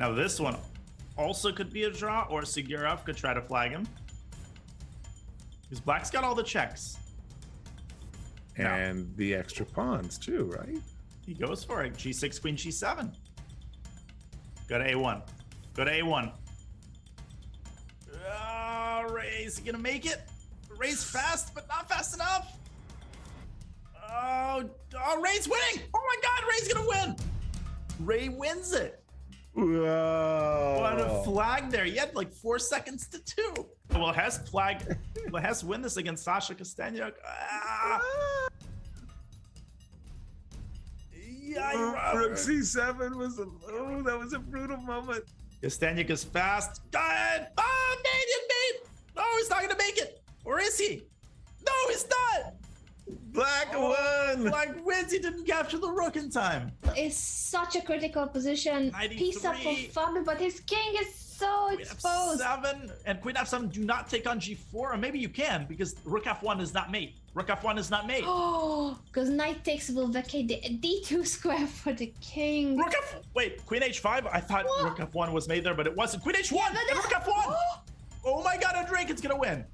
Now this one also could be a draw, or Sigurov could try to flag him. Because black's got all the checks. And the extra pawns too, right? He goes for it. G6, queen, G7. Go to A1. Go to A1. Ray's gonna make it. Ray's fast, but not fast enough. Oh, Ray's winning. Oh my God, Ray's gonna win. Ray wins it. Whoa. What a flag there. He had like 4 seconds to 2. Will Hess flag? Will Hess win this against Sasha Kosteniuk? Yeah, Rook C7 was that was a brutal moment. Kosteniuk is fast. God! Oh, made. No, he's not gonna make it. Or is he? No, he's not. Black won. Black wins. He didn't capture the rook in time. It's such a critical position. 93. Piece up for Fabio, but his king is so exposed. F7 and Queen F7 do not take on G4, or maybe you can because Rook F1 is not mate. Rook F1 is not mate. Oh, because knight takes will vacate the D2 square for the king. Rook F. Wait, Queen H5. I thought Rook F1 was made there, but it wasn't. Queen H1 and Rook F1. Oh my God, Andrakin's gonna win.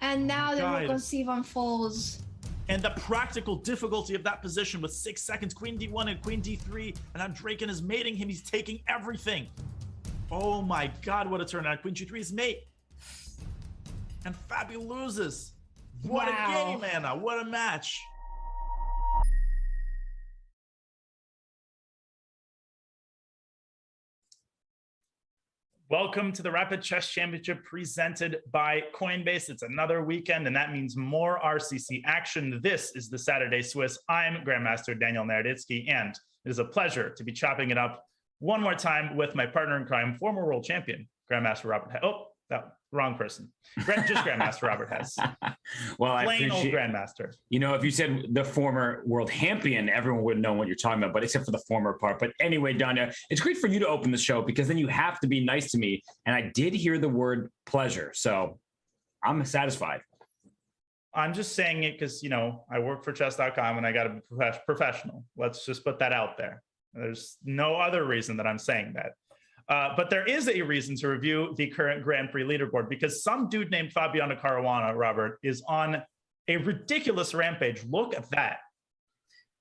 And now the rook on C1 falls. And the practical difficulty of that position with 6 seconds, Queen D1 and Queen D3, and Andrakin is mating him. He's taking everything. Oh my God, what a turnout. Queen G3 is mate. And Fabio loses. What a game, Anna. What a match. Welcome to the Rapid Chess Championship presented by Coinbase. It's another weekend, and that means more RCC action. This is the Saturday Swiss. I'm Grandmaster Daniel Naroditsky, and it is a pleasure to be chopping it up one more time with my partner in crime, former world champion, Grandmaster Robert Hess. Oh, that wrong person. Just Grandmaster Robert Hess. Well, plain old Grandmaster. You know, if you said the former world champion, everyone would know what you're talking about, but except for the former part. But anyway, Danya, it's great for you to open the show because then you have to be nice to me. And I did hear the word pleasure, so I'm satisfied. I'm just saying it because, you know, I work for chess.com and I got to be professional. Let's just put that out there. There's no other reason that I'm saying that. But there is a reason to review the current Grand Prix leaderboard because some dude named Fabiano Caruana, Robert, is on a ridiculous rampage. Look at that.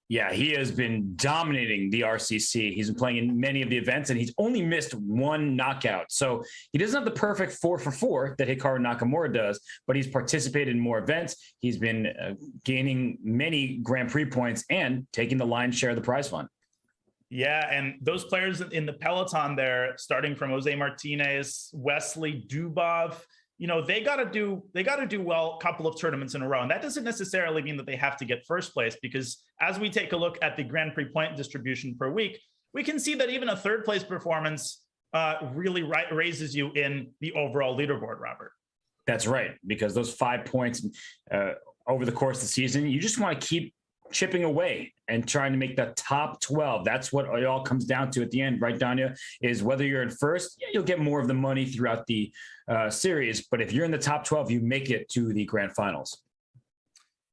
Yeah, he has been dominating the RCC. He's been playing in many of the events, and he's only missed one knockout. So he doesn't have the perfect 4 for 4 that Hikaru Nakamura does, but he's participated in more events. He's been gaining many Grand Prix points and taking the lion's share of the prize fund. Yeah, and those players in the peloton there, starting from Jose Martinez, Wesley, Dubov, you know, they got to do well a couple of tournaments in a row. And that doesn't necessarily mean that they have to get first place, because as we take a look at the Grand Prix point distribution per week, we can see that even a third place performance really raises you in the overall leaderboard, Robert. That's right, because those 5 points over the course of the season, you just want to keep chipping away and trying to make the top 12. That's what it all comes down to at the end, right, Danya? Is whether you're in first, yeah, you'll get more of the money throughout the series. But if you're in the top 12, you make it to the grand finals.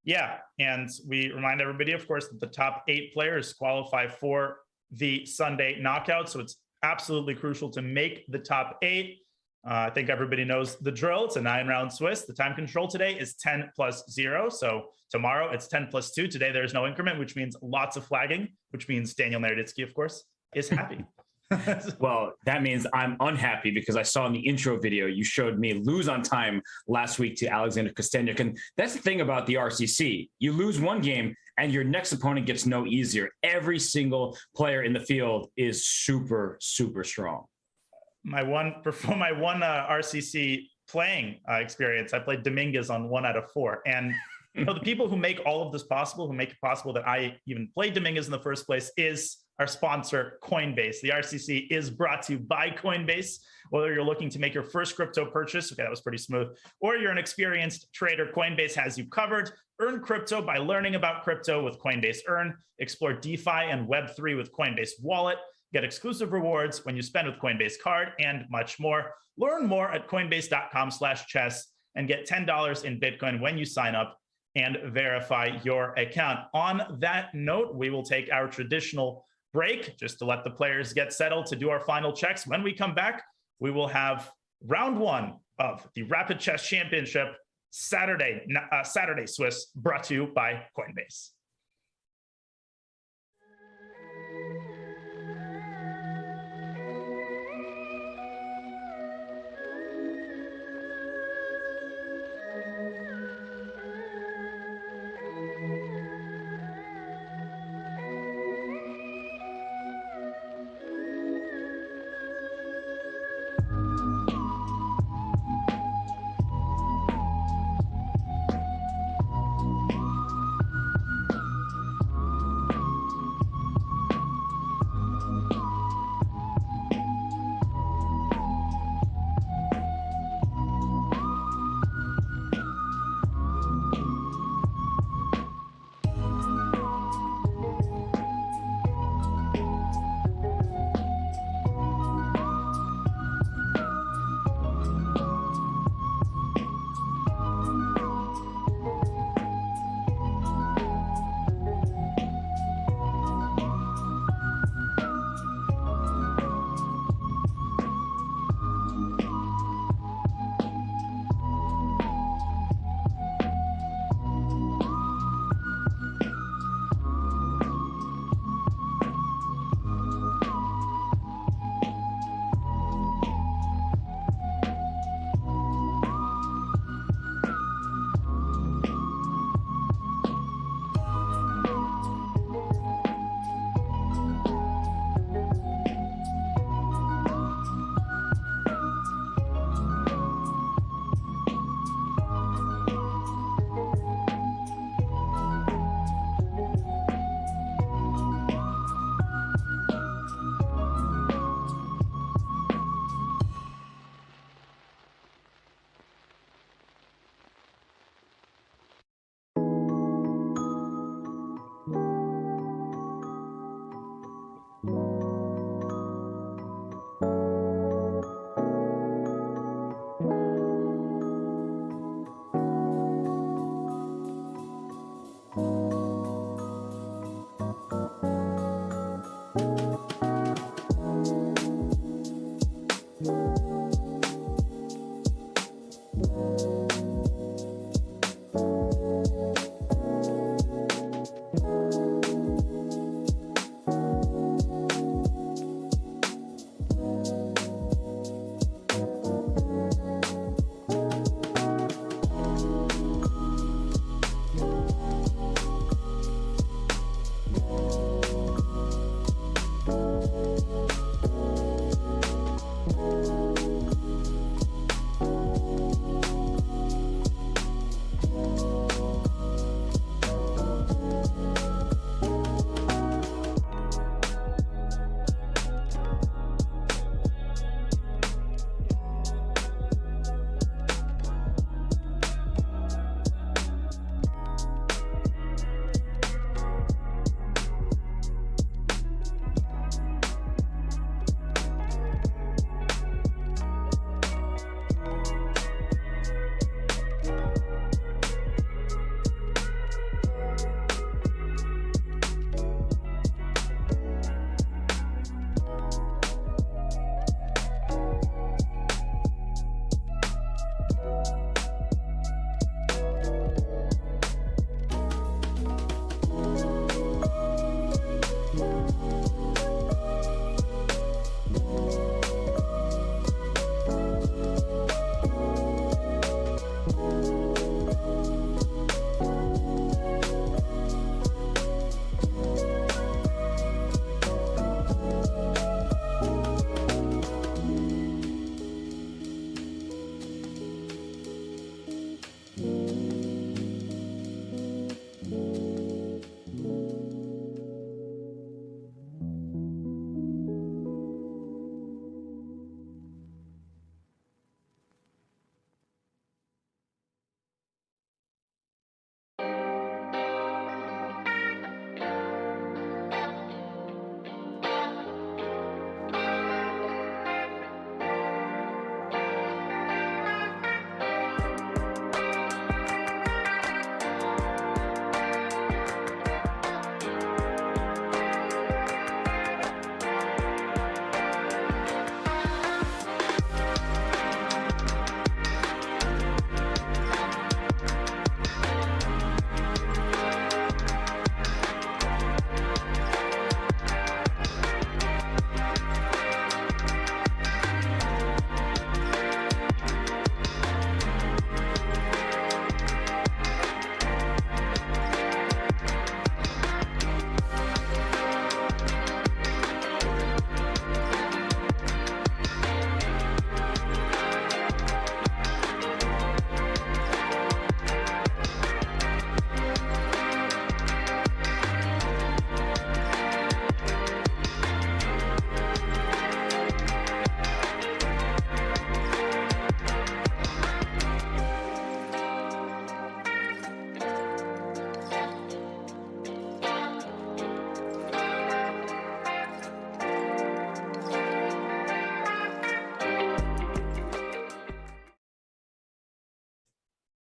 Yeah, and we remind everybody, of course, that the top 8 players qualify for the Sunday knockout. So it's absolutely crucial to make the top 8. I think everybody knows the drill. It's a 9-round Swiss. The time control today is 10 plus 0. So tomorrow it's 10 plus 2. Today there's no increment, which means lots of flagging, which means Daniel Naroditsky, of course, is happy. Well, that means I'm unhappy because I saw in the intro video you showed me lose on time last week to Alexander Kosteniuk. And that's the thing about the RCC. You lose one game and your next opponent gets no easier. Every single player in the field is super, super strong. My one RCC playing experience, I played Dominguez on 1 out of 4. And you know, the people who make all of this possible, who make it possible that I even played Dominguez in the first place, is our sponsor, Coinbase. The RCC is brought to you by Coinbase. Whether you're looking to make your first crypto purchase, okay, that was pretty smooth, or you're an experienced trader, Coinbase has you covered. Earn crypto by learning about crypto with Coinbase Earn. Explore DeFi and Web3 with Coinbase Wallet. Get exclusive rewards when you spend with Coinbase Card, and much more. Learn more at coinbase.com/chess and get $10 in Bitcoin when you sign up and verify your account. On that note, we will take our traditional break just to let the players get settled to do our final checks. When we come back, we will have round one of the Rapid Chess Championship Saturday Swiss, brought to you by Coinbase.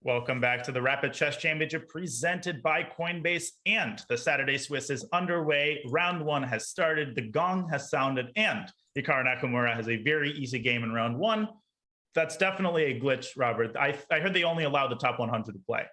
Welcome back to the Rapid Chess Championship presented by Coinbase, and the Saturday Swiss is underway. Round one has started, the gong has sounded, and Hikaru Nakamura has a very easy game in round one. That's definitely a glitch, Robert. I heard they only allow the top 100 to play.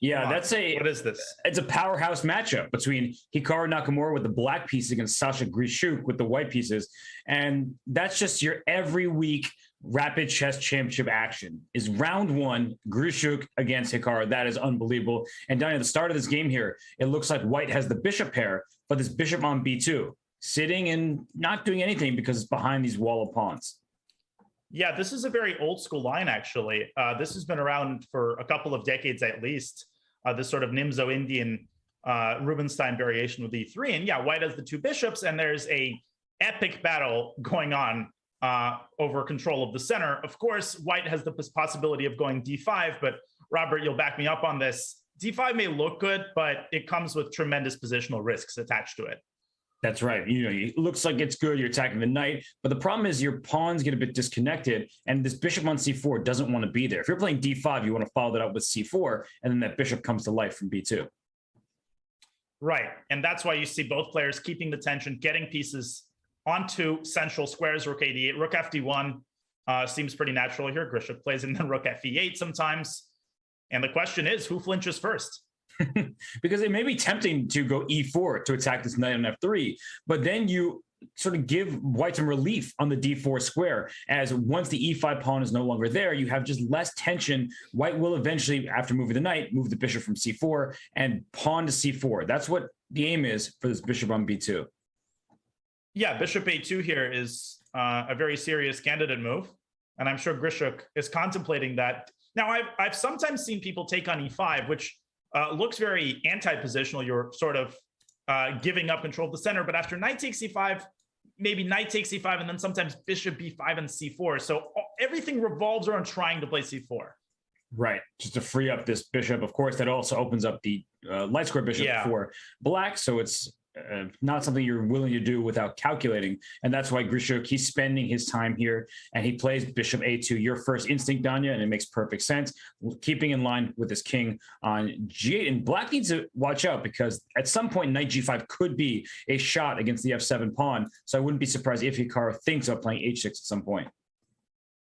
Yeah, what is this? It's a powerhouse matchup between Hikaru Nakamura with the black pieces against Sasha Grischuk with the white pieces. And that's just your every week Rapid Chess Championship action is round one, Grischuk against Hikaru. That is unbelievable. And down at the start of this game here, it looks like white has the bishop pair, but this bishop on b2, sitting and not doing anything because it's behind these wall of pawns. Yeah, this is a very old school line, actually. This has been around for a couple of decades at least, this sort of Nimzo Indian Rubinstein variation with e3. And yeah, white has the two bishops, and there's a epic battle going on over control of the center. Of course, white has the possibility of going d5, but Robert, you'll back me up on this. d5 may look good, but it comes with tremendous positional risks attached to it. That's right. You know, it looks like it's good. You're attacking the knight, but the problem is your pawns get a bit disconnected, and this bishop on c4 doesn't want to be there. If you're playing d5, you want to follow that up with c4, and then that bishop comes to life from b2. Right, and that's why you see both players keeping the tension, getting pieces onto central squares. Rook a8, rook fd1 seems pretty natural here. Grischuk plays in then rook fe8 sometimes, and the question is, who flinches first? Because it may be tempting to go e4 to attack this knight on f3, but then you sort of give white some relief on the d4 square, as once the e5 pawn is no longer there, you have just less tension. White will eventually, after moving the knight, move the bishop from c4 and pawn to c4. That's what the aim is for this bishop on b2. Yeah, bishop a2 here is a very serious candidate move, and I'm sure Grischuk is contemplating that. Now, I've sometimes seen people take on e5, which looks very anti-positional. You're sort of giving up control of the center, but after knight takes c5, maybe knight takes c5, and then sometimes bishop b5 and c4. So everything revolves around trying to play c4. Right, just to free up this bishop. Of course, that also opens up the light square bishop for black, so it's not something you're willing to do without calculating. And that's why Grischuk, he's spending his time here, and he plays bishop a2, your first instinct, Danya, and it makes perfect sense, keeping in line with his king on g8. And black needs to watch out, because at some point knight g5 could be a shot against the f7 pawn. So I wouldn't be surprised if Hikaru thinks of playing h6 at some point.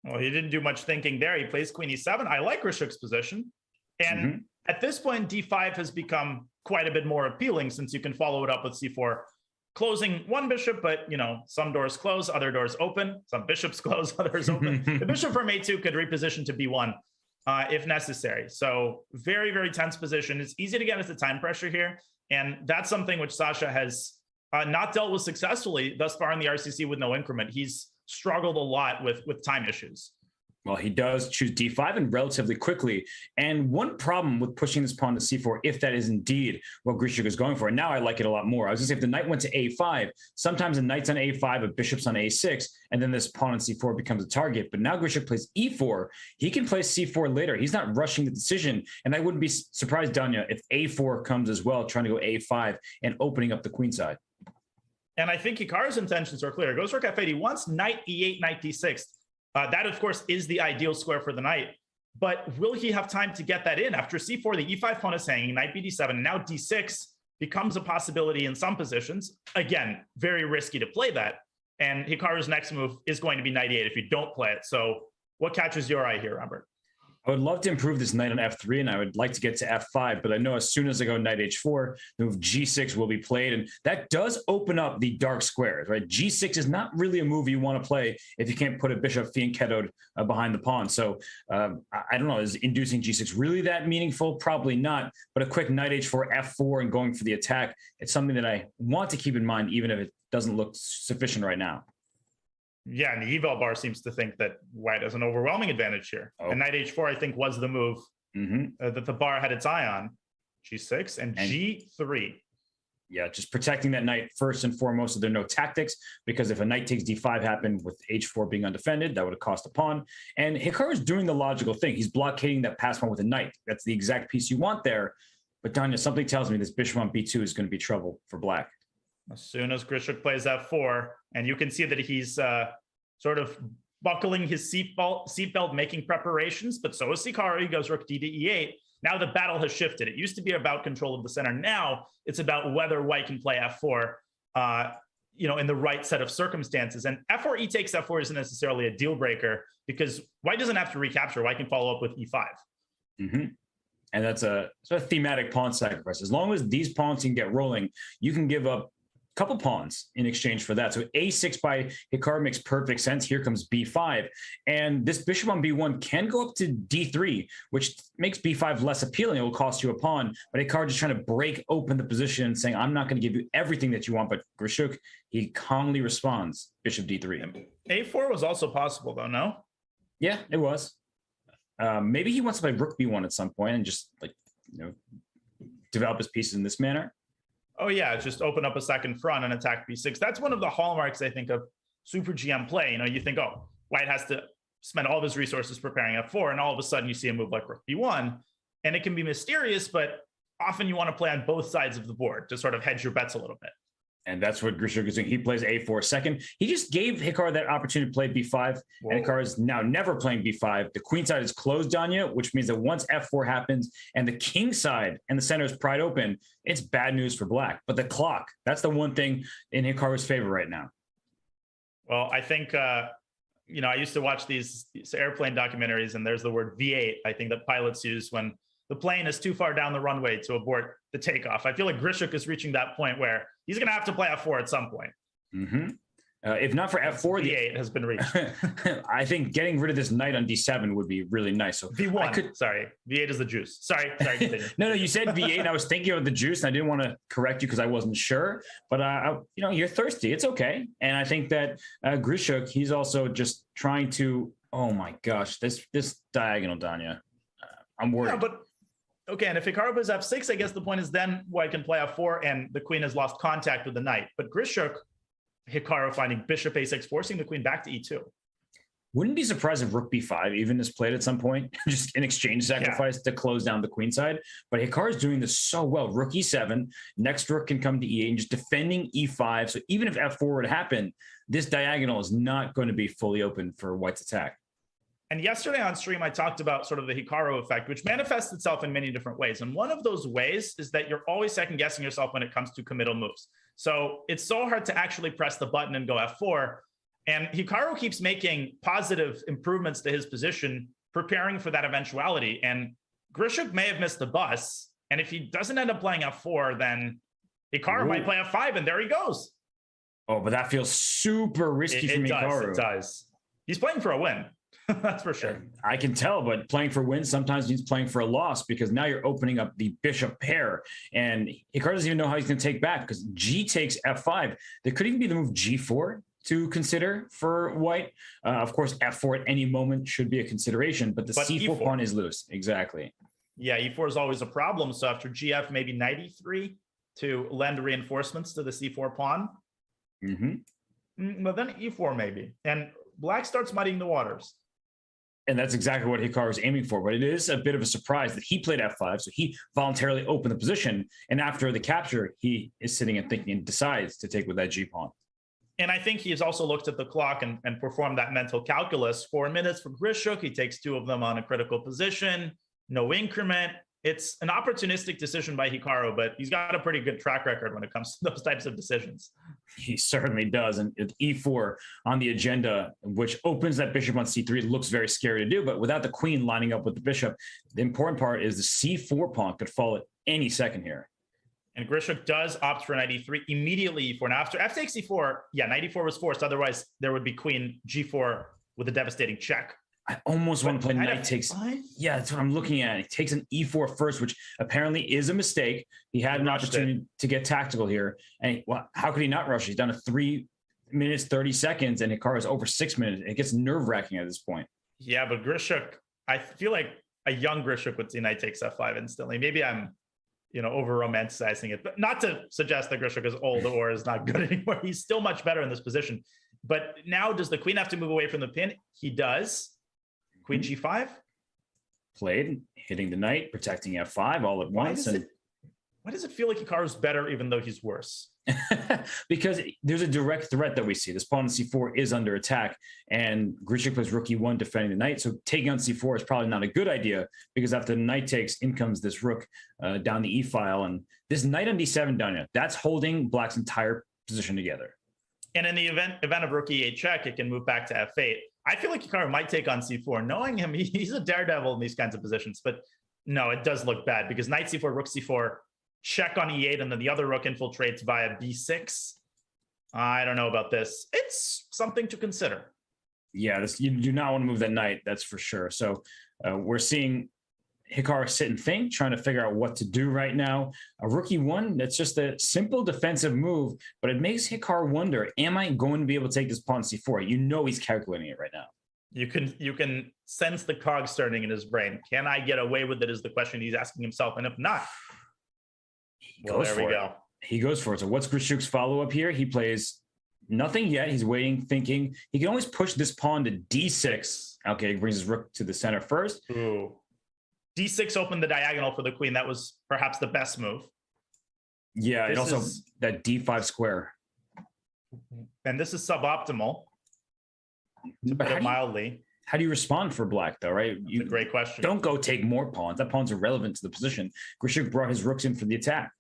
Well, he didn't do much thinking there. He plays queen e7. I like Grischuk's position. And at this point, d5 has become quite a bit more appealing, since you can follow it up with c4, closing one bishop, but you know, some doors close, other doors open, some bishops close, others open. The bishop from a2 could reposition to b1 if necessary. So very, very tense position. It's easy to get into time pressure here, and that's something which Sasha has not dealt with successfully thus far in the RCC with no increment. He's struggled a lot with time issues. Well, he does choose d5 and relatively quickly. And one problem with pushing this pawn to c4, if that is indeed what Grischuk is going for, and now I like it a lot more. I was going to say, if the knight went to a5, sometimes a knight's on a5, a bishop's on a6, and then this pawn on c4 becomes a target. But now Grischuk plays e4. He can play c4 later. He's not rushing the decision. And I wouldn't be surprised, Danya, if a4 comes as well, trying to go a5 and opening up the queen side. And I think Hikaru's intentions are clear. It goes rook f8. He wants knight e8, knight d6. That, of course, is the ideal square for the knight. But will he have time to get that in? After c4, the e5 pawn is hanging, knight bd7, now d6 becomes a possibility in some positions. Again, very risky to play that. And Hikaru's next move is going to be knight e8 if you don't play it. So what catches your eye here, Robert? I would love to improve this knight on f3, and I would like to get to f5, but I know as soon as I go knight h4, the move g6 will be played, and that does open up the dark squares, right? g6 is not really a move you want to play if you can't put a bishop fianchettoed behind the pawn. So I don't know, is inducing g6 really that meaningful? Probably not, but a quick knight h4, f4, and going for the attack, it's something that I want to keep in mind, even if it doesn't look sufficient right now. Yeah, and the eval bar seems to think that white has an overwhelming advantage here. And knight h4, I think, was the move that the bar had its eye on. g6 and g3. Yeah, just protecting that knight first and foremost, so there are no tactics, because if a knight takes d5 happened with h4 being undefended, that would have cost a pawn. And Hikaru's doing the logical thing. He's blockading that pass pawn with a knight. That's the exact piece you want there. But Danya, something tells me this bishop on b2 is going to be trouble for black. As soon as Grischuk plays f4, and you can see that he's sort of buckling his seatbelt, making preparations, but so is Hikaru. He goes rook d to e8. Now the battle has shifted. It used to be about control of the center. Now it's about whether white can play f4, in the right set of circumstances. And f4 e takes f4 isn't necessarily a deal breaker because white doesn't have to recapture. White can follow up with e5. Mm-hmm. And that's a thematic pawn sacrifice. As long as these pawns can get rolling, you can give up a couple pawns in exchange for that. So a6 by Hikaru makes perfect sense. Here comes b5. And this bishop on b1 can go up to d3, which makes b5 less appealing. It will cost you a pawn. But Hikaru just trying to break open the position and saying, I'm not going to give you everything that you want. But Grischuk, he calmly responds, bishop d3. a4 was also possible, though, no? Yeah, it was. Maybe he wants to play rook b1 at some point and just develop his pieces in this manner. Oh yeah, just open up a second front and attack b6. That's one of the hallmarks, I think, of super GM play. You think, oh, white has to spend all of his resources preparing f4, and all of a sudden you see a move like rook b1, and it can be mysterious, but often you want to play on both sides of the board to sort of hedge your bets a little bit. And that's what Grischuk is doing. He plays a4 second. He just gave Hikaru that opportunity to play b5. Whoa. And Hikaru is now never playing b5. The queen side is closed on you, which means that once f4 happens and the king side and the center is pried open, it's bad news for black. But the clock, that's the one thing in Hikaru's favor right now. Well, I think, I used to watch these airplane documentaries, and there's the word V8, I think, that pilots use when the plane is too far down the runway to abort the takeoff. I feel like Grischuk is reaching that point where he's going to have to play f4 at some point. Mm-hmm. If not for f4, v8 has been reached. I think getting rid of this knight on d7 would be really nice. So v1. Sorry, v8 is the juice. Sorry. Continue. No, you said v8. And I was thinking of the juice, and I didn't want to correct you because I wasn't sure. But you're thirsty. It's okay. And I think that Grischuk, he's also just trying to. Oh my gosh, this diagonal, Danya. I'm worried. Yeah, but. Okay, and if Hikaru plays f6, I guess the point is then white can play f4 and the queen has lost contact with the knight. But Grischuk, Hikaru finding bishop a6, forcing the queen back to e2. Wouldn't be surprised if rook b5 even is played at some point, just an exchange sacrifice to close down the queen side. But Hikaru's doing this so well. Rook e7, next rook can come to e8, and just defending e5. So even if f4 were to happen, this diagonal is not going to be fully open for white's attack. And yesterday on stream, I talked about sort of the Hikaru effect, which manifests itself in many different ways. And one of those ways is that you're always second guessing yourself when it comes to committal moves. So it's so hard to actually press the button and go f4. And Hikaru keeps making positive improvements to his position, preparing for that eventuality. And Grischuk may have missed the bus. And if he doesn't end up playing f4, then Hikaru might play f5, and there he goes. Oh, but that feels super risky for Hikaru. It does. He's playing for a win. That's for sure. I can tell, but playing for wins sometimes means playing for a loss, because now you're opening up the bishop pair, and Hikaru doesn't even know how he's going to take back, because G takes f5. There could even be the move g4 to consider for white. Of course, f4 at any moment should be a consideration, but c4 E4 pawn is loose. Exactly. Yeah, e4 is always a problem. So after gf, maybe knight e3 to lend reinforcements to the c4 pawn. But then e4 maybe. And black starts muddying the waters. And that's exactly what Hikaru is aiming for. But it is a bit of a surprise that he played f5. So he voluntarily opened the position. And after the capture, he is sitting and thinking and decides to take with that G pawn. And I think he's also looked at the clock and performed that mental calculus. 4 minutes for Grischuk. He takes 2 of them on a critical position. No increment. It's an opportunistic decision by Hikaru, but he's got a pretty good track record when it comes to those types of decisions. He certainly does. And e4 on the agenda, which opens that bishop on c3, looks very scary to do. But without the queen lining up with the bishop, the important part is the c4 pawn could fall at any second here. And Grischuk does opt for knight e3, immediately e4. Now, after f takes e4, yeah, knight e4 was forced. Otherwise, there would be queen g4 with a devastating check. I almost want to play knight takes. Yeah, that's what I'm looking at. He takes an e4 first, which apparently is a mistake. He had an opportunity to get tactical here. And how could he not rush? He's done a 3 minutes, 30 seconds, and Hikaru is over 6 minutes. It gets nerve-wracking at this point. Yeah, but Grischuk, I feel like a young Grischuk would see knight takes f5 instantly. Maybe I'm over romanticizing it, but not to suggest that Grischuk is old or is not good anymore. He's still much better in this position. But now, does the queen have to move away from the pin? He does. Queen g5 played, hitting the knight, protecting f5 all at once. Why does it feel like Hikaru's better even though he's worse? Because there's a direct threat that we see. This pawn on c4 is under attack, and Grischuk plays rook e1 defending the knight. So taking on c4 is probably not a good idea, because after the knight takes, in comes this rook down the e file, and this knight on d7 down here, that's holding Black's entire position together. And in the event of rook e8 check, it can move back to f8. I feel like Hikaru might take on c4. Knowing him, he's a daredevil in these kinds of positions. But no, it does look bad, because knight c4, rook c4, check on e8, and then the other rook infiltrates via b6. I don't know about this. It's something to consider. Yeah, you do not want to move that knight, that's for sure. So we're seeing Hikaru sit and think, trying to figure out what to do right now. A rook e1, that's just a simple defensive move, but it makes Hikaru wonder, am I going to be able to take this pawn c4? You know he's calculating it right now. You can sense the cogs turning in his brain. Can I get away with it is the question he's asking himself. And if not, there we go. He goes for it. So what's Grischuk's follow-up here? He plays nothing yet. He's waiting, thinking. He can always push this pawn to d6. Okay, he brings his rook to the center first. Ooh. d6 opened the diagonal for the queen. That was perhaps the best move. Yeah, and also that d5 square. And this is suboptimal, to put it mildly. How do you respond for Black, though, right? That's a great question. Don't go take more pawns. That pawn's irrelevant to the position. Grischuk brought his rooks in for the attack.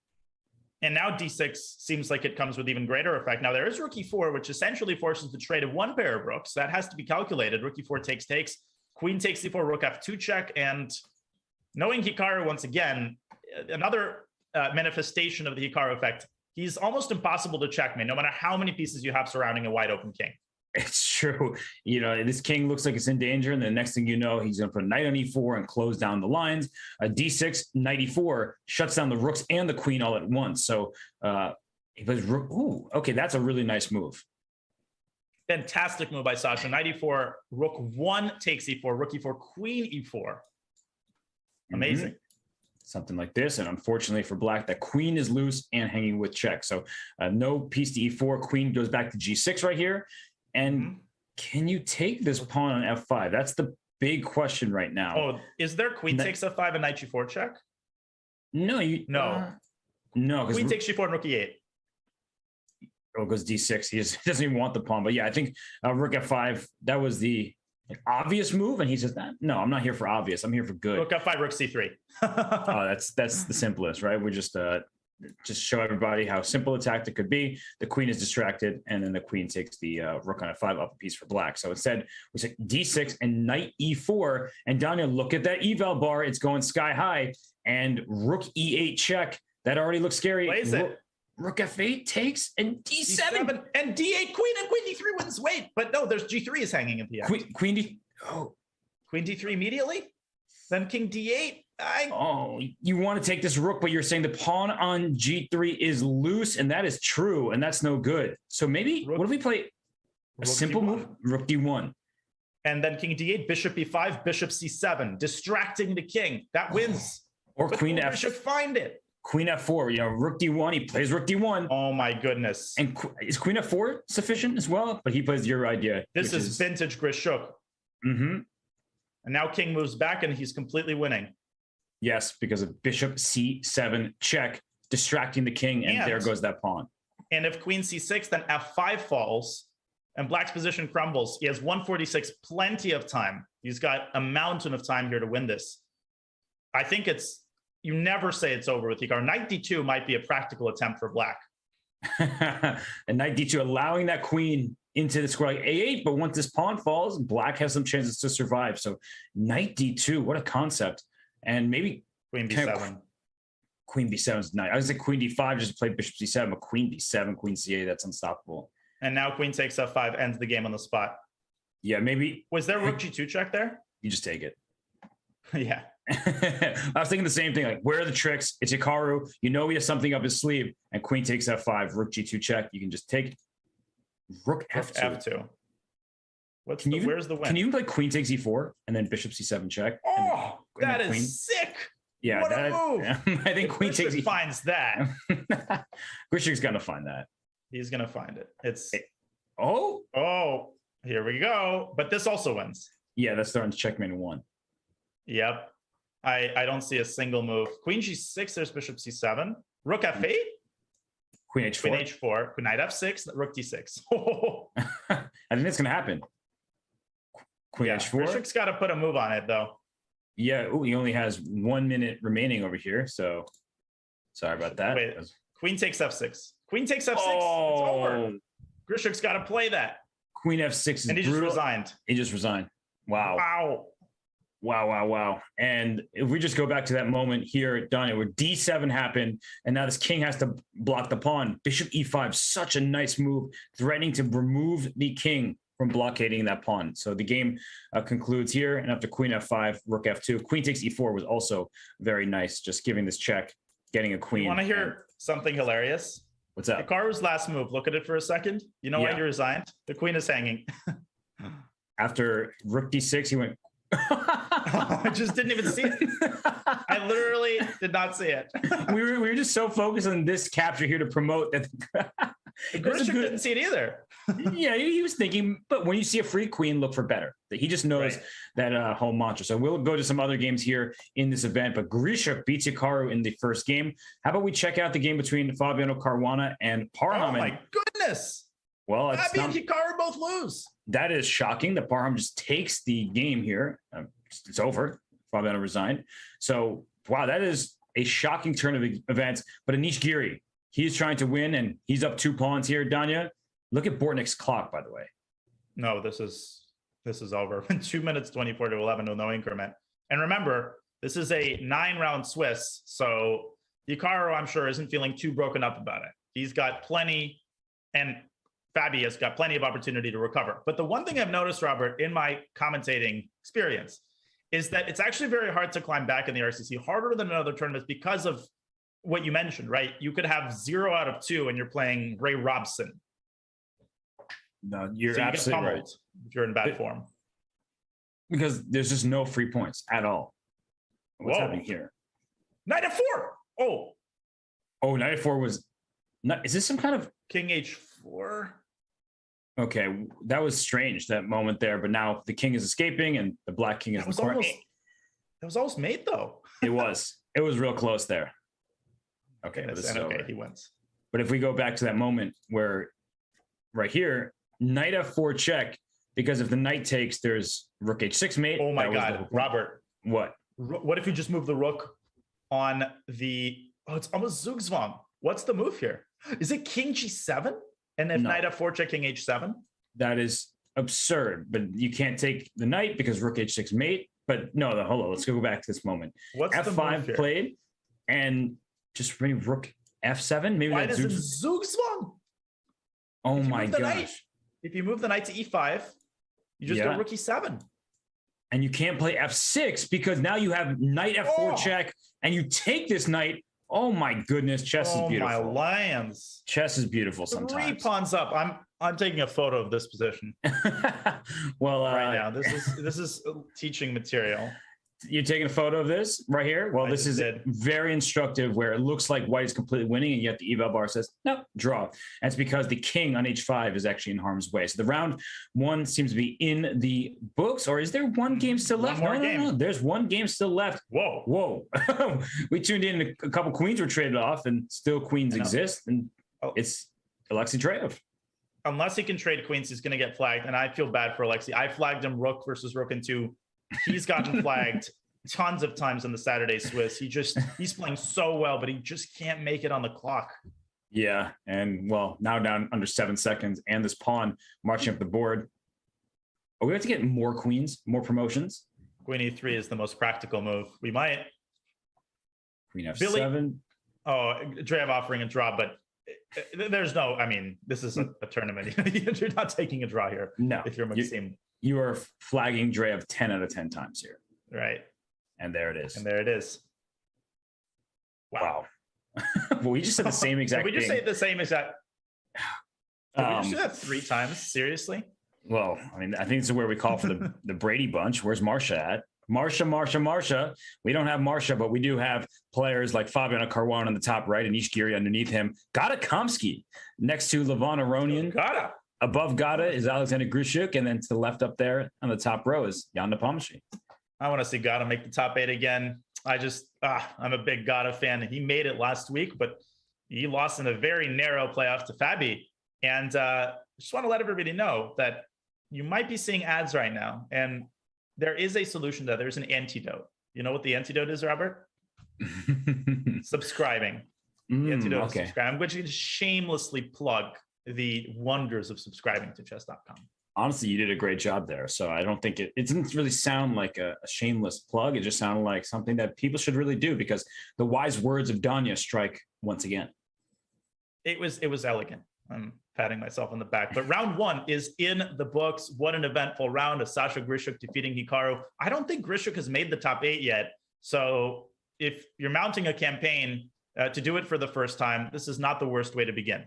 And now d6 seems like it comes with even greater effect. Now there is rook e4, which essentially forces the trade of one pair of rooks. That has to be calculated. Rook e4 takes, queen takes c4, rook f2 check. And knowing Hikaru, once again, another manifestation of the Hikaru effect, he's almost impossible to checkmate, no matter how many pieces you have surrounding a wide open king. It's true. You know, this king looks like it's in danger, and the next thing you know, he's going to put a knight on e4 and close down the lines. A d6, knight e4 shuts down the rooks and the queen all at once. So he plays rook. Ooh, okay, that's a really nice move. Fantastic move by Sasha. Knight e4, rook 1 takes e4, rook e4, queen e4. Amazing. Mm-hmm. Something like this, and unfortunately for Black, that queen is loose and hanging with check. So no piece to e4. Queen goes back to g6 right here. And can you take this pawn on f5? That's the big question right now. Oh, is there queen takes f5 and knight g4 check? No, no. Queen takes g4 and rook e8. Oh, it goes d6. He doesn't even want the pawn. But yeah, I think rook f5, that was the obvious move. And he says, no, I'm not here for obvious. I'm here for good. Rook f5, rook c3. Oh, that's the simplest, right? We just show everybody how simple a tactic could be. The queen is distracted, and then the queen takes the rook on f5 up a piece for Black. So instead, we say d6 and knight e4. And Danya, look at that eval bar. It's going sky high. And rook e8 check. That already looks scary. Rook f8 takes, and d7. And d8 queen, and queen d3 wins. Wait, but no, there's g3 is hanging at the end. Queen d3 immediately? Then king d8. You want to take this rook, but you're saying the pawn on g3 is loose, and that is true, and that's no good. So maybe, what if we play a simple move? Rook d1. And then king d8, bishop e5, bishop c7, distracting the king. That wins. Or queen f. Should find it. Queen f4, rook d1. He plays rook d1. Oh my goodness. And is queen f4 sufficient as well? But he plays your idea. This is vintage Grischuk. Mm-hmm. And now king moves back, and he's completely winning. Yes, because of bishop c7 check, distracting the king, and there goes that pawn. And if queen c6, then f5 falls, and Black's position crumbles. He has 146, plenty of time. He's got a mountain of time here to win this. I think you never say it's over with Hikaru. Knight d2 might be a practical attempt for Black. And knight d2, allowing that queen into the square like a8, but once this pawn falls, Black has some chances to survive. So knight d2, what a concept. And maybe queen b7. Queen b7 is nice. I was like queen d5 just to play bishop c7, but queen b7, queen c8, that's unstoppable. And now queen takes f5, ends the game on the spot. Yeah, maybe. Was there rook g2 check there? You just take it. Yeah. I was thinking the same thing. Like, where are the tricks? It's Hikaru. You know he has something up his sleeve. And queen takes f5, rook g2 check. You can just take rook f2. Where's the win? Can you even play queen takes e4 and then bishop c7 check? Oh, that is sick. Yeah, what a move. I think queen takes e4 finds that. Grischuk's gonna find that. He's gonna find it. Oh, here we go. But this also wins. Yeah, that's throwing checkmate in one. Yep. I don't see a single move. Queen g6, there's bishop c7. Rook f8. Queen H4. Queen H4, Queen Knight F6, Rook D6. I think that's going to happen. Queen H4. Grischuk's got to put a move on it, though. Yeah. Ooh, he only has 1 minute remaining over here. So sorry about that. Wait, Queen takes F6. Queen takes F6. Oh. It's over. Grischuk's got to play that. Queen F6 is and he brutal. just resigned. He just resigned. Wow. Wow. Wow, wow, wow. And if we just go back to that moment here, Danya, where D7 happened, and now this king has to block the pawn. Bishop E5, such a nice move, threatening to remove the king from blockading that pawn. So the game concludes here, and after Queen F5, Rook F2. Queen takes E4 was also very nice, just giving this check, getting a queen. You want to hear something hilarious? What's up? Hikaru's last move, look at it for a second. You know why he resigned? The queen is hanging. After Rook D6, he went... I just didn't even see it. I literally did not see it. we were just so focused on this capture here to promote that. Grischuk didn't see it either. Yeah, he was thinking, but when you see a free queen, look for better. He just knows that whole mantra. So we'll go to some other games here in this event, but Grischuk beats Hikaru in the first game. How about we check out the game between Fabiano Caruana and Parham? Oh my goodness. Well, Fabi and Hikaru both lose. That is shocking. The Parham just takes the game here. It's over. Fabiano resigned. So, wow, that is a shocking turn of events. But Anish Giri, he's trying to win, and he's up 2 pawns here. Danya, look at Bortnick's clock, by the way. No, this is over. 2 minutes, 24 to 11 with no increment. And remember, this is a 9-round Swiss. So Hikaru, I'm sure, isn't feeling too broken up about it. He's got plenty, and Fabi has got plenty of opportunity to recover. But the one thing I've noticed, Robert, in my commentating experience is that it's actually very hard to climb back in the RCC, harder than in other tournaments because of what you mentioned, right? You could have 0 out of 2 and you're playing Ray Robson. No, you're absolutely right. If you're in bad form. Because there's just no free points at all. What's happening here? Knight F4. Oh, Knight F4 was not, is this some kind of King H4? Okay, that was strange, that moment there. But now the king is escaping and the black king is in the corner. That was almost made, though. It was real close there. Okay, he wins. But if we go back to that moment where right here, Knight F4 check, because if the knight takes, there's Rook H6 mate. Oh my God, Robert. What? What if you just move the rook on the, it's almost Zugzwang. What's the move here? Is it King G7? And if Knight F4 check King H7? That is absurd, but you can't take the knight because Rook H6 mate. But no, hold on, let's go back to this moment. What's F5 played and just bring Rook F7. Maybe why doesn't Zugzwang? Oh my gosh. If you move the knight to E5, you just go Rook E7. And you can't play F6 because now you have Knight F4 check and you take this knight. Oh my goodness, chess is beautiful. Oh my lions. Chess is beautiful sometimes. 3 pawns up. I'm taking a photo of this position. Well, right now, this is teaching material. You're taking a photo of this right here? Well, this is very instructive where it looks like white is completely winning and yet the eval bar says, no, draw. And it's because the king on H5 is actually in harm's way. So the round 1 seems to be in the books, or is there one game still left? No. There's one game still left. Whoa. We tuned in, a couple queens were traded off and still queens exist. And it's Alexei Dreyev. Unless he can trade queens, he's going to get flagged. And I feel bad for Alexei. I flagged him rook versus rook and 2. He's gotten flagged tons of times in the Saturday Swiss. He's playing so well, but he just can't make it on the clock. Yeah. And well, now down under 7 seconds and this pawn marching up the board. We have to get more queens, more promotions. Queen E3 is the most practical move. We might. Queen F7. Dreyev offering a draw, but there's no, this is a tournament. You're not taking a draw here. No. If you're Maxime. You are flagging Dreyev 10 out of 10 times here. Right. And there it is. Wow. Well, we just said the same exact thing. We just say the same exact. Did we just do that 3 times? Seriously? Well, I think this is where we call for the Brady bunch. Where's Marsha at? Marsha. We don't have Marsha, but we do have players like Fabiano Caruana on the top right, and Anish Giri underneath him. Gata Kamsky next to Levon Aronian. Gata. Above Gata is Alexander Grischuk, and then to the left up there on the top row is Jan Nepomniachtchi. I want to see Gata make the top 8 again. I'm a big Gata fan. He made it last week, but he lost in a very narrow playoff to Fabi. And just want to let everybody know that you might be seeing ads right now. And there is a solution to that. There's an antidote. You know what the antidote is, Robert? Subscribing. The antidote is subscribing. I'm going to shamelessly plug the wonders of subscribing to chess.com. Honestly, you did a great job there. So I don't think it didn't really sound like a shameless plug. It just sounded like something that people should really do, because the wise words of Danya strike once again. It was elegant. I'm patting myself on the back. But round 1 is in the books. What an eventful round of Sasha Grischuk defeating Hikaru. I don't think Grischuk has made the top 8 yet. So if you're mounting a campaign to do it for the first time, this is not the worst way to begin.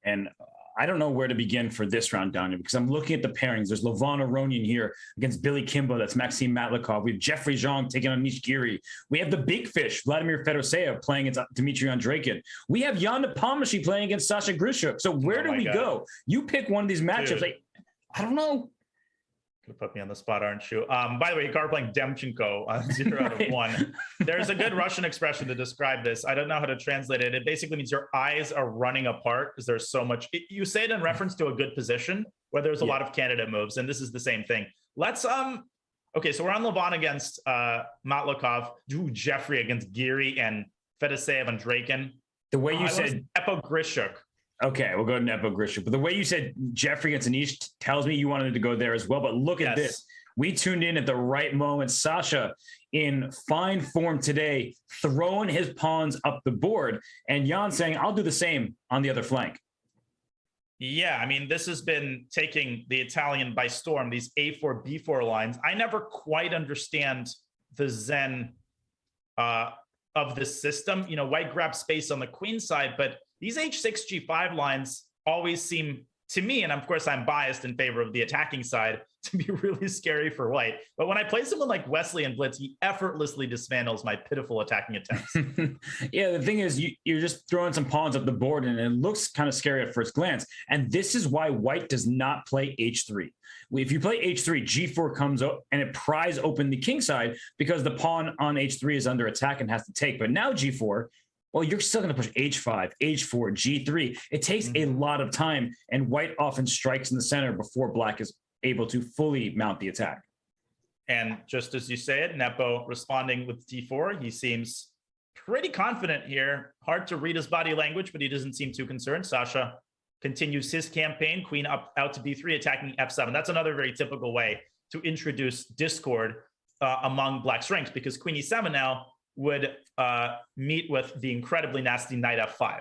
And I don't know where to begin for this round, Danya, because I'm looking at the pairings. There's Levan Aronian here against Billy Kimbo. That's Maxime Matlikov. We have Jeffrey Zhang taking on Nish Giri. We have the big fish, Vladimir Fedoseev, playing against Dmitry Andreikin. We have Jan Nepomniachtchi playing against Sasha Grischuk. So where do we go? You pick one of these matchups. Like, I don't know. Gonna put me on the spot, aren't you? By the way, Hikaru playing Demchenko on 0 out of 1. There's a good Russian expression to describe this. I don't know how to translate it. It basically means your eyes are running apart because there's so much. You say it in reference to a good position where there's a lot of candidate moves, and this is the same thing. Let's okay, so we're on Levan against Matlikov, Jeffrey against Giri, and Fedoseev and Draken. The way you said Epo Grischuk. Okay, we'll go to Nepo Grischuk. But the way you said Jeffrey against Anish tells me you wanted to go there as well. But look at this. We tuned in at the right moment. Sasha in fine form today, throwing his pawns up the board. And Jan saying, I'll do the same on the other flank. Yeah, I mean, this has been taking the Italian by storm, these A4, B4 lines. I never quite understand the zen of this system. You know, white grabs space on the queen side, but these H6, G5 lines always seem to me, and of course I'm biased in favor of the attacking side, to be really scary for white. But when I play someone like Wesley and Blitz, he effortlessly dismantles my pitiful attacking attempts. Yeah, the thing is, you're just throwing some pawns up the board, and it looks kind of scary at first glance. And this is why white does not play H3. If you play H3, G4 comes up and it pries open the king side because the pawn on H3 is under attack and has to take. But now G4, well, you're still going to push H5, H4, G3. It takes a lot of time, and white often strikes in the center before black is able to fully mount the attack. And just as you say it, Nepo responding with D4. He seems pretty confident here. Hard to read his body language, but he doesn't seem too concerned. Sasha continues his campaign, queen up out to B3, attacking F7. That's another very typical way to introduce discord among black's ranks, because queen E7 now would meet with the incredibly nasty knight F5.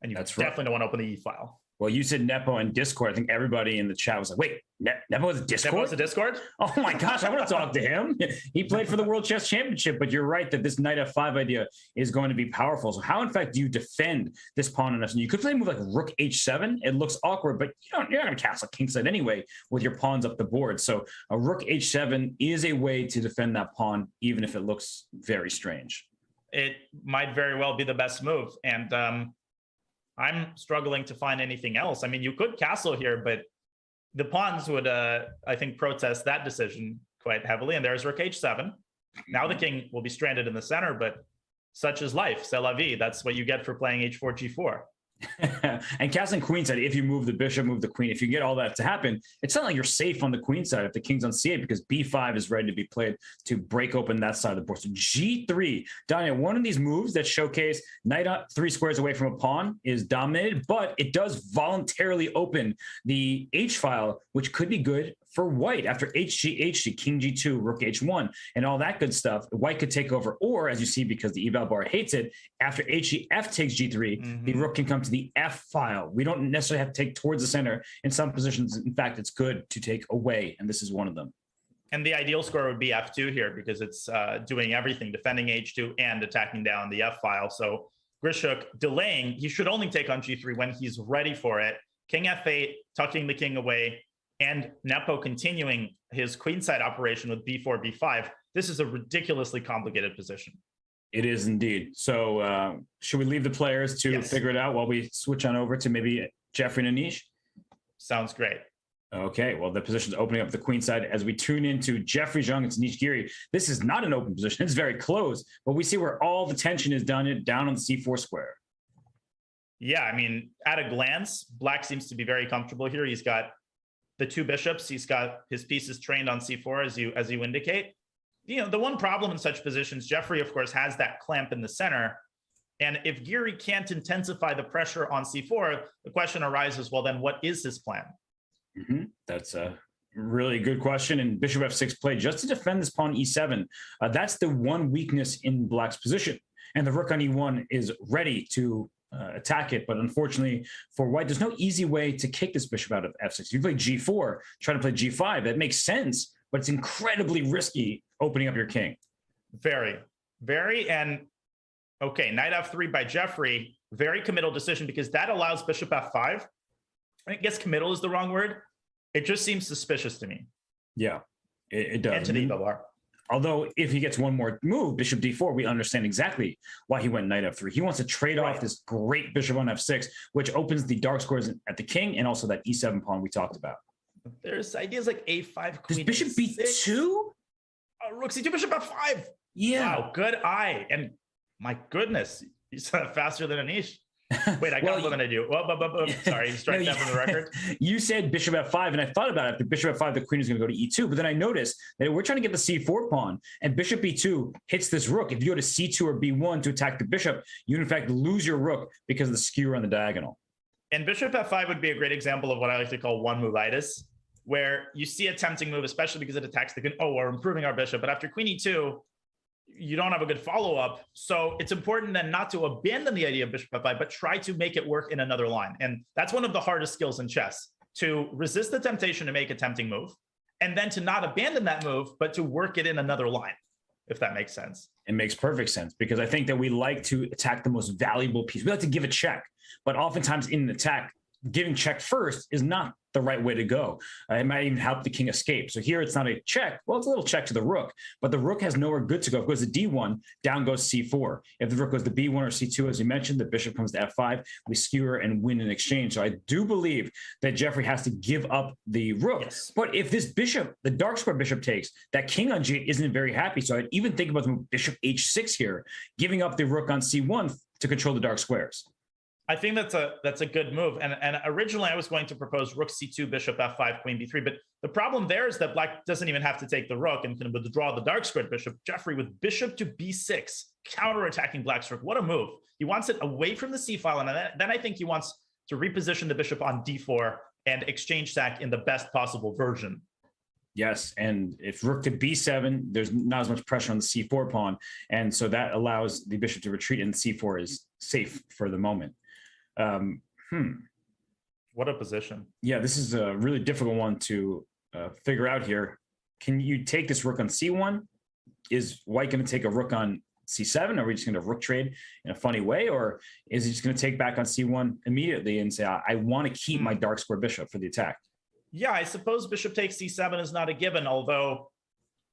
And you definitely don't want to open the E file. Well, you said Nepo and Discord. I think everybody in the chat was like, wait, Nepo is a Discord? Nepo is a Discord? Oh my gosh, I want to talk to him. He played for the World Chess Championship, but you're right that this knight F5 idea is going to be powerful. So how, in fact, do you defend this pawn on F7? You could play a move like Rook H7. It looks awkward, but you're not going to castle kingside anyway with your pawns up the board. So a Rook H7 is a way to defend that pawn, even if it looks very strange. It might very well be the best move. And I'm struggling to find anything else. I mean, you could castle here, but the pawns would, I think, protest that decision quite heavily. And there's Rook H7. Now the king will be stranded in the center, but such is life. C'est la vie. That's what you get for playing H4, G4. And castling queenside, if you move the bishop, move the queen, if you get all that to happen, it's not like you're safe on the queen side if the king's on C8, because B5 is ready to be played to break open that side of the board. So G3, Danya, one of these moves that showcase knight up 3 squares away from a pawn is dominated, but it does voluntarily open the H file, which could be good for white after HG, HG, king G2, rook H1, and all that good stuff. White could take over, or as you see, because the eval bar hates it, after HG, F takes G3, the rook can come to the F file. We don't necessarily have to take towards the center. In some positions, in fact, it's good to take away, and this is one of them. And the ideal score would be F2 here, because it's doing everything, defending H2 and attacking down the F file. So Grischuk delaying, he should only take on G3 when he's ready for it. King F8, tucking the king away, and Nepo continuing his queenside operation with B4, B5. This is a ridiculously complicated position. It is indeed. So should we leave the players to figure it out while we switch on over to maybe Jeffrey and Anish? Sounds great. Okay, well, the position's opening up the queen side as we tune into Jeffrey Zhang and Anish Giri. This is not an open position. It's very close, but we see where all the tension is down on the C4 square. Yeah, I mean, at a glance, Black seems to be very comfortable here. He's got the two bishops. He's got his pieces trained on c4, as you indicate. You know, the one problem in such positions, Jeffrey, of course, has that clamp in the center. And if Geary can't intensify the pressure on c4, the question arises, well, then what is his plan? That's a really good question. And bishop f6 play just to defend this pawn e7. That's the one weakness in Black's position. And the rook on e1 is ready to attack it. But unfortunately for White, there's no easy way to kick this bishop out of f6. If you play g4, try to play g5, that makes sense, but it's incredibly risky opening up your king. Very, very. And okay, knight f3 by Jeffrey, very committal decision because that allows bishop f5. I guess committal is the wrong word. It just seems suspicious to me. Yeah, it does. And to the evo bar. Although if he gets one more move, bishop d4, we understand exactly why he went knight f3. He wants to trade off this great bishop on f6, which opens the dark squares at the king and also that e7 pawn we talked about. There's ideas like a5, queen. Does bishop b2? Rook c2, bishop f5. Yeah. Wow, good eye. And my goodness, he's faster than Anish. Wait, I got what I'm going to do. Sorry, strike that from the record. You said bishop f5, and I thought about it. After bishop f5, the queen is going to go to e2. But then I noticed that we're trying to get the c4 pawn, and bishop b2 hits this rook. If you go to c2 or b1 to attack the bishop, you in fact lose your rook because of the skewer on the diagonal. And bishop f5 would be a great example of what I like to call one move-itis, where you see a tempting move, especially because it attacks the we're improving our bishop. But after queen e2, you don't have a good follow-up. So it's important then not to abandon the idea of bishop f5, but try to make it work in another line. And that's one of the hardest skills in chess, to resist the temptation to make a tempting move, and then to not abandon that move, but to work it in another line, if that makes sense. It makes perfect sense, because I think that we like to attack the most valuable piece. We like to give a check, but oftentimes in an attack, giving check first is not the right way to go. It might even help the king escape. So here it's not a check. Well, it's a little check to the rook, but the rook has nowhere good to go. If it goes to d1, down goes c4. If the rook goes to b1 or c2, as you mentioned, the bishop comes to f5. We skewer and win in exchange. So I do believe that Jeffrey has to give up the rook. Yes. But if this bishop, the dark square bishop takes, that king on g8 isn't very happy. So I'd even think about the move bishop h6 here, giving up the rook on c1 to control the dark squares. I think that's a good move. And originally I was going to propose rook c2, bishop f5, queen b3. But the problem there is that Black doesn't even have to take the rook and can withdraw the dark squared bishop. Jeffrey with bishop to b6, counterattacking Black's rook. What a move. He wants it away from the c file. And then I think he wants to reposition the bishop on d4 and exchange sack in the best possible version. Yes, and if rook to b7, there's not as much pressure on the c4 pawn. And so that allows the bishop to retreat, and c4 is safe for the moment. What a position. Yeah, this is a really difficult one to figure out here. Can you take this rook on c1? Is White going to take a rook on c7? Are we just going to rook trade in a funny way? Or is he just going to take back on c1 immediately and say, I want to keep my dark square bishop for the attack? Yeah, I suppose bishop takes c7 is not a given, although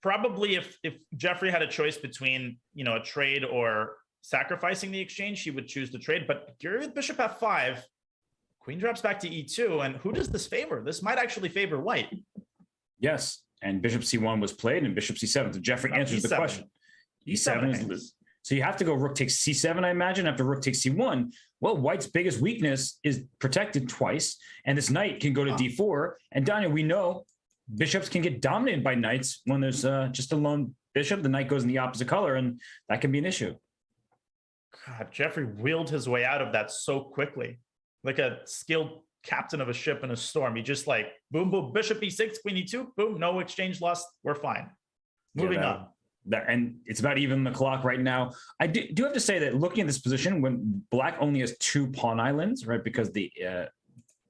probably if Jeffrey had a choice between, a trade or sacrificing the exchange, he would choose the trade. But Geary with bishop f5, queen drops back to e2, and who does this favor? This might actually favor White. Yes, and bishop c1 was played, and bishop c7. So Jeffrey answers E7. the question. E7 is so you have to go rook takes c7, I imagine, after rook takes c1. Well, White's biggest weakness is protected twice, and this knight can go to d4. And Danya, we know bishops can get dominated by knights when there's just a lone bishop. The knight goes in the opposite color, and that can be an issue. God, Jeffrey wheeled his way out of that so quickly, like a skilled captain of a ship in a storm. He just boom, boom, bishop e6, queen e2, boom, no exchange lost. We're fine. Moving on. And it's about even the clock right now. I do have to say that looking at this position, when Black only has 2 pawn islands, right? Because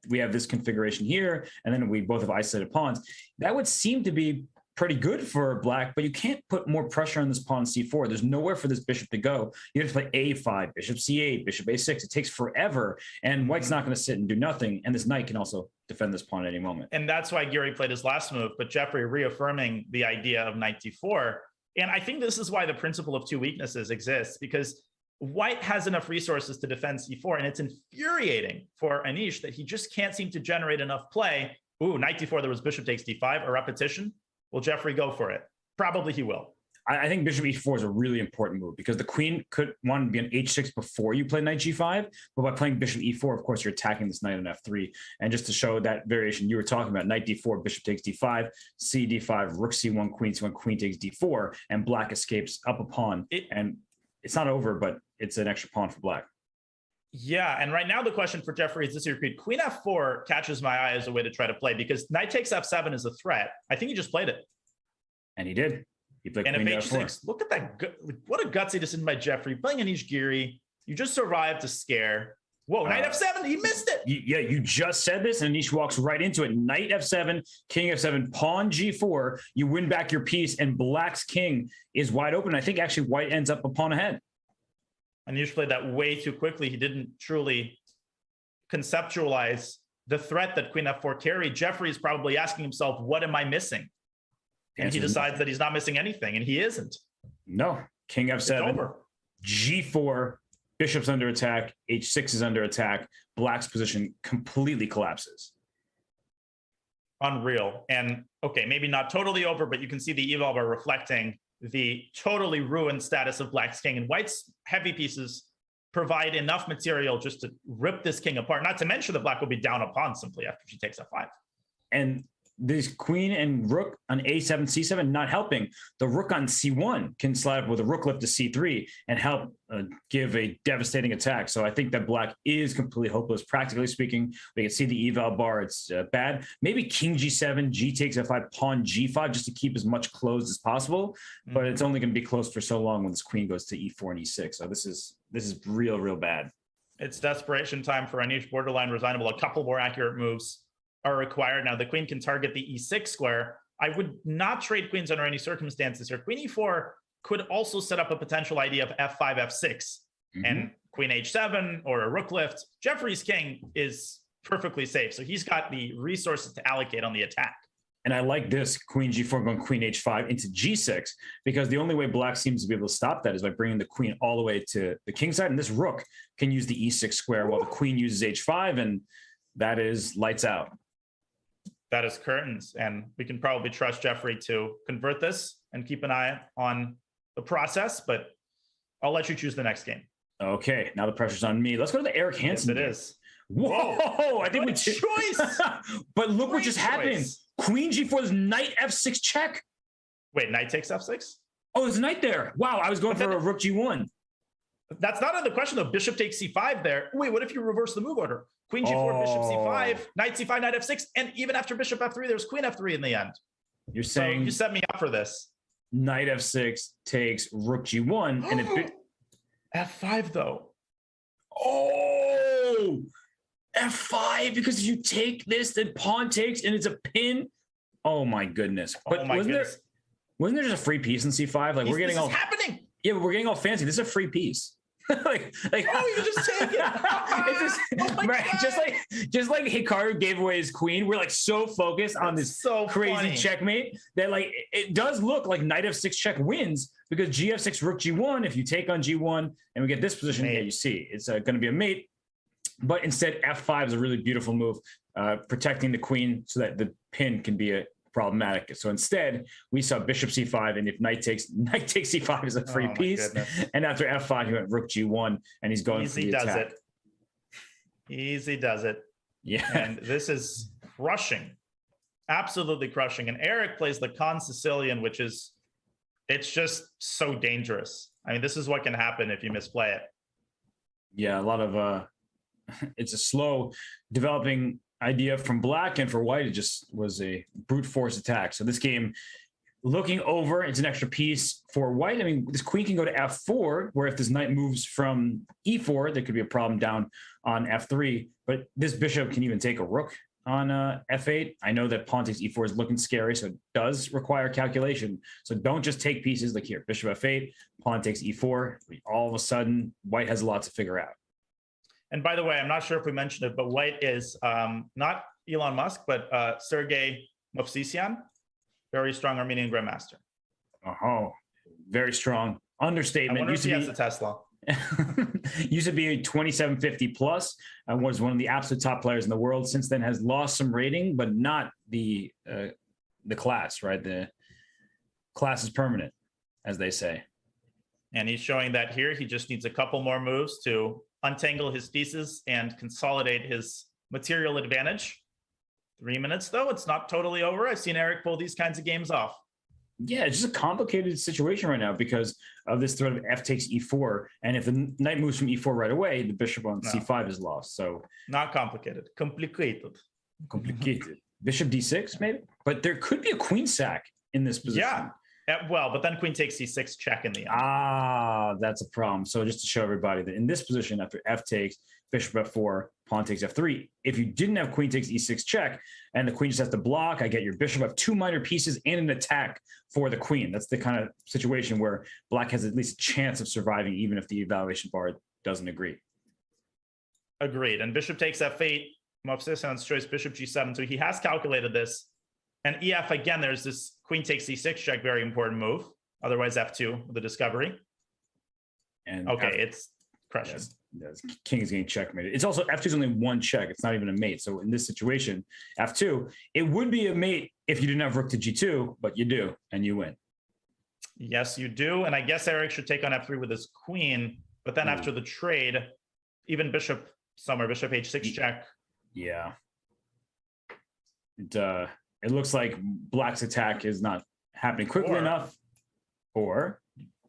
we have this configuration here, and then we both have isolated pawns. That would seem to be pretty good for Black, but you can't put more pressure on this pawn c4. There's nowhere for this bishop to go. You have to play a5, bishop c8, bishop a6. It takes forever, and White's not going to sit and do nothing, and this knight can also defend this pawn at any moment. And that's why Geary played his last move, but Jeffrey reaffirming the idea of knight d4. And I think this is why the principle of 2 weaknesses exists, because White has enough resources to defend c4, and it's infuriating for Anish that he just can't seem to generate enough play. Ooh, knight d4, there was bishop takes d5, a repetition. Will Jeffrey go for it? Probably he will. I think bishop e4 is a really important move because the queen could want to be on h6 before you play knight g5, but by playing bishop e4, of course, you're attacking this knight on f3. And just to show that variation you were talking about, knight d4, bishop takes d5, c d5, rook c1, queen takes d4, and black escapes up a pawn. And it's not over, but it's an extra pawn for black. Yeah, and right now the question for Jeffrey is this: here, queen f4 catches my eye as a way to try to play because knight takes f7 is a threat. I think he just played it. And he did. He played and queen if h6, f4. Look at that. What a gutsy decision by Jeffrey. Playing Anish Giri. You just survived to scare. Whoa, knight f7, he missed it. You just said this, and Anish walks right into it. Knight f7, king f7, pawn g4. You win back your piece, and black's king is wide open. I think actually white ends up a pawn ahead. Anish played that way too quickly. He didn't truly conceptualize the threat that queen f4 carried. Jeffrey is probably asking himself, what am I missing? And he decides that he's not missing anything, and he isn't. No, king f7, g4, bishop's under attack, h6 is under attack. Black's position completely collapses. Unreal. And okay, maybe not totally over, but you can see the eval bar reflecting the totally ruined status of black's king, and white's heavy pieces provide enough material just to rip this king apart, not to mention that black will be down a pawn simply after she takes f5. And this queen and rook on a7, c7 not helping. The rook on c1 can slide up with a rook lift to c3 and help give a devastating attack. So I think that black is completely hopeless. Practically speaking, we can see the eval bar. It's bad. Maybe king g7, g takes f5, pawn g5, just to keep as much closed as possible. But it's only going to be closed for so long when this queen goes to e4 and e6. So this is real bad. It's desperation time for Anish, borderline resignable. A couple more accurate moves are required. Now the queen can target the e6 square. I would not trade queens under any circumstances here. Queen e4 could also set up a potential idea of f5, f6, and queen h7 or a rook lift. Jeffrey's king is perfectly safe. So he's got the resources to allocate on the attack. And I like this queen g4 going queen h5 into g6, because the only way black seems to be able to stop that is by bringing the queen all the way to the king side. And this rook can use the e6 square while the queen uses h5, and that is lights out. That is curtains, and we can probably trust Jeffrey to convert this and keep an eye on the process, but I'll let you choose the next game. Okay, now the pressure's on me. Let's go to the Eric Hansen. Yes, it is. Whoa, I think we choice. But look what just happened. Queen g4 is knight f6 check. Wait, knight takes f6? Oh, there's a knight there. Wow, I was going for a rook g1. That's not in the question though. Bishop takes c5 there. Wait, what if you reverse the move order? Queen g4, bishop c5, knight c5, knight f6, and even after bishop f3, there's queen f3 in the end. You're saying so you set me up for this. Knight f6 takes rook g1, and it f5 though. Oh, f5, because you take this, then pawn takes, and it's a pin. Oh my goodness! But wasn't there just a free piece in c5? Like we're getting all happening. Yeah, but we're getting all fancy. This is a free piece. like oh, you just take it. It's just like Hikaru gave away his queen. We're like so focused on this crazy checkmate that like it does look like knight f6 check wins, because gf6 rook g1. If you take on g1 and we get this position, yeah, you see it's going to be a mate. But instead, f5 is a really beautiful move, protecting the queen so that the pin can be problematic. So instead, we saw bishop c5, and if knight takes c5 is a free piece. Goodness. And after f5, he went rook g1, and he's going for the attack. Easy does it. Yeah. And this is crushing, absolutely crushing. And Eric plays the Con Sicilian, which is, it's just so dangerous. I mean, this is what can happen if you misplay it. Yeah, a lot of it's a slow developing idea from black, and for white it just was a brute force attack. So this game, looking over, it's an extra piece for white. I mean, this queen can go to f4, where if this knight moves from e4, there could be a problem down on f3, but this bishop can even take a rook on f8. I know that pawn takes e4 is looking scary, so it does require calculation. So don't just take pieces like here, bishop f8, pawn takes e4. All of a sudden, white has a lot to figure out. And by the way, I'm not sure if we mentioned it, but white is not Elon Musk, but Sergei Movsisyan, very strong Armenian grandmaster. Oh, very strong. Understatement. I wonder if he has a Tesla. Used to be a 2750 plus, and was one of the absolute top players in the world. Since then, has lost some rating, but not the class. Right, the class is permanent. as they say. And he's showing that here. He just needs a couple more moves to untangle his pieces and consolidate his material advantage. 3 minutes, though. It's not totally over. I've seen Eric pull these kinds of games off. Yeah, it's just a complicated situation right now because of this threat of f takes e4. And if the knight moves from e4 right away, the bishop on c5 is lost. So not complicated. Complicated. Bishop d6, maybe? But there could be a queen sack in this position. Yeah. Well, but then queen takes c6 check in the end. Ah, that's a problem. So just to show everybody that in this position, after f takes, bishop f4, pawn takes f3, if you didn't have queen takes e6 check, and the queen just has to block, I get your bishop have 2 minor pieces and an attack for the queen. That's the kind of situation where black has at least a chance of surviving, even if the evaluation bar doesn't agree. Agreed. And bishop takes f8, Mopsison's choice, bishop g7. So he has calculated this. And ef, again, there's this queen takes c6 check, very important move. Otherwise, f2, the discovery. And okay, it's crushing. Yes, king is getting checkmated. It's also f2 is only one check. It's not even a mate. So in this situation, f2, it would be a mate if you didn't have rook to g2, but you do, and you win. Yes, you do. And I guess Eric should take on f3 with his queen. But then after the trade, even bishop somewhere, bishop h6 check. Yeah. It looks like black's attack is not happening quickly enough. Or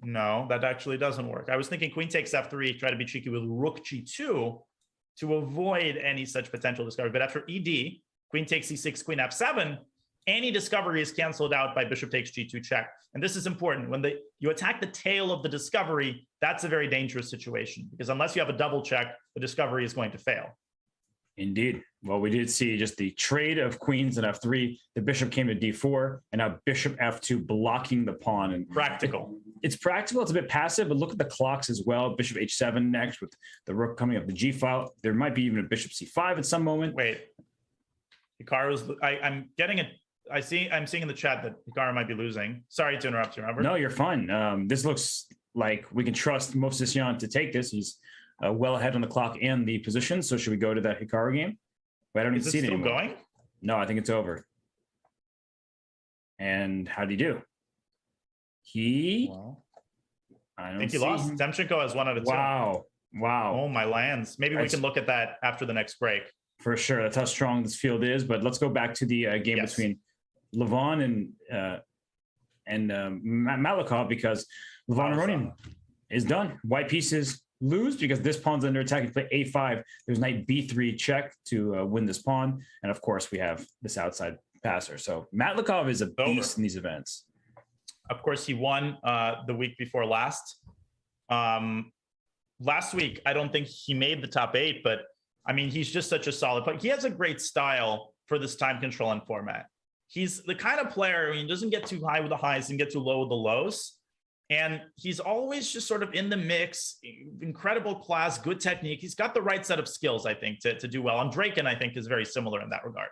no, that actually doesn't work. I was thinking queen takes f3, try to be cheeky with rook g2 to avoid any such potential discovery. But after ed, queen takes c6, queen f7, any discovery is canceled out by bishop takes g2 check. And this is important. When you attack the tail of the discovery, that's a very dangerous situation because unless you have a double check, the discovery is going to fail. Indeed. Well, we did see just the trade of queens and f3. The bishop came to d4, and now bishop f2 blocking the pawn. And practical. It's practical. It's a bit passive, but look at the clocks as well. Bishop h7 next with the rook coming up the g file. There might be even a bishop c5 at some moment. Wait, Hikaru's. I'm getting it. I'm seeing in the chat that Hikaru might be losing. Sorry to interrupt you, Robert. No, you're fine. This looks like we can trust Mopsisyan to take this. He's well ahead on the clock and the position. So should we go to that Hikaru game? Wait, I don't even see it anymore. Going? No, I think it's over. And how did he do? I think he lost. Demchenko has 1 out of 2. Wow. Oh, my lands. Maybe we can look at that after the next break. For sure. That's how strong this field is. But let's go back to the game between Levon and Malikov, because Levon Aronian is done. White pieces lose because this pawn's under attack. You play a5. There's knight b3 check to win this pawn. And of course, we have this outside passer. So Malikov is a beast in these events. Of course, he won the week before last. Last week, I don't think he made the top 8, but I mean, he's just such a solid player. He has a great style for this time control and format. He's the kind of player who doesn't get too high with the highs and get too low with the lows. And he's always just sort of in the mix, incredible class, good technique. He's got the right set of skills, I think, to do well. And Draken, I think, is very similar in that regard.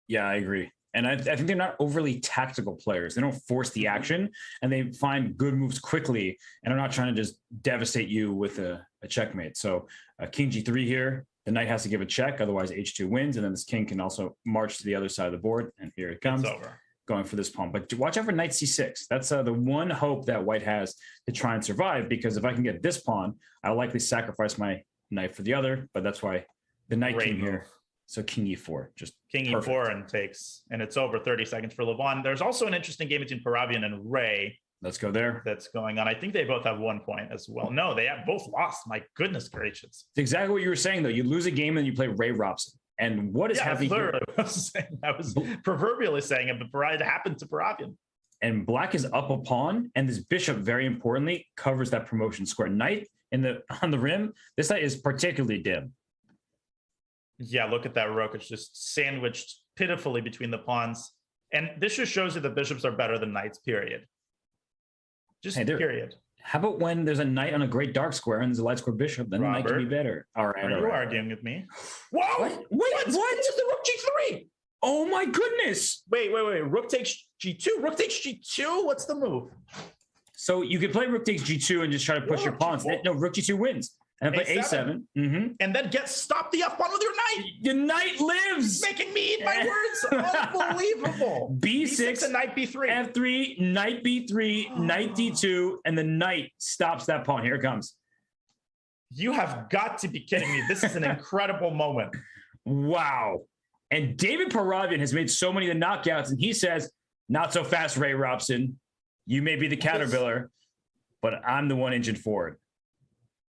Yeah, I agree. And I think they're not overly tactical players. They don't force the action, and they find good moves quickly and are not trying to just devastate you with a checkmate. So king g3 here, the knight has to give a check, otherwise h2 wins, and then this king can also march to the other side of the board, and here it comes. It's over. Going for this pawn. But watch out for knight c6. That's the one hope that white has to try and survive, because if I can get this pawn, I'll likely sacrifice my knight for the other, but that's why the knight came here. So king e4, just king e4 and takes, and it's over. 30 seconds for Levon. There's also an interesting game between Paravian and Ray. Let's go there. That's going on. I think they both have 1 point as well. No, they have both lost. My goodness gracious. It's exactly what you were saying, though. You lose a game and you play Ray Robson. And what is happening here? I was proverbially saying it, but it happened to Paravian. And black is up a pawn, and this bishop, very importantly, covers that promotion square. Knight on the rim. This knight is particularly dim. Yeah, look at that rook. It's just sandwiched pitifully between the pawns. And this just shows you the bishops are better than knights, period. Just period. How about when there's a knight on a great dark square and there's a light square bishop, then Robert, the knight can be better. All right. Are you arguing with me? Whoa! What? Just the rook g3. Oh my goodness. Wait. Rook takes g2. Rook takes g2? What's the move? So you could play rook takes g2 and just try to push your pawns. No, rook g2 wins. And then play A7. And then stop the F1 with your knight. The knight lives. Making me eat my words. Unbelievable. B6 and knight B3. F3, knight B3, knight D2, and the knight stops that pawn. Here it comes. You have got to be kidding me. This is an incredible moment. Wow. And David Paravian has made so many of the knockouts, and he says, not so fast, Ray Robson. You may be the caterpillar, but I'm the one engine forward.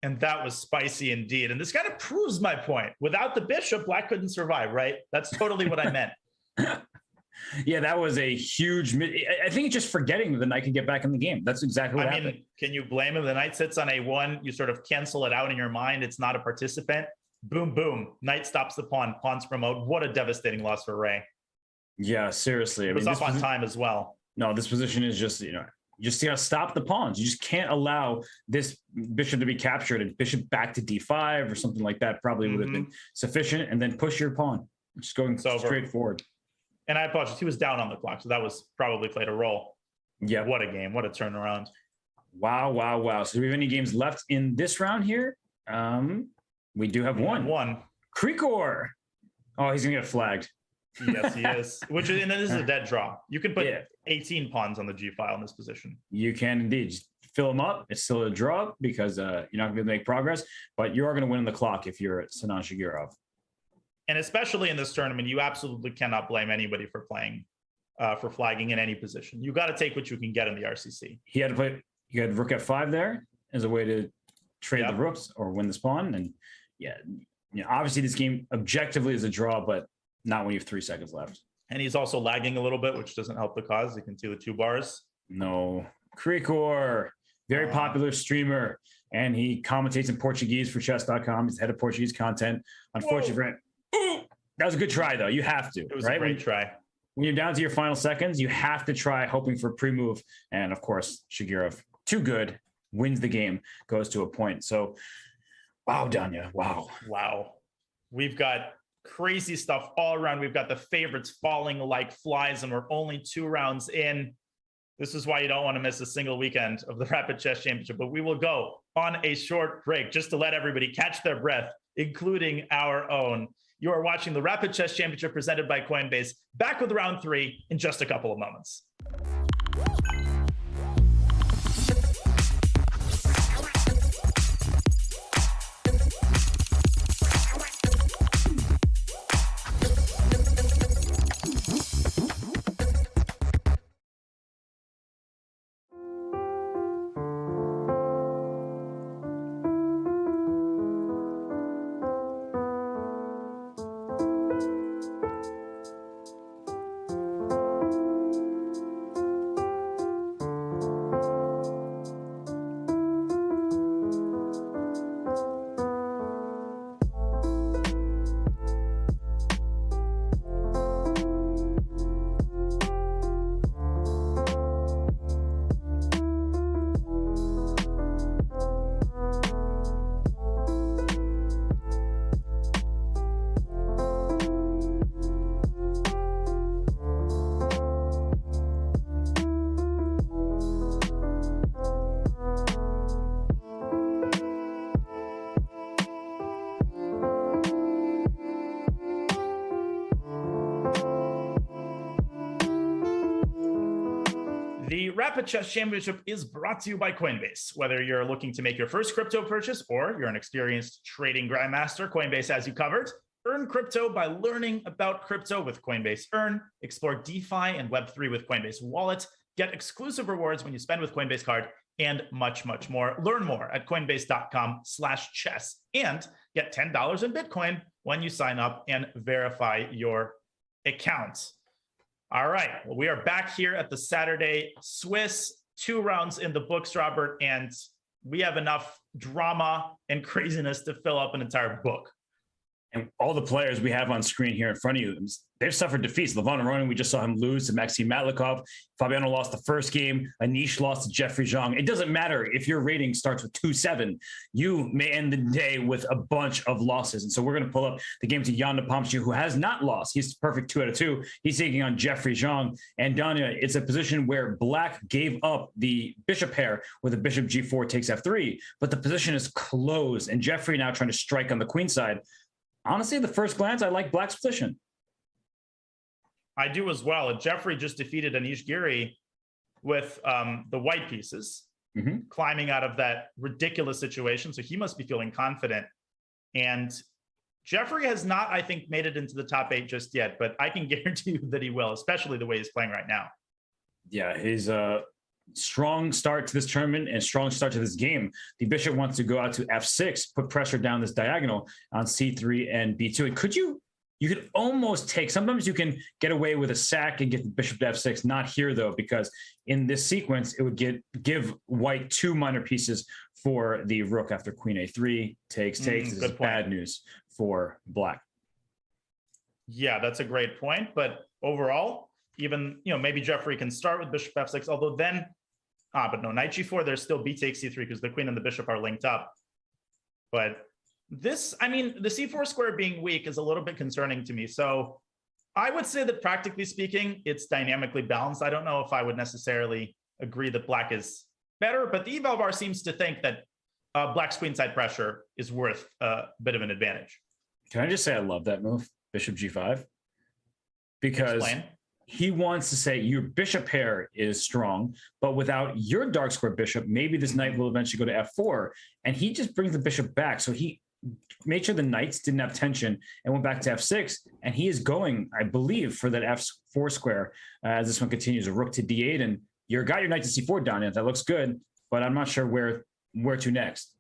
And that was spicy indeed. And this kind of proves my point. Without the bishop, black couldn't survive, right? That's totally what I meant. Yeah, that was a huge... I think it's just forgetting that the knight can get back in the game. That's exactly what happened. Can you blame him? The knight sits on A1. You sort of cancel it out in your mind. It's not a participant. Boom, boom. Knight stops the pawn. Pawns promote. What a devastating loss for Ray. Yeah, seriously. It was up on time as well. No, this position is just, you just got to stop the pawns. You just can't allow this bishop to be captured, and bishop back to D5 or something like that probably would have been sufficient, and then push your pawn. Just going straight forward. And I apologize. He was down on the clock, so that was probably played a role. Yeah. What a game. What a turnaround. Wow, wow, wow. So do we have any games left in this round here? We do have one. Krikor. Oh, he's going to get flagged. Yes, he is. Which is, and this is a dead draw. You can put 18 pawns on the G file in this position. You can indeed. Just fill them up. It's still a draw because you're not going to be able to make progress, but you are going to win on the clock if you're Sinan Shagirov. And especially in this tournament, you absolutely cannot blame anybody for playing, for flagging in any position. You got to take what you can get in the RCC. You had rook F5 there as a way to trade the rooks or win the pawn. And obviously this game objectively is a draw, but not when you have 3 seconds left. And he's also lagging a little bit, which doesn't help the cause. You can see the 2 bars. No. Krikor, very popular streamer, and he commentates in Portuguese for chess.com. He's head of Portuguese content. Unfortunately, that was a good try, though. You have to. It was a great try. When you're down to your final seconds, you have to try hoping for pre-move. And, of course, Shagirov, too good, wins the game, goes to a point. So, wow, Danya, wow. Wow. We've got crazy stuff all around. We've got the favorites falling like flies, and we're only 2 rounds in. This is why you don't want to miss a single weekend of the Rapid Chess Championship. But we will go on a short break just to let everybody catch their breath, including our own. You are watching the Rapid Chess Championship presented by Coinbase. Back with round 3 in just a couple of moments. The Rapid Chess Championship is brought to you by Coinbase. Whether you're looking to make your first crypto purchase or you're an experienced trading grandmaster, Coinbase has you covered. Earn crypto by learning about crypto with Coinbase Earn. Explore DeFi and Web3 with Coinbase Wallet. Get exclusive rewards when you spend with Coinbase Card, and much, much more. Learn more at coinbase.com/chess and get $10 in Bitcoin when you sign up and verify your account. All right, well, we are back here at the Saturday Swiss, 2 rounds in the books, Robert, and we have enough drama and craziness to fill up an entire book. And all the players we have on screen here in front of you, they've suffered defeats. Levon Aronin, we just saw him lose to Maxime Matlikov. Fabiano lost the first game. Anish lost to Jeffrey Zhang. It doesn't matter if your rating starts with 2-7. You may end the day with a bunch of losses. And so we're going to pull up the game to Jan Nepomniachtchi, who has not lost. He's perfect 2 out of 2. He's taking on Jeffrey Zhang. And Danya, it's a position where Black gave up the bishop pair with a bishop g4 takes f3, but the position is closed. And Jeffrey now trying to strike on the queen side. Honestly, the first glance, I like Black's position. I do as well. And Jeffrey just defeated Anish Giri with the white pieces, climbing out of that ridiculous situation. So he must be feeling confident. And Jeffrey has not, I think, made it into the top 8 just yet, but I can guarantee you that he will, especially the way he's playing right now. Yeah, he's a strong start to this tournament and strong start to this game. The bishop wants to go out to f6, put pressure down this diagonal on c3 and b2. And you could almost take, sometimes you can get away with a sack and get the bishop to f6. Not here though, because in this sequence, it would give white 2 minor pieces for the rook after queen a3 takes. This is bad news for Black. Yeah, that's a great point. But overall, even, maybe Jeffrey can start with bishop f6, although then, but no, knight g4, there's still b takes c3 because the queen and the bishop are linked up. But this, the c4 square being weak is a little bit concerning to me. So I would say that practically speaking, it's dynamically balanced. I don't know if I would necessarily agree that Black is better, but the eval bar seems to think that Black's queenside pressure is worth a bit of an advantage. Can I just say I love that move, bishop g5? Because he wants to say your bishop pair is strong, but without your dark square bishop, maybe this knight will eventually go to f4. And he just brings the bishop back. So he made sure the knights didn't have tension and went back to f6. And he is going, I believe, for that f4 square as this one continues, a rook to d8. And you got your knight to c4 down. That looks good, but I'm not sure where to next.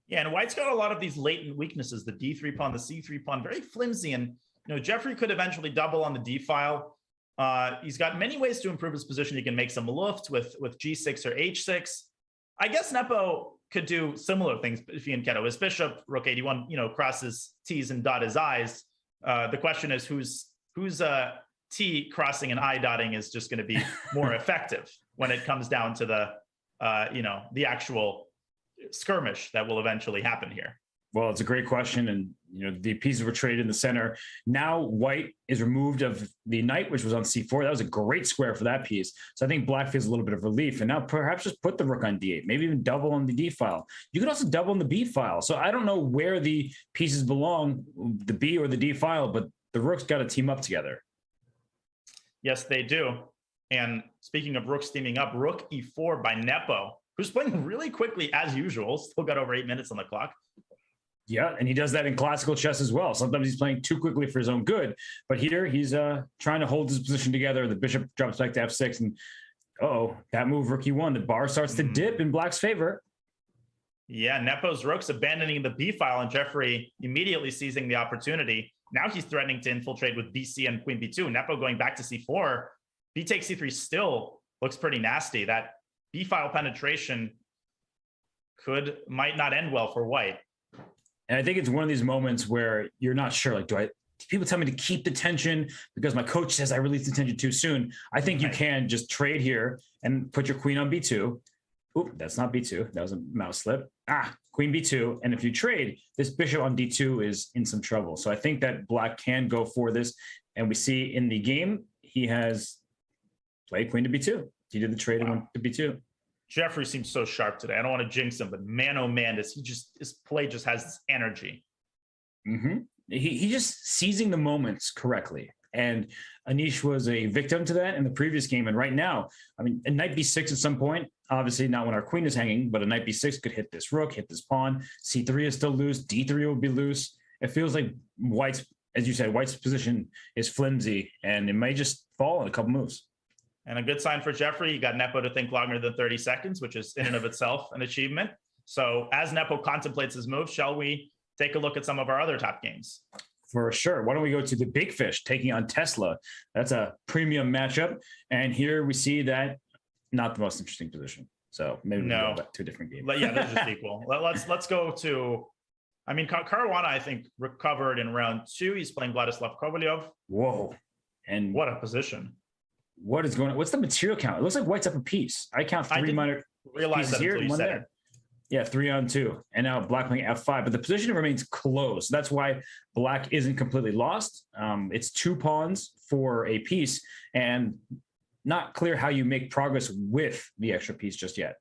Yeah, and White's got a lot of these latent weaknesses, the d3 pawn, the c3 pawn, very flimsy. And Jeffrey could eventually double on the d file. He's got many ways to improve his position. He can make some luft with g6 or h6. I guess Nepo could do similar things if he and Keto. His bishop, rook 81, cross his T's and dot his I's. The question is whose T crossing and I dotting is just going to be more effective when it comes down to the actual skirmish that will eventually happen here. Well, it's a great question. And, the pieces were traded in the center. Now White is removed of the knight, which was on c4. That was a great square for that piece. So I think Black feels a little bit of relief. And now perhaps just put the rook on d8, maybe even double on the d file. You could also double on the b file. So I don't know where the pieces belong, the b or the d file, but the rook's got to team up together. Yes, they do. And speaking of rooks teaming up, rook e4 by Nepo, who's playing really quickly as usual. Still got over 8 minutes on the clock. Yeah, and he does that in classical chess as well. Sometimes he's playing too quickly for his own good, but here he's trying to hold his position together. The bishop drops back to f6, and that move, rook e1, the bar starts to dip in Black's favor. Yeah, Nepo's rook's abandoning the b file, and Jeffrey immediately seizing the opportunity. Now he's threatening to infiltrate with bc and queen b2. Nepo going back to c4. B takes c3 still looks pretty nasty. That b file penetration might not end well for White. And I think it's one of these moments where you're not sure, like, people tell me to keep the tension because my coach says I released the tension too soon. I think you can just trade here and put your queen on b2. Oop, that's not b2. That was a mouse slip. Queen b2. And if you trade, this bishop on d2 is in some trouble. So I think that Black can go for this. And we see in the game, he has played queen to b2. He did the trade and went to b2. Jeffrey seems so sharp today. I don't want to jinx him, but man, oh man, his play just has this energy. He just seizing the moments correctly. And Anish was a victim to that in the previous game. And right now, a knight b6 at some point, obviously not when our queen is hanging, but a knight b6 could hit this rook, hit this pawn. C3 is still loose. D3 will be loose. It feels like White's, as you said, White's position is flimsy and it may just fall in a couple moves. And a good sign for Jeffrey, you got Nepo to think longer than 30 seconds, which is in and of itself an achievement. So as Nepo contemplates his move, shall we take a look at some of our other top games? For sure. Why don't we go to the Big Fish taking on Tesla? That's a premium matchup. And here we see that not the most interesting position. So maybe we'll go back to a different game. Yeah, they're just equal. Let's go to I mean, Caruana, I think, recovered in round 2. He's playing Vladislav Kovalyov. Whoa. And what a position. What is going on? What's the material count? It looks like white's up a piece. I count 3 minor pieces here and 1 there. Yeah, 3 on 2. And now black playing F5, but the position remains close. That's why black isn't completely lost. It's 2 pawns for a piece, and not clear how you make progress with the extra piece just yet.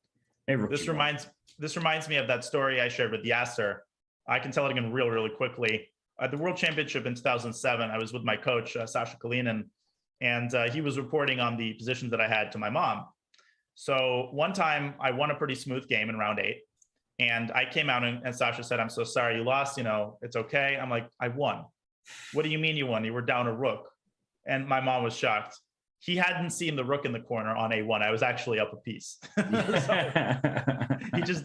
This reminds me of that story I shared with Yasser. I can tell it again really quickly. At the World Championship in 2007, I was with my coach, Sasha Kalinin, and he was reporting on the positions that I had to my mom. So one time I won a pretty smooth game in round 8. And I came out and Sasha said, "I'm so sorry you lost, it's okay." I'm like, "I won." "What do you mean you won? You were down a rook." And my mom was shocked. He hadn't seen the rook in the corner on A1. I was actually up a piece. So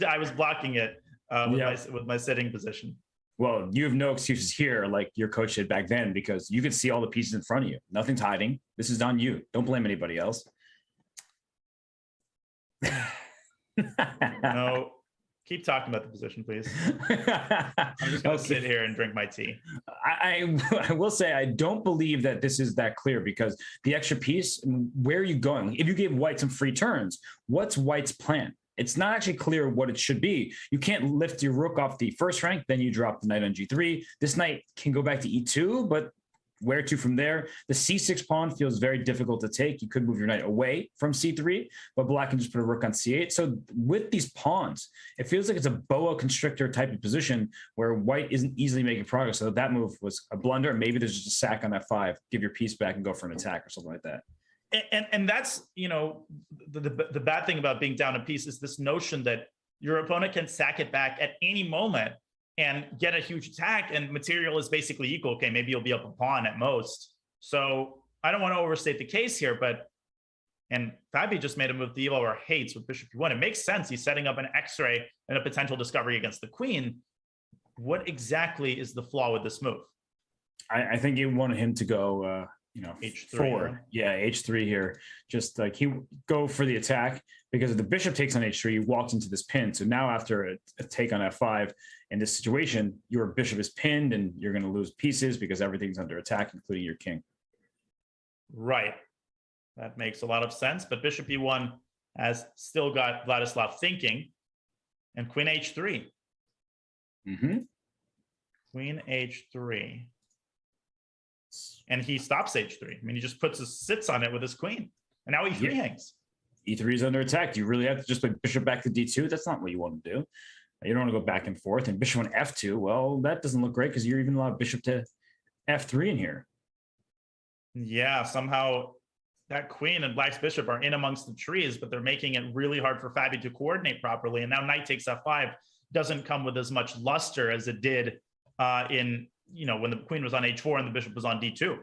I was blocking it with my sitting position. Well, you have no excuses here like your coach did back then, because you could see all the pieces in front of you. Nothing's hiding. This is on you. Don't blame anybody else. No. Keep talking about the position, please. I'm just going to sit here and drink my tea. I will say I don't believe that this is that clear, because the extra piece, where are you going? If you give white some free turns, what's white's plan? It's not actually clear what it should be. You can't lift your rook off the first rank, then you drop the knight on G3. This knight can go back to E2, but where to from there? The C6 pawn feels very difficult to take. You could move your knight away from C3, but black can just put a rook on C8. So with these pawns, it feels like it's a boa constrictor type of position where white isn't easily making progress. So that move was a blunder. Maybe there's just a sack on F5, give your piece back and go for an attack or something like that. And that's, the bad thing about being down a piece is this notion that your opponent can sack it back at any moment and get a huge attack, and material is basically equal. Okay, maybe you'll be up a pawn at most. So I don't want to overstate the case here, and Fabi just made a move the Evo hates with bishop e1. It makes sense. He's setting up an X-ray and a potential discovery against the queen. What exactly is the flaw with this move? I think you wanted him to go, H3. 4. Yeah, H3 here. Just like he go for the attack, because if the bishop takes on H3, he walks into this pin. So now after a take on F5, in this situation, your bishop is pinned and you're going to lose pieces because everything's under attack, including your king. Right. That makes a lot of sense. But bishop E1 has still got Vladislav thinking, and queen H3. Mm-hmm. Queen H3. And he stops H3. I mean, he just sits on it with his queen. And now E3 hangs. E3 is under attack. Do you really have to just play bishop back to D2? That's not what you want to do. You don't want to go back and forth. And bishop on F2, well, that doesn't look great because you're even allowed bishop to F3 in here. Yeah, somehow that queen and black's bishop are in amongst the trees, but they're making it really hard for Fabi to coordinate properly. And now knight takes F5 doesn't come with as much luster as it did when the queen was on H4 and the bishop was on D2.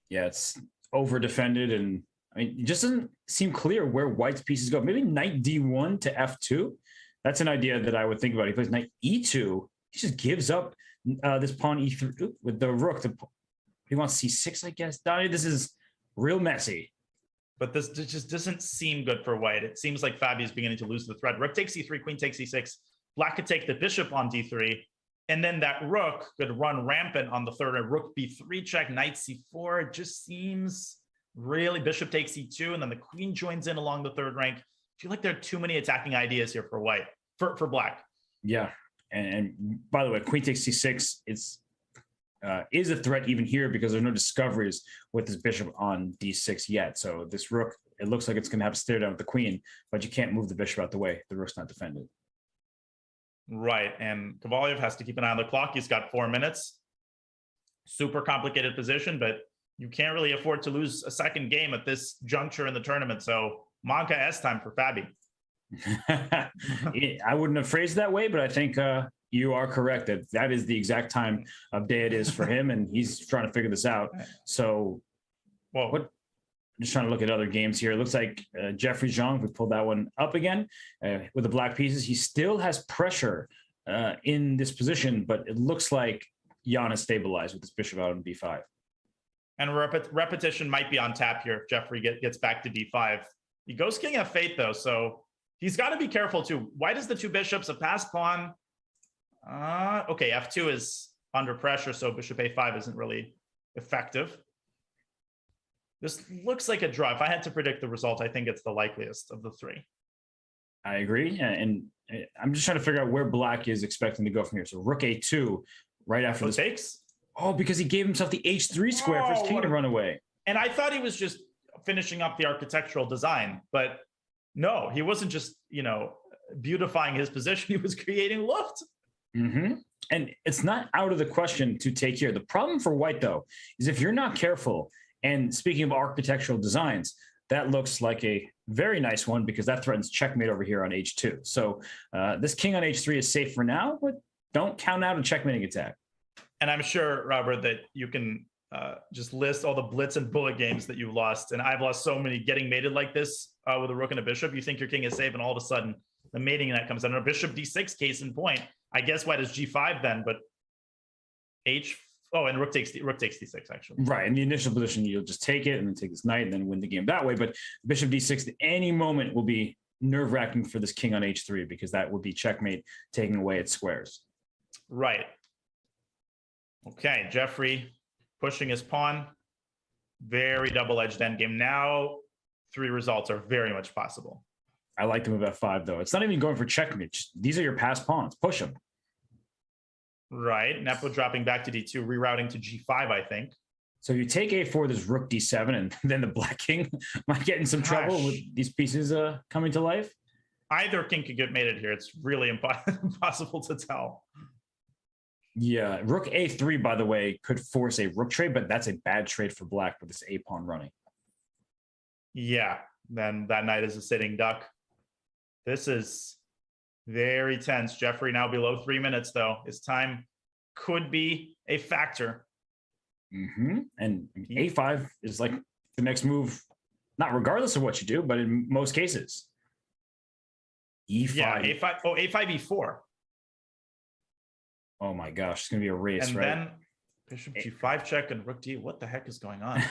Yeah, it's over defended, and I mean, it just doesn't seem clear where white's pieces go. Maybe knight D1 to F2. That's an idea that I would think about. He plays knight E2. He just gives up this pawn E3 with the rook. He wants C6, I guess. Donnie, this is real messy. But this just doesn't seem good for white. It seems like Fabi is beginning to lose the thread. Rook takes E3, queen takes E6. Black could take the bishop on D3. And then that rook could run rampant on the third. Rook B3 check, knight C4. It just seems really bishop takes E2, and then the queen joins in along the third rank. I feel like there are too many attacking ideas here for white, for black. Yeah. And by the way, queen takes C6 is a threat even here because there's no discoveries with this bishop on D6 yet. So this rook, it looks like it's going to have to stare down with the queen, but you can't move the bishop out the way. The rook's not defended. Right. And Kovalyev has to keep an eye on the clock. He's got 4 minutes. Super complicated position, but you can't really afford to lose a second game at this juncture in the tournament. So Monka S time for Fabi. I wouldn't have phrased it that way, but I think you are correct that is the exact time of day it is for him, and he's trying to figure this out. So I'm just trying to look at other games here. It looks like Jeffrey Zhang, we pulled that one up again with the black pieces. He still has pressure in this position, but it looks like Jan is stabilized with this bishop out on B5. And repetition might be on tap here if Jeffrey gets back to D5. He goes king F8 though, so he's got to be careful too. White is the 2 bishops, a passed pawn. Okay, f2 is under pressure, so bishop a5 isn't really effective. This looks like a draw. If I had to predict the result, I think it's the likeliest of the three. I agree. And I'm just trying to figure out where black is expecting to go from here. So rook a2 right after this. Takes? Oh, because he gave himself the h3 square for his king to run away. And I thought he was just finishing up the architectural design, but no, he wasn't just, beautifying his position. He was creating luft. Mm-hmm. And it's not out of the question to take here. The problem for white, though, is if you're not careful, and speaking of architectural designs, that looks like a very nice one because that threatens checkmate over here on h2. So this king on h3 is safe for now, but don't count out a checkmating attack. And I'm sure, Robert, that you can just list all the blitz and bullet games that you lost. And I've lost so many getting mated like this with a rook and a bishop. You think your king is safe, and all of a sudden the mating net comes out. And a bishop d6 case in point. I guess white is g5 then, but and rook takes d6 actually. Right. In the initial position, you'll just take it and then take this knight and then win the game that way. But bishop d6 at any moment will be nerve-wracking for this king on h3 because that would be checkmate, taking away its squares. Right. Okay, Jeffrey pushing his pawn. Very double-edged endgame. Now 3 results are very much possible. I like to move f5, though. It's not even going for checkmate. These are your passed pawns. Push them. Right. Nepo dropping back to d2, rerouting to g5, I think. So you take a4, there's rook d7, and then the black king might get in some trouble with these pieces coming to life. Either king could get mated here. It's really impossible to tell. Yeah. Rook a3, by the way, could force a rook trade, but that's a bad trade for black with this a pawn running. Yeah. Then that knight is a sitting duck. This is very tense. Jeffrey now below 3 minutes, though. His time could be a factor. Mm-hmm. And a5 is like the next move, not regardless of what you do, but in most cases. E5. Yeah, a5. Oh, a5, e4. Oh my gosh, it's going to be a race, and right? And then bishop g5 check and rook d. What the heck is going on?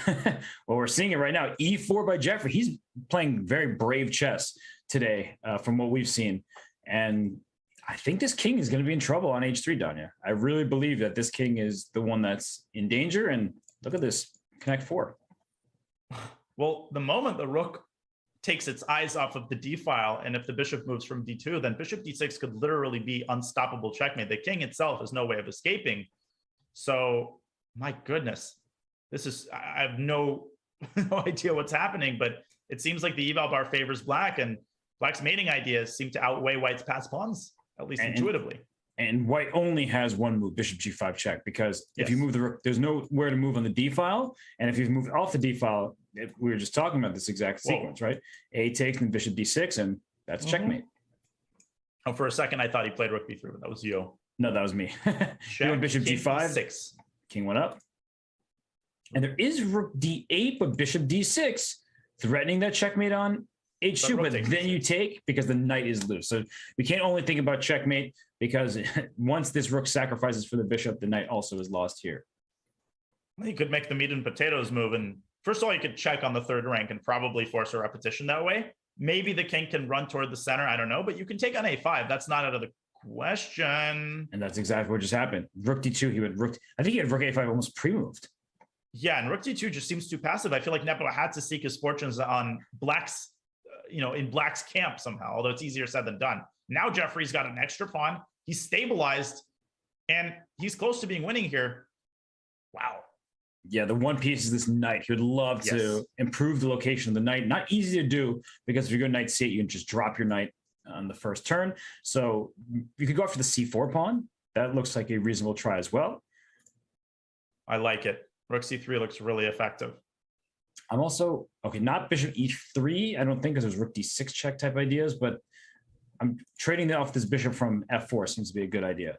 Well, we're seeing it right now. E4 by Jeffrey. He's playing very brave chess today from what we've seen. And I think this king is going to be in trouble on h3, Danya. I really believe that this king is the one that's in danger. And look at this, connect 4. Well, the moment the rook takes its eyes off of the d file, and if the bishop moves from d2, then bishop d6 could literally be unstoppable checkmate. The king itself has no way of escaping. So, my goodness, this is, I have no idea what's happening, but it seems like the eval bar favors black, and black's mating ideas seem to outweigh white's passed pawns, at least intuitively. And white only has one move, bishop g5 check, because if you move the rook, there's nowhere to move on the d file. And if you move off the d file, we were just talking about this exact sequence, right? A takes and bishop d6, and that's checkmate. Oh, for a second, I thought he played rook b3, but that was you. No, that was me. He went bishop g5, d6. King went up. And there is rook d8, but bishop d6, threatening that checkmate on h2, but then you take because the knight is loose. So we can't only think about checkmate because once this rook sacrifices for the bishop, the knight also is lost here. He could make the meat and potatoes move. And first of all, you could check on the third rank and probably force a repetition that way. Maybe the king can run toward the center. I don't know, but you can take on a5. That's not out of the question. And that's exactly what just happened. Rook d2, he would rook. I think he had rook a5 almost pre-moved. Yeah, and rook d2 just seems too passive. I feel like Nepo had to seek his fortunes on black's, in black's camp somehow, although it's easier said than done. Now Jeffrey's got an extra pawn. He's stabilized, and he's close to being winning here. Wow. Yeah, the one piece is this knight. He would love to improve the location of the knight. Not easy to do, because if you go knight c8, you can just drop your knight on the first turn. So you could go after the c4 pawn. That looks like a reasonable try as well. I like it. Rook c3 looks really effective. I'm also, not bishop e3, I don't think, because there's rook d6 check type ideas, but I'm trading that off this bishop from f4 seems to be a good idea.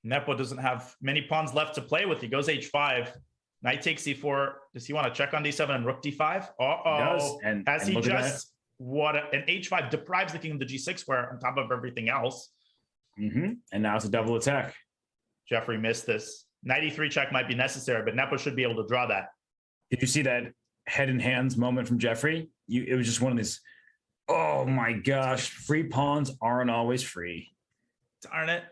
Nepo doesn't have many pawns left to play with. He goes h5, knight takes c4. Does he want to check on d7 and rook d5? Uh-oh. And he just, an h5 deprives the king of the g6 square on top of everything else. Mm-hmm. And now it's a double attack. Jeffrey missed this. Knight e3 check might be necessary, but Nepo should be able to draw that. Did you see that head in hands moment from Jeffrey? It was just one of these, oh my gosh, free pawns aren't always free. Darn it.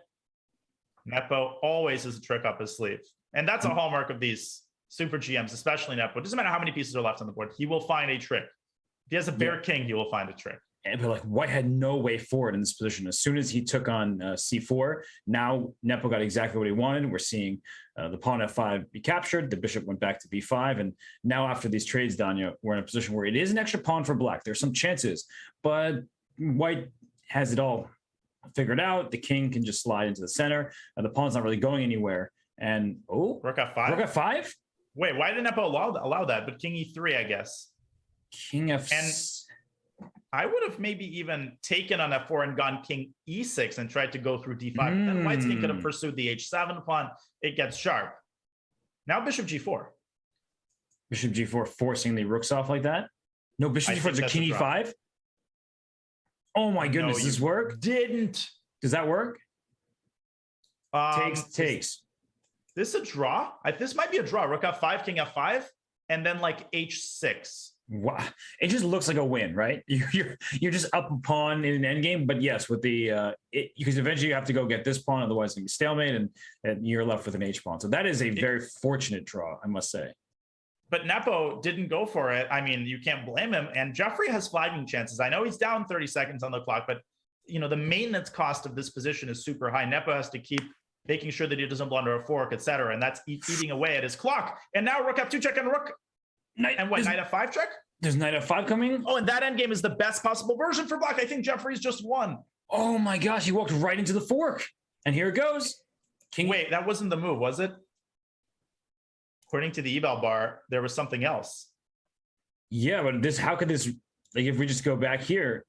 Nepo always has a trick up his sleeve. And that's a hallmark of these super GMs, especially Nepo. It doesn't matter how many pieces are left on the board. He will find a trick. If he has a bear king, he will find a trick. And but like White had no way forward in this position. As soon as he took on c4, now Nepo got exactly what he wanted. We're seeing the pawn f5 be captured. The bishop went back to b5. And now after these trades, Danya, we're in a position where it is an extra pawn for Black. There's some chances, but White has it all figured out. The king can just slide into the center. The pawn's not really going anywhere. And Rook f5? Rook f5? Wait, why did Nepo allow that? But king e3, I guess. King f... And I would have maybe even taken on f4 and gone king e6 and tried to go through d5. Then White's king could have pursued the h7 pawn. It gets sharp. Now bishop g4. Bishop g4 forcing the rooks off like that? No, bishop g4 is a king e5? Oh my goodness, does this work? Didn't. Does that work? Takes. This a draw? This might be a draw. Rook f5, king f5, and then like h6. Wow, it just looks like a win, right? You're just up a pawn in an endgame, but yes, with the because eventually you have to go get this pawn, otherwise it's gonna be stalemate, and you're left with an h pawn. So that is a very fortunate draw, I must say. But Nepo didn't go for it. I mean, you can't blame him. And Jeffrey has flagging chances. I know he's down 30 seconds on the clock, but the maintenance cost of this position is super high. Nepo has to keep making sure that he doesn't blunder a fork, etc. And that's eating away at his clock. And now rook f2 check and rook. Knight f5 check? There's knight f5 coming? Oh, and that endgame is the best possible version for Black. I think Jeffrey's just won. Oh my gosh, he walked right into the fork. And here it goes. Wait, that wasn't the move, was it? According to the eval bar, there was something else. Yeah, but how could this, like if we just go back here,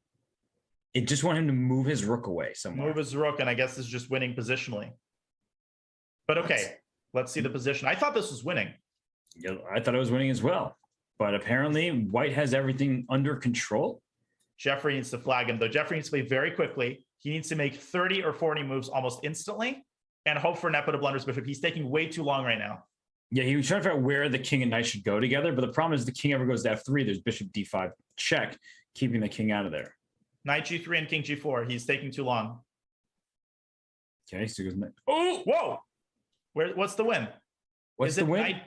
it just want him to move his rook away somewhere. Move his rook, and I guess this is just winning positionally. But okay, let's see the position. I thought this was winning. Yeah, I thought it was winning as well. But apparently White has everything under control. Jeffrey needs to flag him, though. Jeffrey needs to play very quickly. He needs to make 30 or 40 moves almost instantly and hope for Nepo to blunder his bishop. He's taking way too long right now. Yeah, he was trying to figure out where the king and knight should go together. But the problem is the king ever goes to f3. There's bishop d5 check, keeping the king out of there. Knight g3 and king g4. He's taking too long. Okay, so he goes... Oh, whoa! What's the win? What's the win?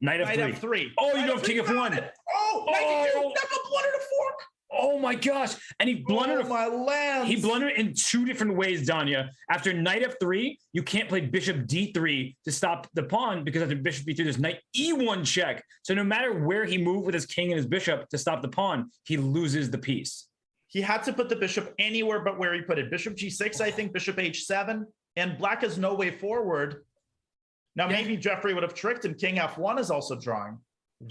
Knight f3. f3. Oh, you don't king f1. Oh, knight f2. Nepo blundered a fork. Oh my gosh. And he blundered. Oh, my lands. He blundered in two different ways, Danya. After knight f3, you can't play bishop d3 to stop the pawn because after bishop b3, there's knight e1 check. So no matter where he moved with his king and his bishop to stop the pawn, he loses the piece. He had to put the bishop anywhere but where he put it. Bishop g6, I think, bishop h7, and Black has no way forward. Now, maybe Jeffrey would have tricked him. King f1 is also drawing.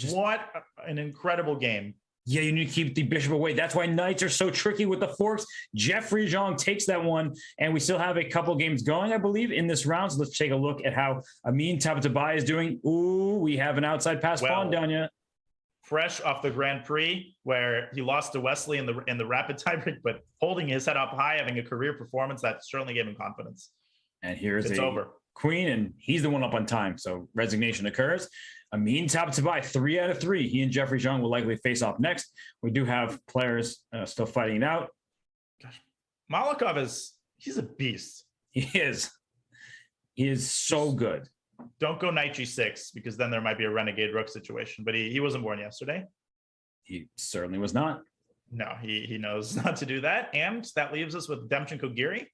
What an incredible game. Yeah, you need to keep the bishop away. That's why knights are so tricky with the forks. Jeffrey Zhang takes that one, and we still have a couple games going, I believe, in this round. So let's take a look at how Amin Tabatabai is doing. Ooh, we have an outside pass pawn, Danya. Fresh off the Grand Prix, where he lost to Wesley in the rapid tiebreak, but holding his head up high, having a career performance that certainly gave him confidence. And here's it's over. Queen, and he's the one up on time, so resignation occurs. Amin Tabatabai, 3 out of 3. He and Jeffrey Zhang will likely face off next. We do have players still fighting it out. Gosh, Malikov he's a beast. He is. He is so good. Don't go knight g6 because then there might be a renegade rook situation. But he wasn't born yesterday. He certainly was not. No, he knows not to do that. And that leaves us with Demchenko Giri.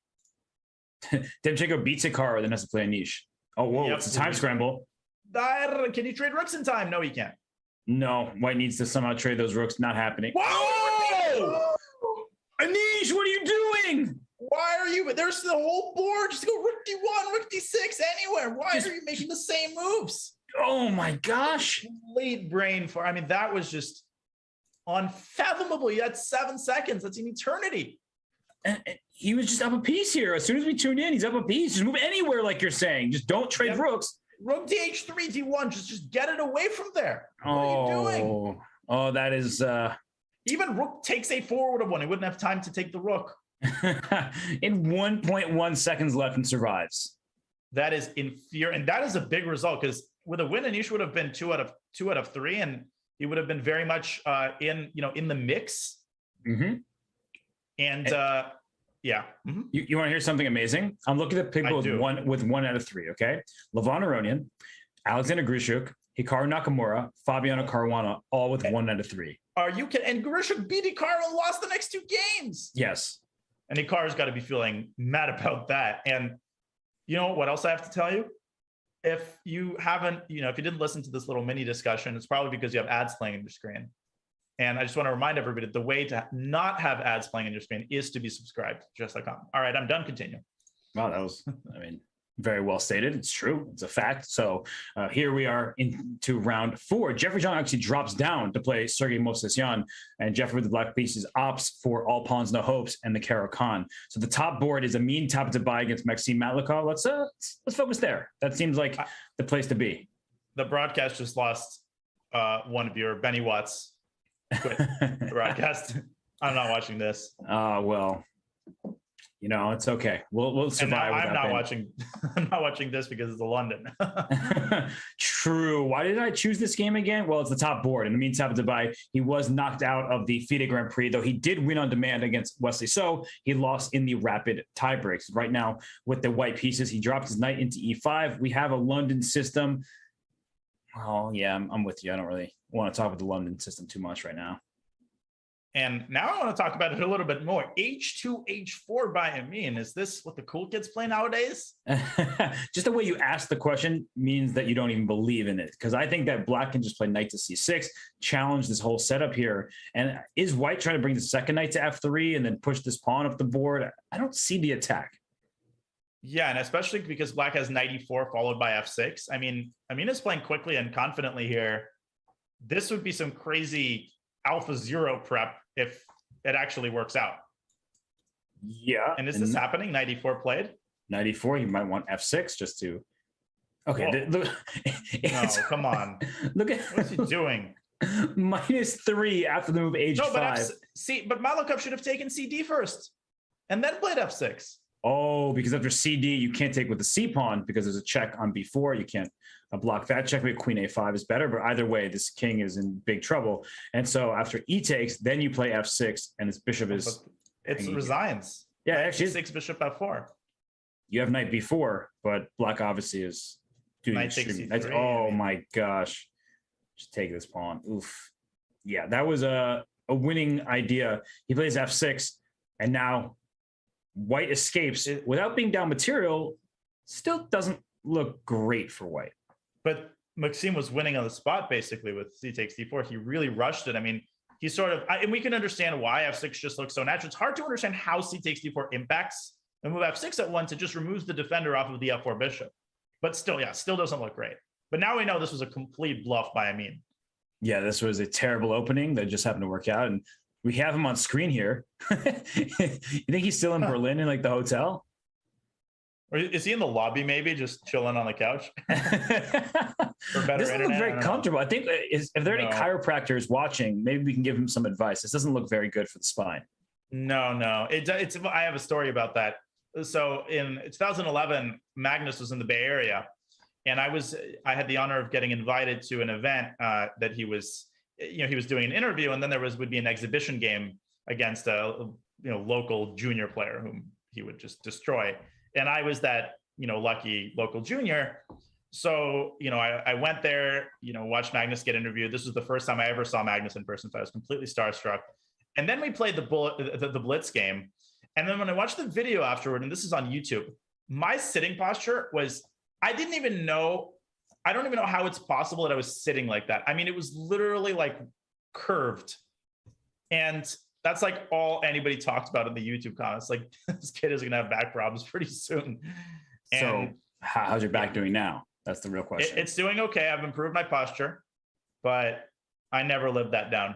Demchenko beats a car, then has to play a niche. Oh, whoa, it's a time scramble. Can he trade rooks in time? No, he can't. No, White needs to somehow trade those rooks. Not happening. Whoa! Anish, what are you doing? Why are you? There's the whole board. Just go rook d1, rook d6, anywhere. Why are you making the same moves? Oh my gosh. Late brain for. I mean, that was just unfathomable. You had 7 seconds. That's an eternity. And he was just up a piece here. As soon as we tuned in, he's up a piece. Just move anywhere, like you're saying. Just don't trade rooks. Rook dh3, d1. Just get it away from there. What are you doing? Oh, that is. Even rook takes a4 would have won. He wouldn't have time to take the rook. In 1.1 seconds left and survives. That is infuriating. And that is a big result because with a win, Anish would have been 2 out of 3, and he would have been very much in the mix. Mm-hmm. And Yeah. You want to hear something amazing? I'm looking at people with one out of three. Okay, Levon Aronian, Alexander Grischuk, Hikaru Nakamura, Fabiano Caruana, all with 1 out of 3. Are you kidding? And Grischuk beat Hikaru and lost the next 2 games. Yes. And Hikaru's got to be feeling mad about that. And you know what else I have to tell you? If you haven't, if you didn't listen to this little mini discussion, it's probably because you have ads playing on your screen. And I just want to remind everybody that the way to not have ads playing on your screen is to be subscribed to just.com. All right, I'm done. Continue. Wow, that was, very well stated. It's true. It's a fact. So here we are into round 4. Jeffrey John actually drops down to play Sergey Movsesyan, and Jeffrey with the black pieces opts for All Pawns No Hopes and the Karo Khan. So the top board is Amin Tabatabay against Maxime Matlikov. Let's focus there. That seems like the place to be. The broadcast just lost one viewer, Benny Watts. Quit the broadcast. I'm not watching this. Well. It's okay. We'll survive. I'm not watching this because it's London. True. Why did I choose this game again? Well, it's the top board. In the meantime, Dubai, he was knocked out of the FIDE Grand Prix, though he did win on demand against Wesley. So he lost in the rapid tie breaks. Right now, with the white pieces, he dropped his knight into E5. We have a London system. Well, yeah, I'm with you. I don't really want to talk about the London system too much right now. And now I want to talk about it a little bit more. H2, H4 by Amin. Is this what the cool kids play nowadays? Just the way you ask the question means that you don't even believe in it. Because I think that black can just play knight to C6, challenge this whole setup here. And is white trying to bring the second knight to F3 and then push this pawn up the board? I don't see the attack. Yeah, and especially because black has knight E4 followed by F6. I mean, Amin is playing quickly and confidently here. This would be some crazy Alpha Zero prep if it actually works out. Yeah. And is this happening? Knight E4 played? Knight E4, you might want F6 just to... Okay. No, come on. Look at... What's he doing? -3 after the move H5. No, but Malikov should have taken CD first and then played F6. Oh, because after CD, you can't take with the C pawn because there's a check on B4. You can't block that check. Maybe Queen A5 is better, but either way, this king is in big trouble. And so after E takes, then you play F6, and this bishop is... It resigns. Yeah, actually... 6 bishop F4. You have knight B4, but black obviously is doing knight takes C3. Oh my gosh. Just take this pawn. Oof. Yeah, that was a winning idea. He plays F6, and now white escapes without being down material. Still doesn't look great for white. But Maxime was winning on the spot basically with C takes D4. He really rushed it. I mean, he sort of, and we can understand why F6 just looks so natural. It's hard to understand how C takes D4 impacts the move F6 at once. It just removes the defender off of the F4 bishop. But still, yeah, still doesn't look great. But now we know this was a complete bluff by Amin. Yeah, this was a terrible opening that just happened to work out. And we have him on screen here. You think he's still in Berlin in like the hotel? Or is he in the lobby maybe, just chilling on the couch? Doesn't look very comfortable. I think if there are any chiropractors watching, maybe we can give him some advice. This doesn't look very good for the spine. No. It's. I have a story about that. So in 2011, Magnus was in the Bay Area, and I had the honor of getting invited to an event that he was doing an interview, and then would be an exhibition game against a local junior player whom he would just destroy. And I was that, lucky local junior. So, I went there, watched Magnus get interviewed. This was the first time I ever saw Magnus in person. So I was completely starstruck. And then we played the Blitz game. And then when I watched the video afterward, and this is on YouTube, my sitting posture was, I don't even know how it's possible that I was sitting like that. I mean, it was literally like curved. And that's like all anybody talked about in the YouTube comments. Like, this kid is going to have back problems pretty soon. And so how's your back doing now? That's the real question. It's doing okay. I've improved my posture, but I never lived that down.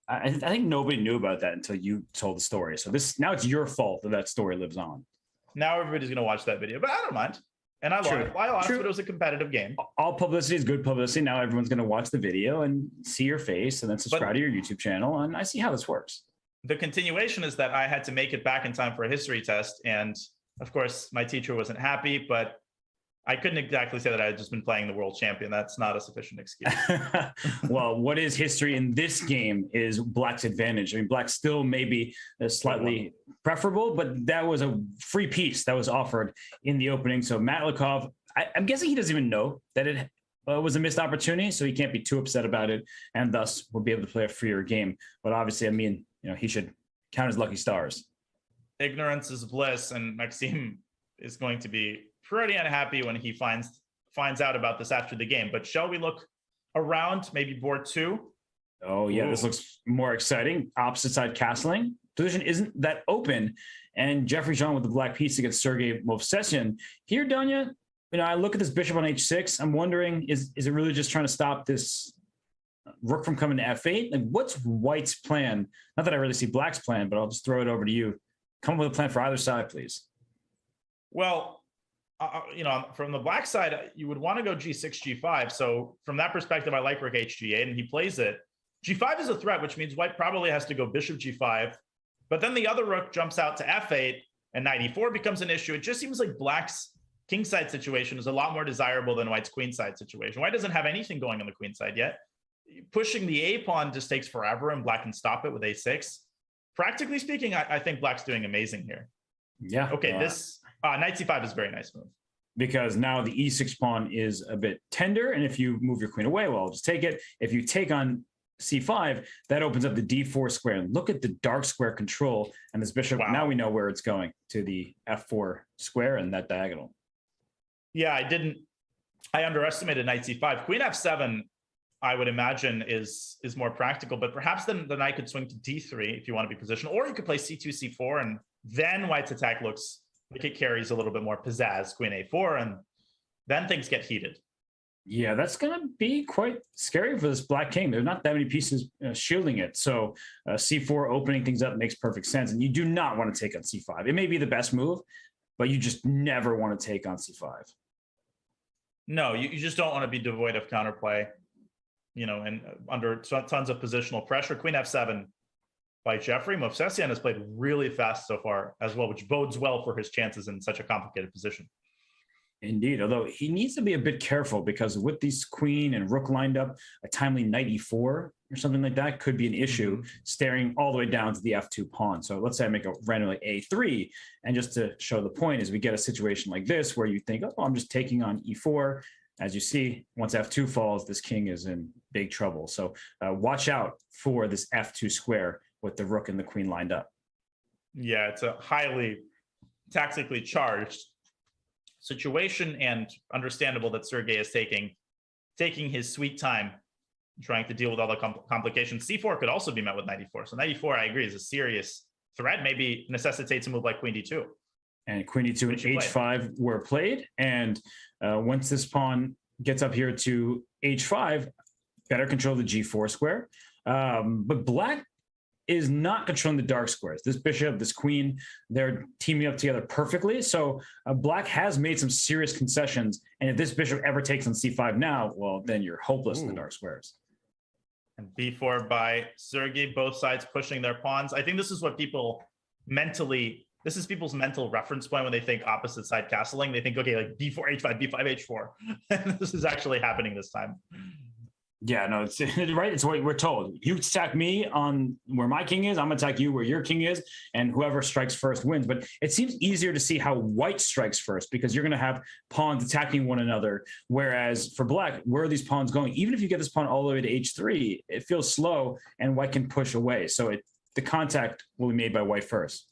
I think nobody knew about that until you told the story. So now it's your fault that story lives on. Now everybody's going to watch that video, but I don't mind. And I lost, but it was a competitive game. All publicity is good publicity. Now everyone's going to watch the video and see your face and then subscribe to your YouTube channel. And I see how this works. The continuation is that I had to make it back in time for a history test. And of course, my teacher wasn't happy, but I couldn't exactly say that I had just been playing the world champion. That's not a sufficient excuse. Well, what is history in this game is Black's advantage. I mean, Black still may be slightly preferable, but that was a free piece that was offered in the opening. So Matlikov, I'm guessing he doesn't even know that it was a missed opportunity, so he can't be too upset about it, and thus will be able to play a freer game. But obviously, I mean, he should count his lucky stars. Ignorance is bliss, and Maxime is going to be pretty unhappy when he finds out about this after the game. But shall we look around, maybe board 2? Oh yeah, Ooh. This looks more exciting. Opposite side castling position isn't that open, and Jeffrey Jean with the black piece against Sergei Movsesian. Here, Danya, I look at this bishop on h6. I'm wondering, is it really just trying to stop this rook from coming to f8? Like, what's White's plan? Not that I really see Black's plan, but I'll just throw it over to you. Come up with a plan for either side, please. Well, from the Black side, you would want to go g6, g5. So from that perspective, I like rook hg8, and he plays it. g5 is a threat, which means White probably has to go bishop g5. But then the other rook jumps out to f8, and knight e4 becomes an issue. It just seems like Black's kingside situation is a lot more desirable than White's queenside situation. White doesn't have anything going on the queenside yet. Pushing the a pawn just takes forever, and Black can stop it with a6. Practically speaking, I think Black's doing amazing here. Yeah. Okay, this knight c5 is a very nice move. Because now the e6 pawn is a bit tender, and if you move your queen away, well, I'll just take it. If you take on c5, that opens up the d4 square. And look at the dark square control, and this bishop, now we know where it's going, to the f4 square and that diagonal. Yeah, I underestimated knight c5. Queen f7, I would imagine, is more practical, but perhaps then the knight could swing to d3 if you want to be positioned, or you could play c2, c4, and then White's attack looks like it carries a little bit more pizzazz, queen a4, and then things get heated. Yeah, that's going to be quite scary for this Black king. There's not that many pieces shielding it. So c4 opening things up makes perfect sense, and you do not want to take on c5. It may be the best move, but you just never want to take on c5. No, you just don't want to be devoid of counterplay, and under tons of positional pressure. Queen f7 by Jeffrey. Movsesian has played really fast so far as well, which bodes well for his chances in such a complicated position. Indeed, although he needs to be a bit careful, because with these queen and rook lined up, a timely knight e4 or something like that could be an issue, staring all the way down to the f2 pawn. So let's say I make a randomly a3, and just to show the point is we get a situation like this where you think, oh, I'm just taking on e4. As you see, once f2 falls, this king is in big trouble. So watch out for this f2 square with the rook and the queen lined up. Yeah, it's a highly tactically charged situation, and understandable that Sergei is taking his sweet time trying to deal with all the complications. c4 could also be met with knight e4. So knight e4, I agree, is a serious threat, maybe necessitates a move like queen d2. And queen d2 and h5 were played. And once this pawn gets up here to h5, better control the g4 square. But Black is not controlling the dark squares. This bishop, this queen, they're teaming up together perfectly. So Black has made some serious concessions. And if this bishop ever takes on c5 now, well, then you're hopeless in the dark squares. And b4 by Sergei, both sides pushing their pawns. I think this is what people's mental reference point when they think opposite side castling. They think, okay, like b4, h5, b5, h4. And this is actually happening this time. Yeah, no, it's right. It's what we're told. You attack me on where my king is, I'm gonna attack you where your king is, and whoever strikes first wins. But it seems easier to see how White strikes first, because you're gonna have pawns attacking one another. Whereas for Black, where are these pawns going? Even if you get this pawn all the way to h3, it feels slow, and White can push away. So the contact will be made by White first.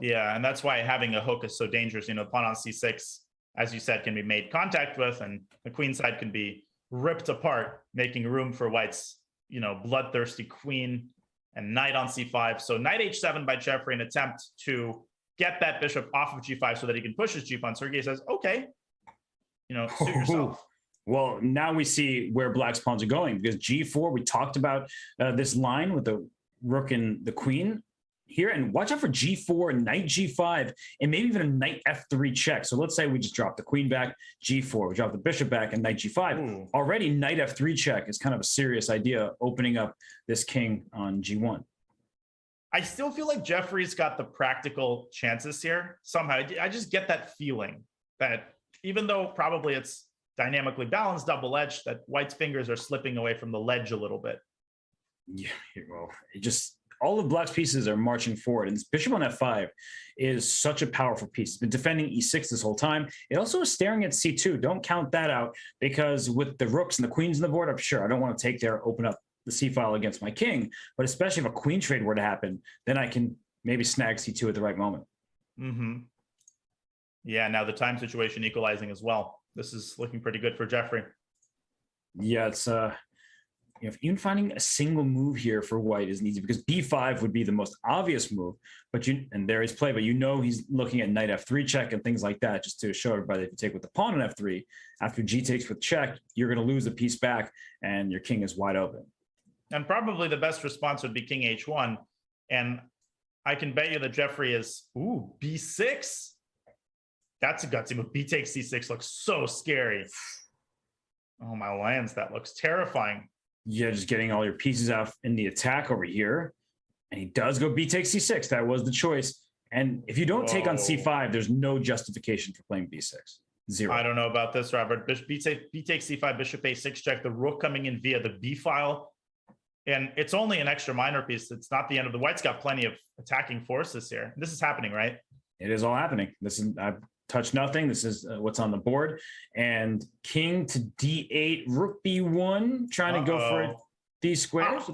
Yeah, and that's why having a hook is so dangerous. The pawn on c6, as you said, can be made contact with, and the queen side can be ripped apart, making room for White's, bloodthirsty queen and knight on c5. So knight h7 by Jeffrey, an attempt to get that bishop off of g5 so that he can push his g pawn. Sergei says, okay, suit yourself. Well, now we see where Black's pawns are going, because g4, we talked about this line with the rook and the queen here, and watch out for g4 and knight g5, and maybe even a knight f3 check. So let's say we just drop the queen back, g4, we drop the bishop back, and knight g5. Ooh. Already knight f3 check is kind of a serious idea, opening up this king on g1. I still feel like Jeffrey's got the practical chances here somehow. I just get that feeling that even though probably it's dynamically balanced, double-edged, that white's fingers are slipping away from the ledge a little bit. Yeah, well, it just all of black's pieces are marching forward, and this bishop on f5 is such a powerful piece. It's been defending e6 this whole time. It also is staring at c2. Don't count that out, because with the rooks and the queens on the board, I'm sure I don't want to take there, open up the c file against my king, but especially if a queen trade were to happen, then I can maybe snag c2 at the right moment. Yeah, now the time situation equalizing as well. This is looking pretty good for Jeffrey. Yeah, it's even finding a single move here for white is easy, because b5 would be the most obvious move, but there is play, but he's looking at knight f3 check and things like that, just to show everybody if you take with the pawn on f3, after g takes with check, you're going to lose the piece back and your king is wide open. And probably the best response would be king h1. And I can bet you that Jeffrey is, b6. That's a gutsy move. B takes c6 looks so scary. Oh, my lands, that looks terrifying. Yeah, just getting all your pieces out in the attack over here. And he does go b takes c6. That was the choice. And if you don't take on c5, there's no justification for playing b6. Zero. I don't know about this, Robert. B takes c5, bishop a6 check, the rook coming in via the b file. And it's only an extra minor piece. It's not the end of the white's got plenty of attacking forces here. This is happening, right? It is all happening. I've touched nothing. This is what's on the board. And king to d8, rook b1, trying to go for these squares.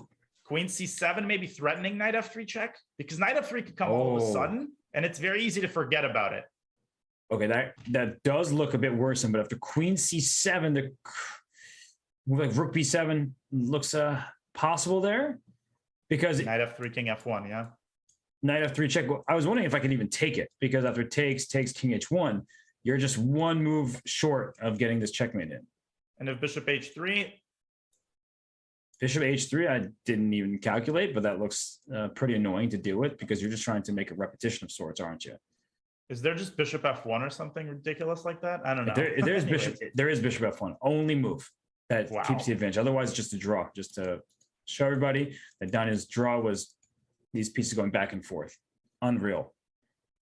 Queen c7, maybe threatening knight f3 check, because knight f3 could come all of a sudden, and it's very easy to forget about it. Okay, that does look a bit worrisome, but after queen c7, the move like rook b7 looks possible there, because knight f3, king f1, yeah. Knight f3 check. Well, I was wondering if I could even take it, because after takes king h1, you're just one move short of getting this checkmate in. And if bishop h3? Bishop h3, I didn't even calculate, but that looks pretty annoying to deal with, because you're just trying to make a repetition of sorts, aren't you? Is there just bishop f1 or something ridiculous like that? I don't know. There is bishop f1, only move that keeps the advantage. Otherwise, it's just a draw, just to show everybody that Daniel's draw was these pieces going back and forth. Unreal.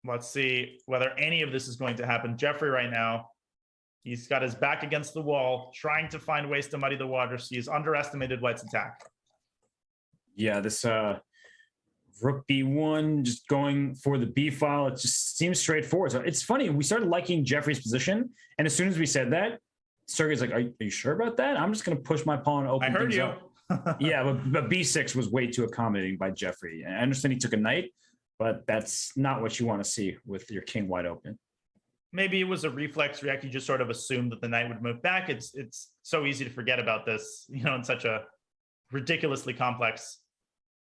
Let's see whether any of this is going to happen. Jeffrey right now, he's got his back against the wall, trying to find ways to muddy the waters. He's underestimated white's attack. Yeah, this rook b1, just going for the b file. It just seems straightforward. So it's funny. We started liking Jeffrey's position, and as soon as we said that, Sergey's like, are you sure about that? I'm just going to push my pawn open. I heard you. Yeah, but b6 was way too accommodating by Jeffrey. And I understand he took a knight, but that's not what you want to see with your king wide open. Maybe it was a reflex react. You just sort of assumed that the knight would move back. It's so easy to forget about this, in such a ridiculously complex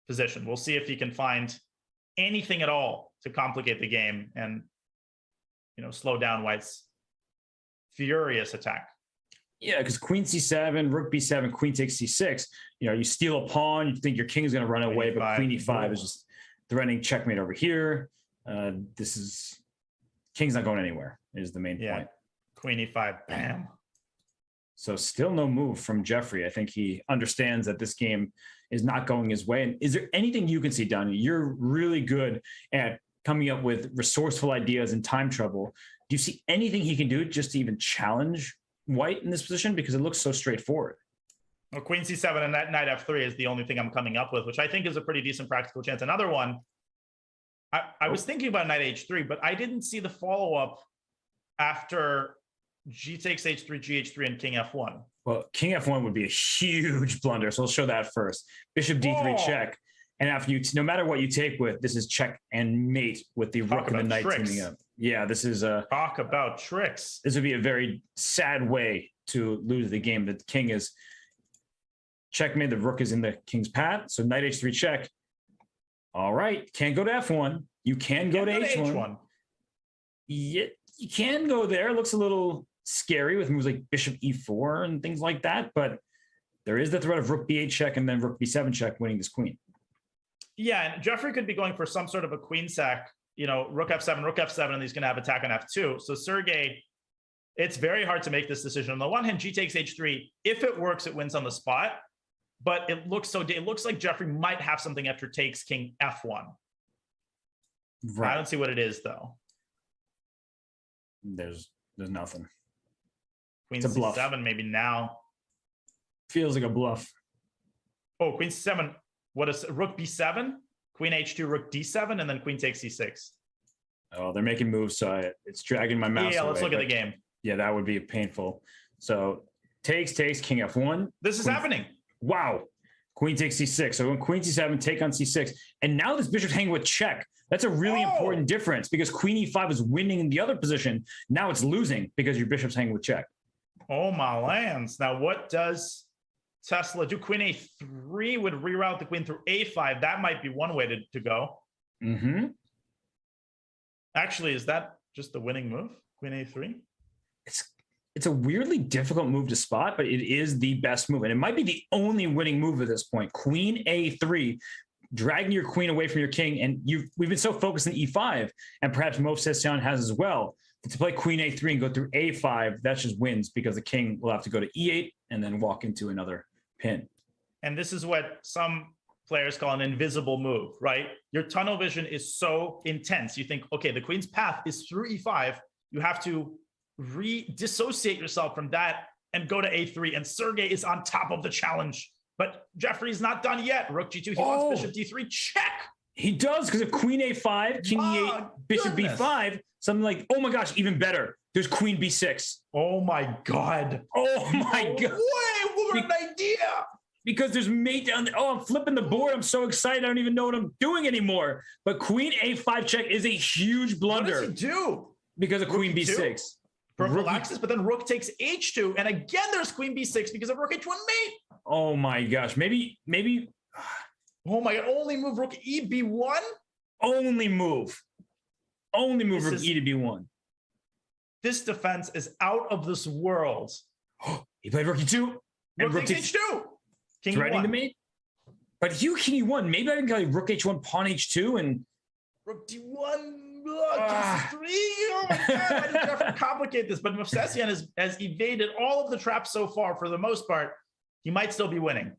position. We'll see if he can find anything at all to complicate the game and, slow down white's furious attack. Yeah, because queen c7, rook b7, queen takes c6. You steal a pawn, you think your king is going to run away, but queen e5 is just threatening checkmate over here. King's not going anywhere, is the main point. Queen e5, bam. So still no move from Jeffrey. I think he understands that this game is not going his way. And is there anything you can see, Donnie? You're really good at coming up with resourceful ideas in time trouble. Do you see anything he can do just to even challenge white in this position? Because it looks so straightforward. Well, queen c7 and that knight f3 is the only thing I'm coming up with, which I think is a pretty decent practical chance. Another one, I was thinking about knight h3, but I didn't see the follow-up after g takes h3, gh3, and king f1. Well, king f1 would be a huge blunder, so we'll show that first. Bishop d3 check, and after no matter what you take with, this is check and mate with the rook and the knight teaming up. Yeah, this is talk about tricks. This would be a very sad way to lose the game. The king is checkmate. The rook is in the king's path. So knight h3 check. All right, can't go to f1. You can go to h1. Yeah, you can go there. It looks a little scary with moves like bishop e4 and things like that, but there is the threat of rook b8 check and then rook b7 check, winning this queen. Yeah, and Jeffrey could be going for some sort of a queen sack, rook f7, and he's going to have attack on f2. So Sergey, it's very hard to make this decision. On the one hand, g takes h3. If it works, it wins on the spot. But it looks like Jeffrey might have something after takes king f1. Right. I don't see what it is, though. There's There's nothing. Queen It's a bluff. C7 maybe now. Feels like a bluff. Oh, Queen C7. What is Rook B7? Queen H2, Rook D7, and then Queen takes C6. Oh, they're making moves, so it's dragging my mouse. Yeah, let's away, look at the game. Yeah, that would be painful. So takes, King F1. This is happening. Wow. Queen takes C6. So when Queen C7, take on C6. And now this bishop's hanging with check. That's a really important difference because Queen E5 is winning in the other position. Now it's losing because your bishop's hanging with check. Oh, my lands. Now, what does Tesla do? Queen A3 would reroute the queen through A5. That might be one way to go. Mm-hmm. Actually, is that just the winning move? Queen A3? It's a weirdly difficult move to spot, but it is the best move. And it might be the only winning move at this point. Queen A3, dragging your queen away from your king. And we've been so focused on E5, and perhaps Mo Session has as well. But to play Queen A3 and go through A5, that just wins because the king will have to go to E8 and then walk into another pin. And this is what some players call an invisible move, right? Your tunnel vision is so intense. You think, okay, the queen's path is through E5. You have to dissociate yourself from that and go to A3. And Sergey is on top of the challenge. But Jeffrey's not done yet. Rook G2, he wants bishop D3, check. He does, because of Queen A5, King E8, Bishop B5, something like, oh my gosh, even better. There's Queen B6. Oh my God. Oh my God. Wait, what an idea. Because there's mate down there. Oh, I'm flipping the board. I'm so excited. I don't even know what I'm doing anymore. But Queen A5 check is a huge blunder. What does he do? Because of Queen B6. Prophylaxis, but then Rook takes H2. And again, there's Queen B6 because of Rook H1 mate. Oh my gosh. Maybe. Oh my God. Only move Rook E B1? Only move Rook E to B1. This defense is out of this world. He played Rook E2. And Rook takes H2. King threatening E1. the mate. But King E1. Maybe I can call you Rook H1, Pawn H2, and Rook D1. King C3. Oh my God. I didn't have to complicate this. But Movsesian has evaded all of the traps so far for the most part. He might still be winning.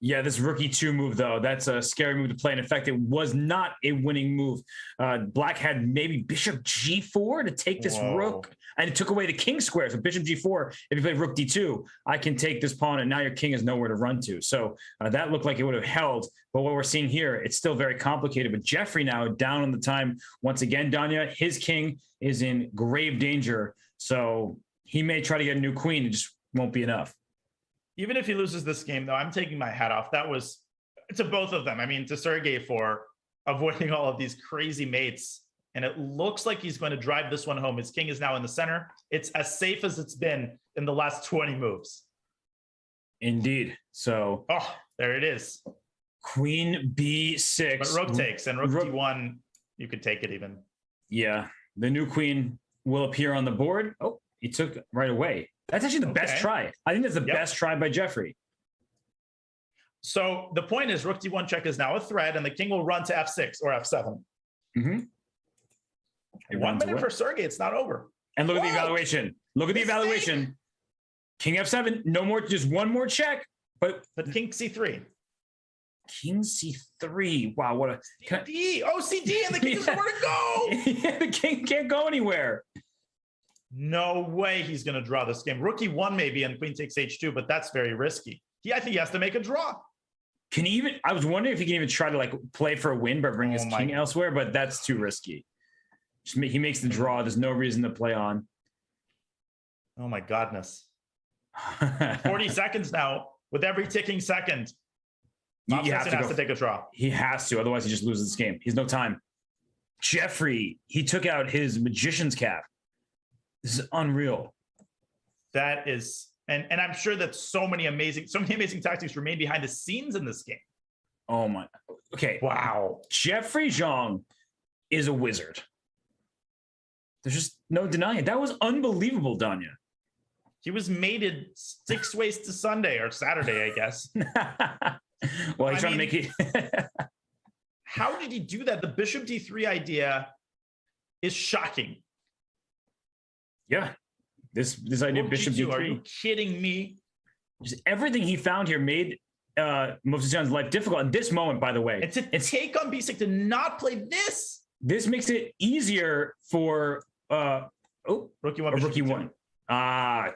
Yeah, this Rook E2 move, though, that's a scary move to play. And in fact, it was not a winning move. Black had maybe Bishop G4 to take this rook, and it took away the king square. So Bishop G4, if you play Rook D2, I can take this pawn, and now your king has nowhere to run to. So that looked like it would have held. But what we're seeing here, it's still very complicated. With Jeffrey now down on the time. Once again, Danya, his king is in grave danger. So he may try to get a new queen. It just won't be enough. Even if he loses this game, though, I'm taking my hat off. That was to both of them. I mean, to Sergey for avoiding all of these crazy mates. And it looks like he's going to drive this one home. His king is now in the center. It's as safe as it's been in the last 20 moves. Indeed. So, there it is. Queen B6. But Rook takes, and Rook D1, you could take it even. Yeah. The new queen will appear on the board. Oh, he took right away. That's actually the best try. I think that's the best try by Jeffrey. So the point is Rook D1 check is now a threat, and the king will run to F6 or F7. Mm-hmm. 1 minute for Sergey. It's not over. And look at the evaluation. Look at the evaluation. King F7. No more. Just one more check. But King C3. King C3. Wow. What a CD. Oh, CD. And the king doesn't know where to go. Yeah, the king can't go anywhere. No way he's going to draw this game. Rook E1 maybe, and queen takes H2, but that's very risky. I think he has to make a draw. Can he even? I was wondering if he can even try to play for a win, but bring his king elsewhere. But that's too risky. He makes the draw. There's no reason to play on. Oh my godness! 40 seconds now. With every ticking second, he has to take a draw. He has to, otherwise he just loses this game. He has no time. Jeffrey, he took out his magician's cap. This is unreal. That is, and I'm sure that so many amazing tactics remain behind the scenes in this game. Oh my. Okay. Wow. Jeffrey Zhang is a wizard. There's just no denying it. That was unbelievable, Danya. He was mated 6 ways to Sunday or Saturday, I guess. Well, he's trying to make it. How did he do that? The Bishop D3 idea is shocking. Yeah, this idea of Bishop D3. Are you kidding me? Just everything he found here made Movsesian's life difficult. At this moment, by the way, it's take on B6 to not play this. This makes it easier for Oh, Rookie 1, a bishop rookie E2. 1.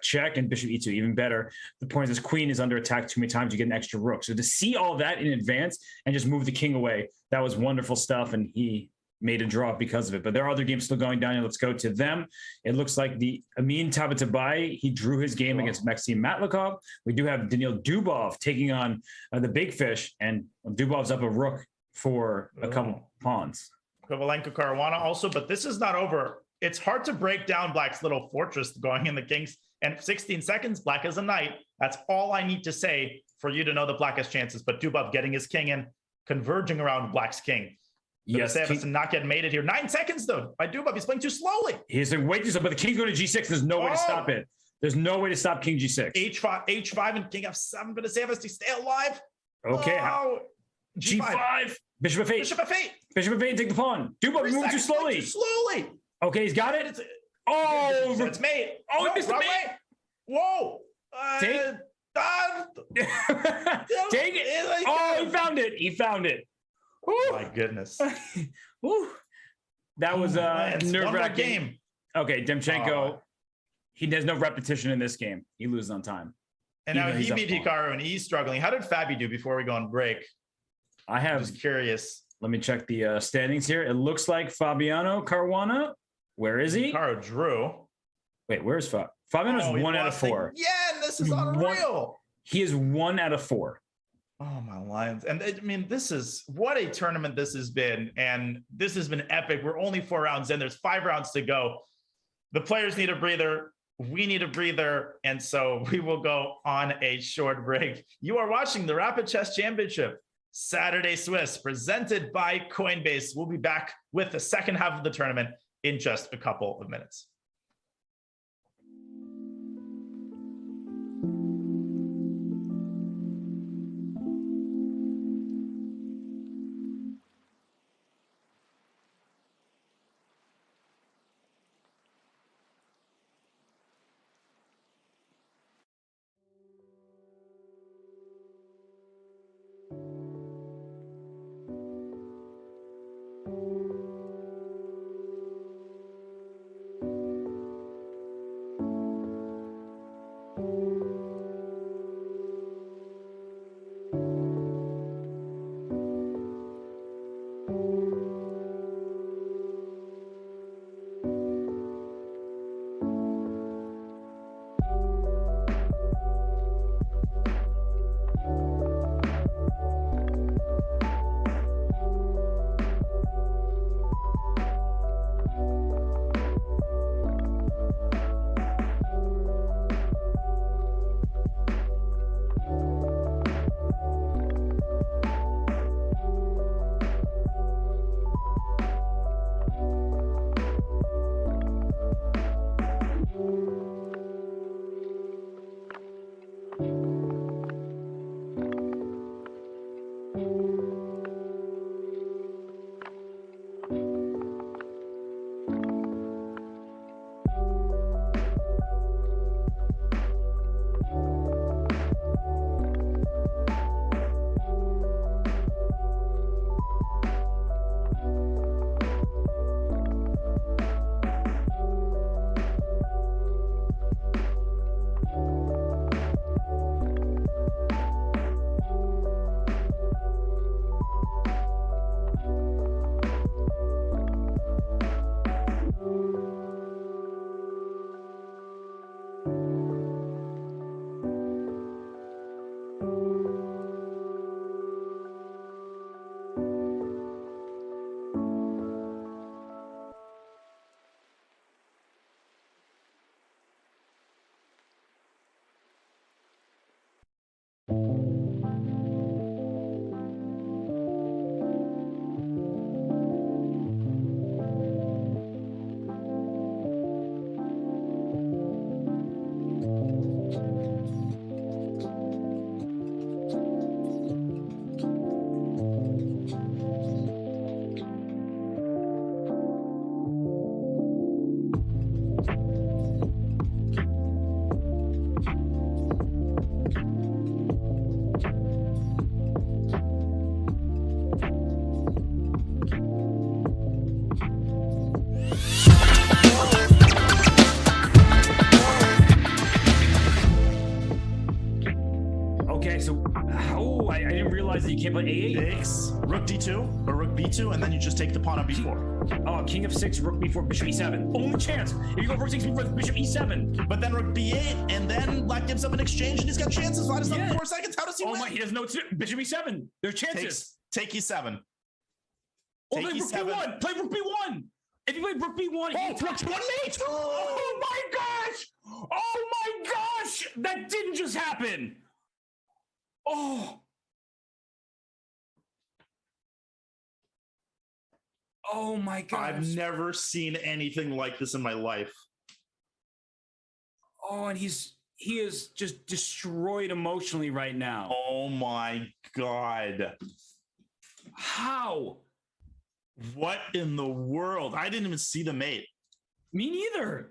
Check, and bishop e2, even better. The point is, this queen is under attack too many times. You get an extra rook. So to see all that in advance and just move the king away, that was wonderful stuff. And he made a draw because of it. But there are other games still going down. Let's go to them. It looks like the Amin Tabatabai, he drew his game against Maxim Matlikov. We do have Daniil Dubov taking on the big fish, and Dubov's up a rook for a couple pawns. Kovalenko Caruana also, but this is not over. It's hard to break down Black's little fortress going in the kings. And 16 seconds, Black has a knight. That's all I need to say for you to know that Black has chances. But Dubov getting his king in, converging around Black's king. Yes, Savas not yet made it here. 9 seconds though by Dubov. He's playing too slowly. He's like, wait, but the king's going to G6. There's no way to stop it. There's no way to stop King G6. H5 and King F7 for the Savas to stay alive. Okay. Oh, G5. Bishop F8. Bishop F8. Bishop F8 and take the pawn. Dubov moving too slowly. Okay, he's got it. Oh, it's made. Oh, he missed the mate. Whoa. Take it. Oh, he found it. He found it. Oh my goodness. That was a nerve-wracking game. Okay, Demchenko, he has no repetition in this game. He loses on time. And now he beat Hikaru and he's struggling. How did Fabi do before we go on break? I'm just curious. Let me check the standings here. It looks like Fabiano Caruana. Where is he? Hikaru drew. Wait, where's Fabiano's 1 out of 4. Yeah, this is unreal. He is 1 out of 4. Oh, my Lions. And I mean, what a tournament this has been. And this has been epic. We're only 4 rounds in. There's 5 rounds to go. The players need a breather. We need a breather. And so we will go on a short break. You are watching the Rapid Chess Championship, Saturday Swiss, presented by Coinbase. We'll be back with the second half of the tournament in just a couple of minutes. can't play A8? Takes rook d2 or rook b2, and then you just take the pawn on b4. Oh, king of 6, rook b4, bishop e7. Only chance. If you go rook 6, bishop e7. But then rook b8, and then black gives up an exchange, and he's got chances. Why does that 4 seconds? How does he win? Oh my, he doesn't know. Bishop e7. There's chances. Take e7. Oh, play rook b1. Play rook b1. If you play rook b1, rook b1 mate. Oh my gosh. Oh my gosh. That didn't just happen. Oh. Oh my God. I've never seen anything like this in my life. Oh, and he is just destroyed emotionally right now. Oh my God. How? What in the world? I didn't even see the mate. Me neither.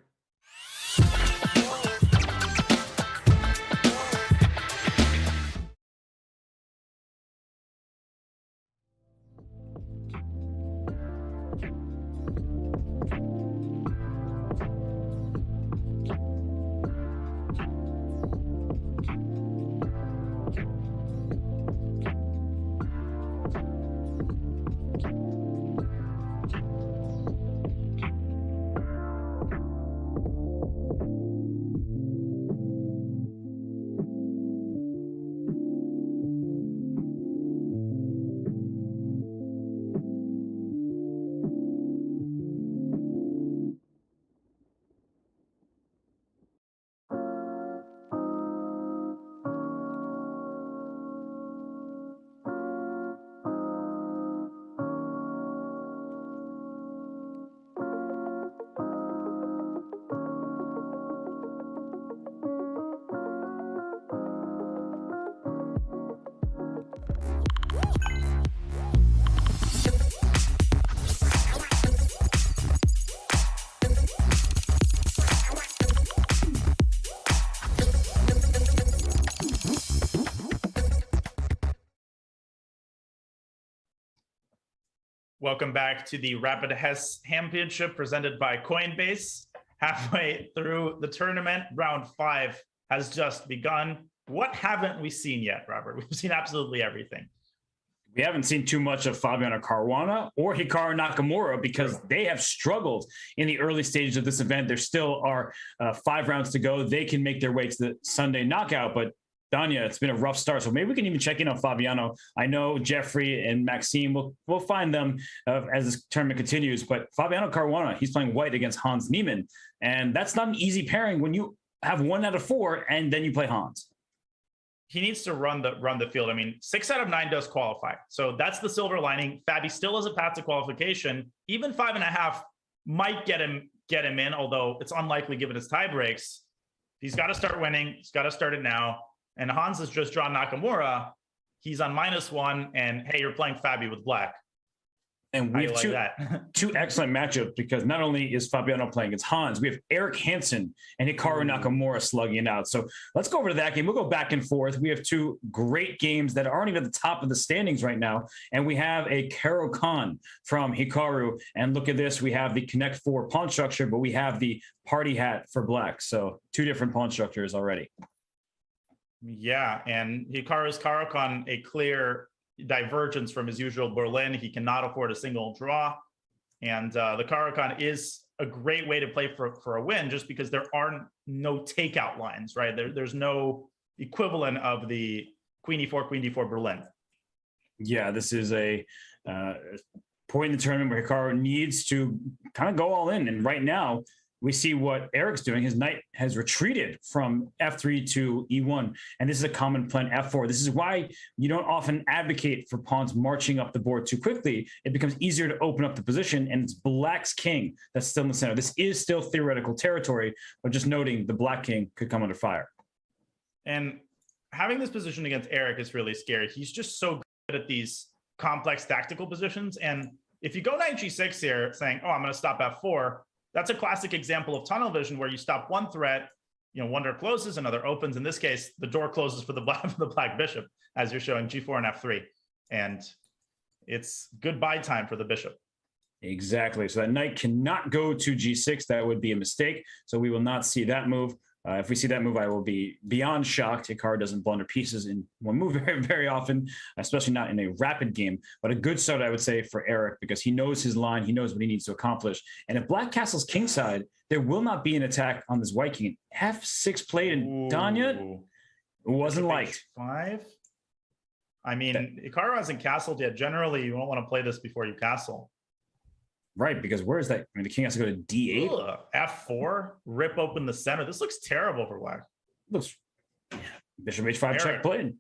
Welcome back to the Rapid Hess Championship presented by Coinbase. Halfway through the tournament, round 5 has just begun. What haven't we seen yet, Robert? We've seen absolutely everything. We haven't seen too much of Fabiano Caruana or Hikaru Nakamura because they have struggled in the early stages of this event. There still are 5 rounds to go. They can make their way to the Sunday knockout, but Danya, it's been a rough start. So maybe we can even check in on Fabiano. I know Jeffrey and Maxime will find them as this tournament continues, but Fabiano Caruana, he's playing white against Hans Niemann. And that's not an easy pairing when you have 1 out of 4 and then you play Hans. He needs to run the field. I mean, 6 out of 9 does qualify. So that's the silver lining. Fabi still has a path to qualification. Even 5.5 might get him in, although it's unlikely given his tie breaks. He's got to start winning. He's got to start it now. And Hans has just drawn Nakamura. He's on -1, and hey, you're playing Fabi with black. And we have two excellent matchups because not only is Fabiano playing against Hans, we have Eric Hansen and Hikaru Nakamura slugging it out. So let's go over to that game. We'll go back and forth. We have 2 great games that aren't even at the top of the standings right now. And we have a Karo Khan from Hikaru. And look at this. We have the Connect 4 pawn structure, but we have the party hat for black. So 2 different pawn structures already. Yeah, and Hikaru's Karo-Khan, a clear divergence from his usual Berlin. He cannot afford a single draw. And the Karo-Khan is a great way to play for a win just because there are no takeout lines, right? There's no equivalent of the Queen D4 Berlin. Yeah, this is a point in the tournament where Hikaru needs to kind of go all in. And right now, we see what Eric's doing. His knight has retreated from f3 to e1, and this is a common plan f4. This is why you don't often advocate for pawns marching up the board too quickly. It becomes easier to open up the position, and it's black's king that's still in the center. This is still theoretical territory, but just noting the black king could come under fire. And having this position against Eric is really scary. He's just so good at these complex tactical positions. And if you go knight g6 here saying, oh, I'm going to stop f4, that's a classic example of tunnel vision where you stop one threat, one door closes, another opens. In this case, the door closes for the black bishop, as you're showing g4 and f3. And it's goodbye time for the bishop. Exactly. So that knight cannot go to g6. That would be a mistake. So we will not see that move. If we see that move, I will be beyond shocked. Hikaru doesn't blunder pieces in one move very, very often, especially not in a rapid game. But a good start, I would say, for Eric, because he knows his line. He knows what he needs to accomplish. And if Black castles kingside, there will not be an attack on this white king. F6 played, and Danya wasn't liked. 5. I mean, Hikaru hasn't castled yet. Generally, you won't want to play this before you castle. Right, because where is that? I mean, the king has to go to D8. Ugh, F4, rip open the center. This looks terrible for Black. Looks bishop H5 check played.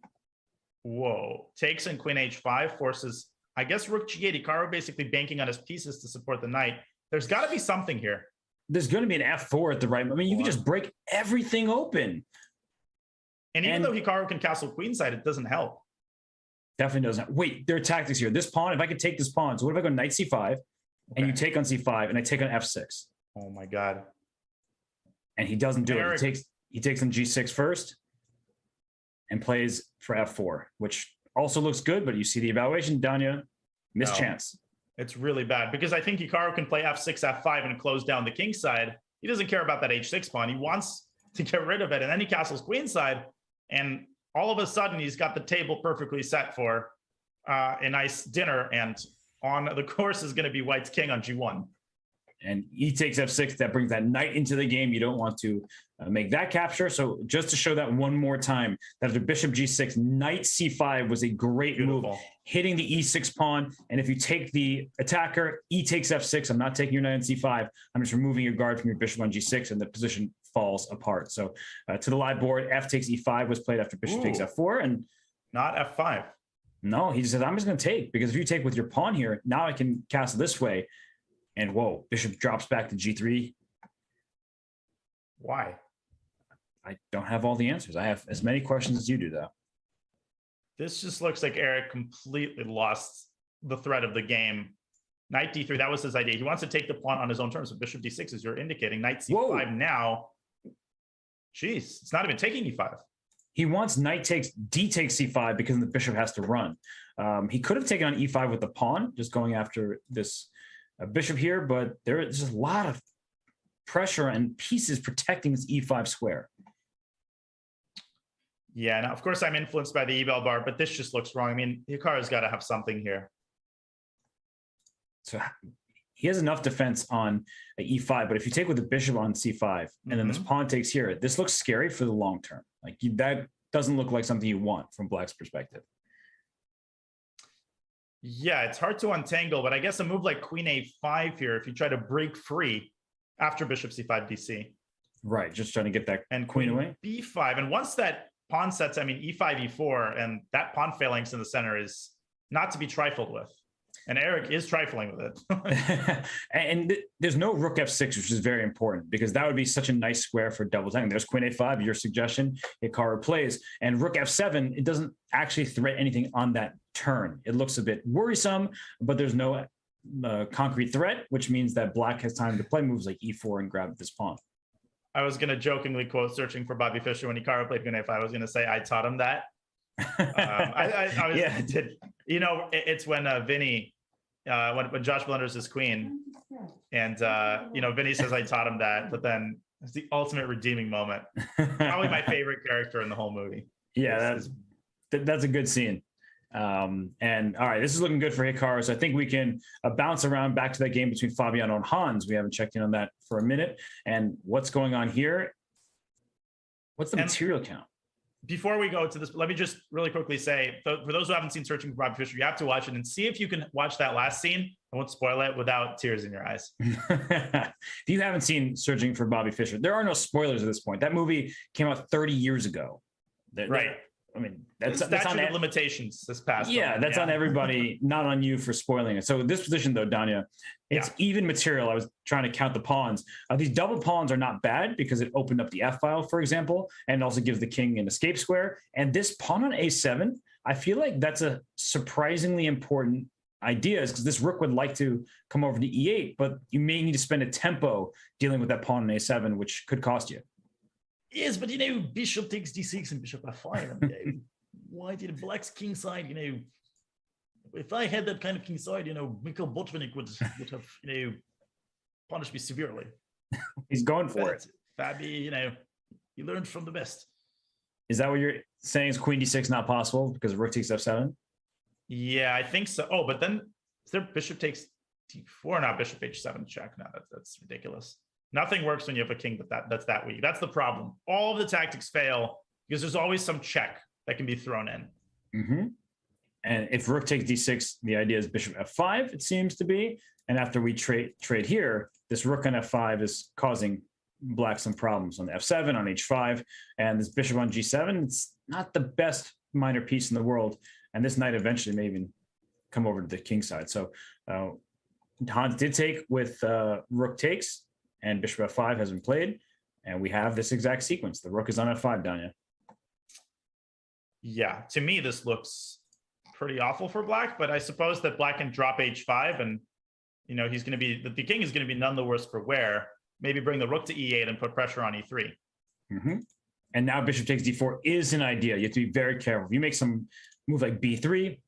Whoa. Takes and queen H5 forces, I guess, rook G8. Hikaru basically banking on his pieces to support the knight. There's got to be something here. There's going to be an F4 at the right. I mean, you can just break everything open. And even though Hikaru can castle queenside, it doesn't help. Definitely doesn't. Wait, there are tactics here. This pawn, if I could take this pawn, so what if I go knight C5? And you take on C5, and I take on F6. Oh my God! And he doesn't do it. He takes on G6 first, and plays for F4, which also looks good. But you see the evaluation, Danya, mischance. It's really bad because I think Hikaru can play F6, F5, and close down the king side. He doesn't care about that H6 pawn. He wants to get rid of it, and then he castles queenside, and all of a sudden he's got the table perfectly set for a nice dinner. And on the course is going to be white's king on G1. And he takes F6. That brings that knight into the game. You don't want to make that capture. So just to show that one more time, that after bishop G6, knight C5 was a great move, hitting the E6 pawn. And if you take the attacker, E takes F6. I'm not taking your knight on C5. I'm just removing your guard from your bishop on G6, and the position falls apart. So to the live board, F takes E5 was played after bishop takes F4. And not F5. No, he just says, I'm just going to take, because if you take with your pawn here, now I can castle this way. And whoa, bishop drops back to G3. Why? I don't have all the answers. I have as many questions as you do, though. This just looks like Eric completely lost the thread of the game. Knight D3, that was his idea. He wants to take the pawn on his own terms. So bishop D6, as you're indicating. Knight C5 now. Jeez, it's not even taking E5. He wants knight takes, D takes C5 because the bishop has to run. He could have taken on E5 with the pawn, just going after this bishop here, but there's a lot of pressure and pieces protecting this E5 square. Yeah, now of course I'm influenced by the E-bell bar, but this just looks wrong. I mean, Hikaru's got to have something here. So he has enough defense on E5, but if you take with the bishop on C5 and then this pawn takes here, this looks scary for the long term. Like that doesn't look like something you want from Black's perspective. Yeah, it's hard to untangle, but I guess a move like Queen A5 here, if you try to break free after Bishop C5 DC. Right, just trying to get that and queen away. B5, and once that pawn sets, I mean, E5, E4, and that pawn phalanx in the center is not to be trifled with. And Eric is trifling with it. And there's no rook F6, which is very important because that would be such a nice square for double tagging. There's Queen A5, your suggestion, Hikaru plays. And rook F7, it doesn't actually threat anything on that turn. It looks a bit worrisome, but there's no concrete threat, which means that Black has time to play moves like E4 and grab this pawn. I was going to jokingly quote searching for Bobby Fischer when Hikaru played Queen A5. I was going to say I taught him that. I did. You know, it's when Vinny, when Josh blunders his queen, and you know, Vinny says I taught him that, but then it's the ultimate redeeming moment. Probably my favorite character in the whole movie. Yeah, that's a good scene. And all right, this is looking good for Hikaru. So I think we can bounce around back to that game between Fabiano and Hans. We haven't checked in on that for a minute. And what's going on here? What's the material count? Before we go to this, let me just really quickly say, for those who haven't seen Searching for Bobby Fischer, you have to watch it and see if you can watch that last scene. I won't spoil it without tears in your eyes. If you haven't seen Searching for Bobby Fischer, there are no spoilers at this point. That movie came out 30 years ago. Right. I mean, that's on of limitations this past. Yeah, that's on everybody, not on you for spoiling it. So this position, though, Danya, it's even material. I was trying to count the pawns. These double pawns are not bad because it opened up the F file, for example, and also gives the king an escape square. And this pawn on A7, I feel like that's a surprisingly important idea, is because this rook would like to come over to E8, but you may need to spend a tempo dealing with that pawn on A7, which could cost you. Yes, but you know, bishop takes d6 and bishop f5. And, you know, why did Black's king side? You know, if I had that kind of king side, you know, Mikhail Botvinnik would have, you know, punished me severely. He's going for it. Fabi, you know, He learned from the best. Is that what you're saying? Is queen d6 not possible because rook takes f7? Yeah, I think so. Oh, but then is there bishop takes d4, not bishop h7 check? No, that's ridiculous. Nothing works when you have a king that's that weak. That's the problem. All of the tactics fail because there's always some check that can be thrown in. Mm-hmm. And if rook takes d6, the idea is bishop f5, it seems to be. And after we trade here, this rook on f5 is causing black some problems on f7, on h5, and this bishop on g7. It's not the best minor piece in the world. And this knight eventually may even come over to the king side. So Hans did take with rook takes, and bishop f5 has been played. And we have this exact sequence. The rook is on f5, Danya. Yeah, to me, this looks pretty awful for black, but I suppose that black can drop h5 and, you know, he's going to be, the king is going to be none the worse for wear. Maybe bring the rook to e8 and put pressure on e3. Mm-hmm. And now bishop takes d4 is an idea. You have to be very careful. If you make some move like b3,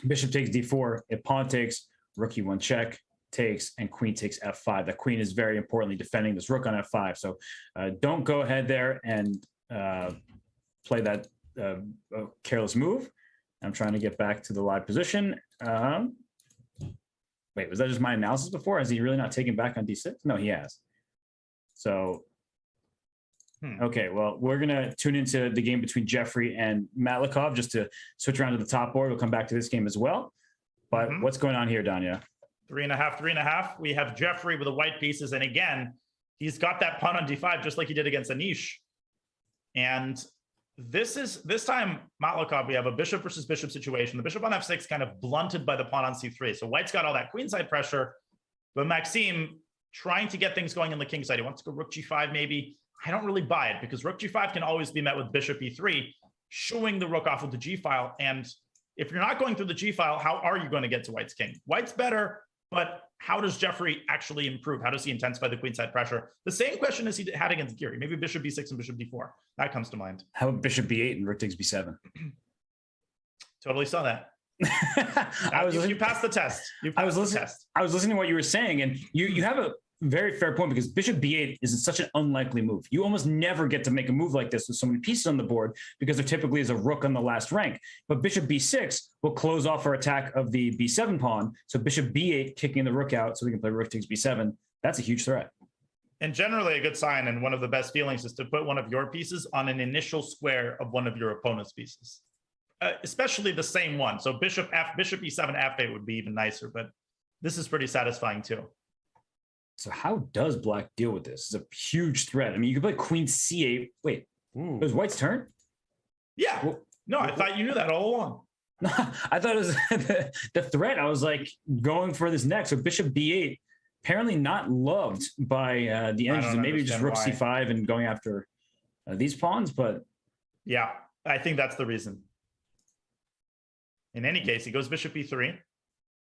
bishop takes d4, if pawn takes, rook e1 check, takes, and queen takes f5. The queen is very importantly defending this rook on f5. So don't go ahead there and play that careless move. I'm trying to get back to the live position. Wait, was that just my analysis before? Has he really not taken back on d6? No, he has. So, okay, well, we're going to tune into the game between Jeffrey and Matlikov just to switch around to the top board. We'll come back to this game as well. But what's going on here, Danya? 3.5, 3.5. We have Jeffrey with the white pieces. And again, he's got that pawn on d5 just like he did against Anish. And this time, Matlikov, we have a bishop versus bishop situation. The bishop on f6 kind of blunted by the pawn on c3. So white's got all that queenside pressure. But Maxime trying to get things going on the king side. He wants to go rook g5 maybe. I don't really buy it because rook g5 can always be met with bishop e3, shooing the rook off of the g file. And if you're not going through the g file, how are you going to get to white's king? White's better, but how does Jeffrey actually improve? How does he intensify the queenside pressure? The same question as he had against Geary. Maybe bishop b6 and bishop d4. That comes to mind. How about bishop b8 and rook takes b7? Totally saw that. You passed the test. I was listening to what you were saying, and you have a very fair point because bishop b8 is such an unlikely move. You almost never get to make a move like this with so many pieces on the board because there typically is a rook on the last rank. But bishop b6 will close off our attack of the b7 pawn. So bishop b8 kicking the rook out so we can play rook takes b7. That's a huge threat. And generally a good sign and one of the best feelings is to put one of your pieces on an initial square of one of your opponent's pieces, especially the same one. So bishop e7 f8 would be even nicer, but this is pretty satisfying too. So how does black deal with this? It's a huge threat. I mean, you could play queen c8. Wait, it was white's turn? Yeah. Well, no, I thought you knew that all along. I thought it was the threat. I was like going for this next. So bishop b8, apparently not loved by the engines. And maybe just rook c5 and going after these pawns. But yeah, I think that's the reason. In any case, he goes bishop e3.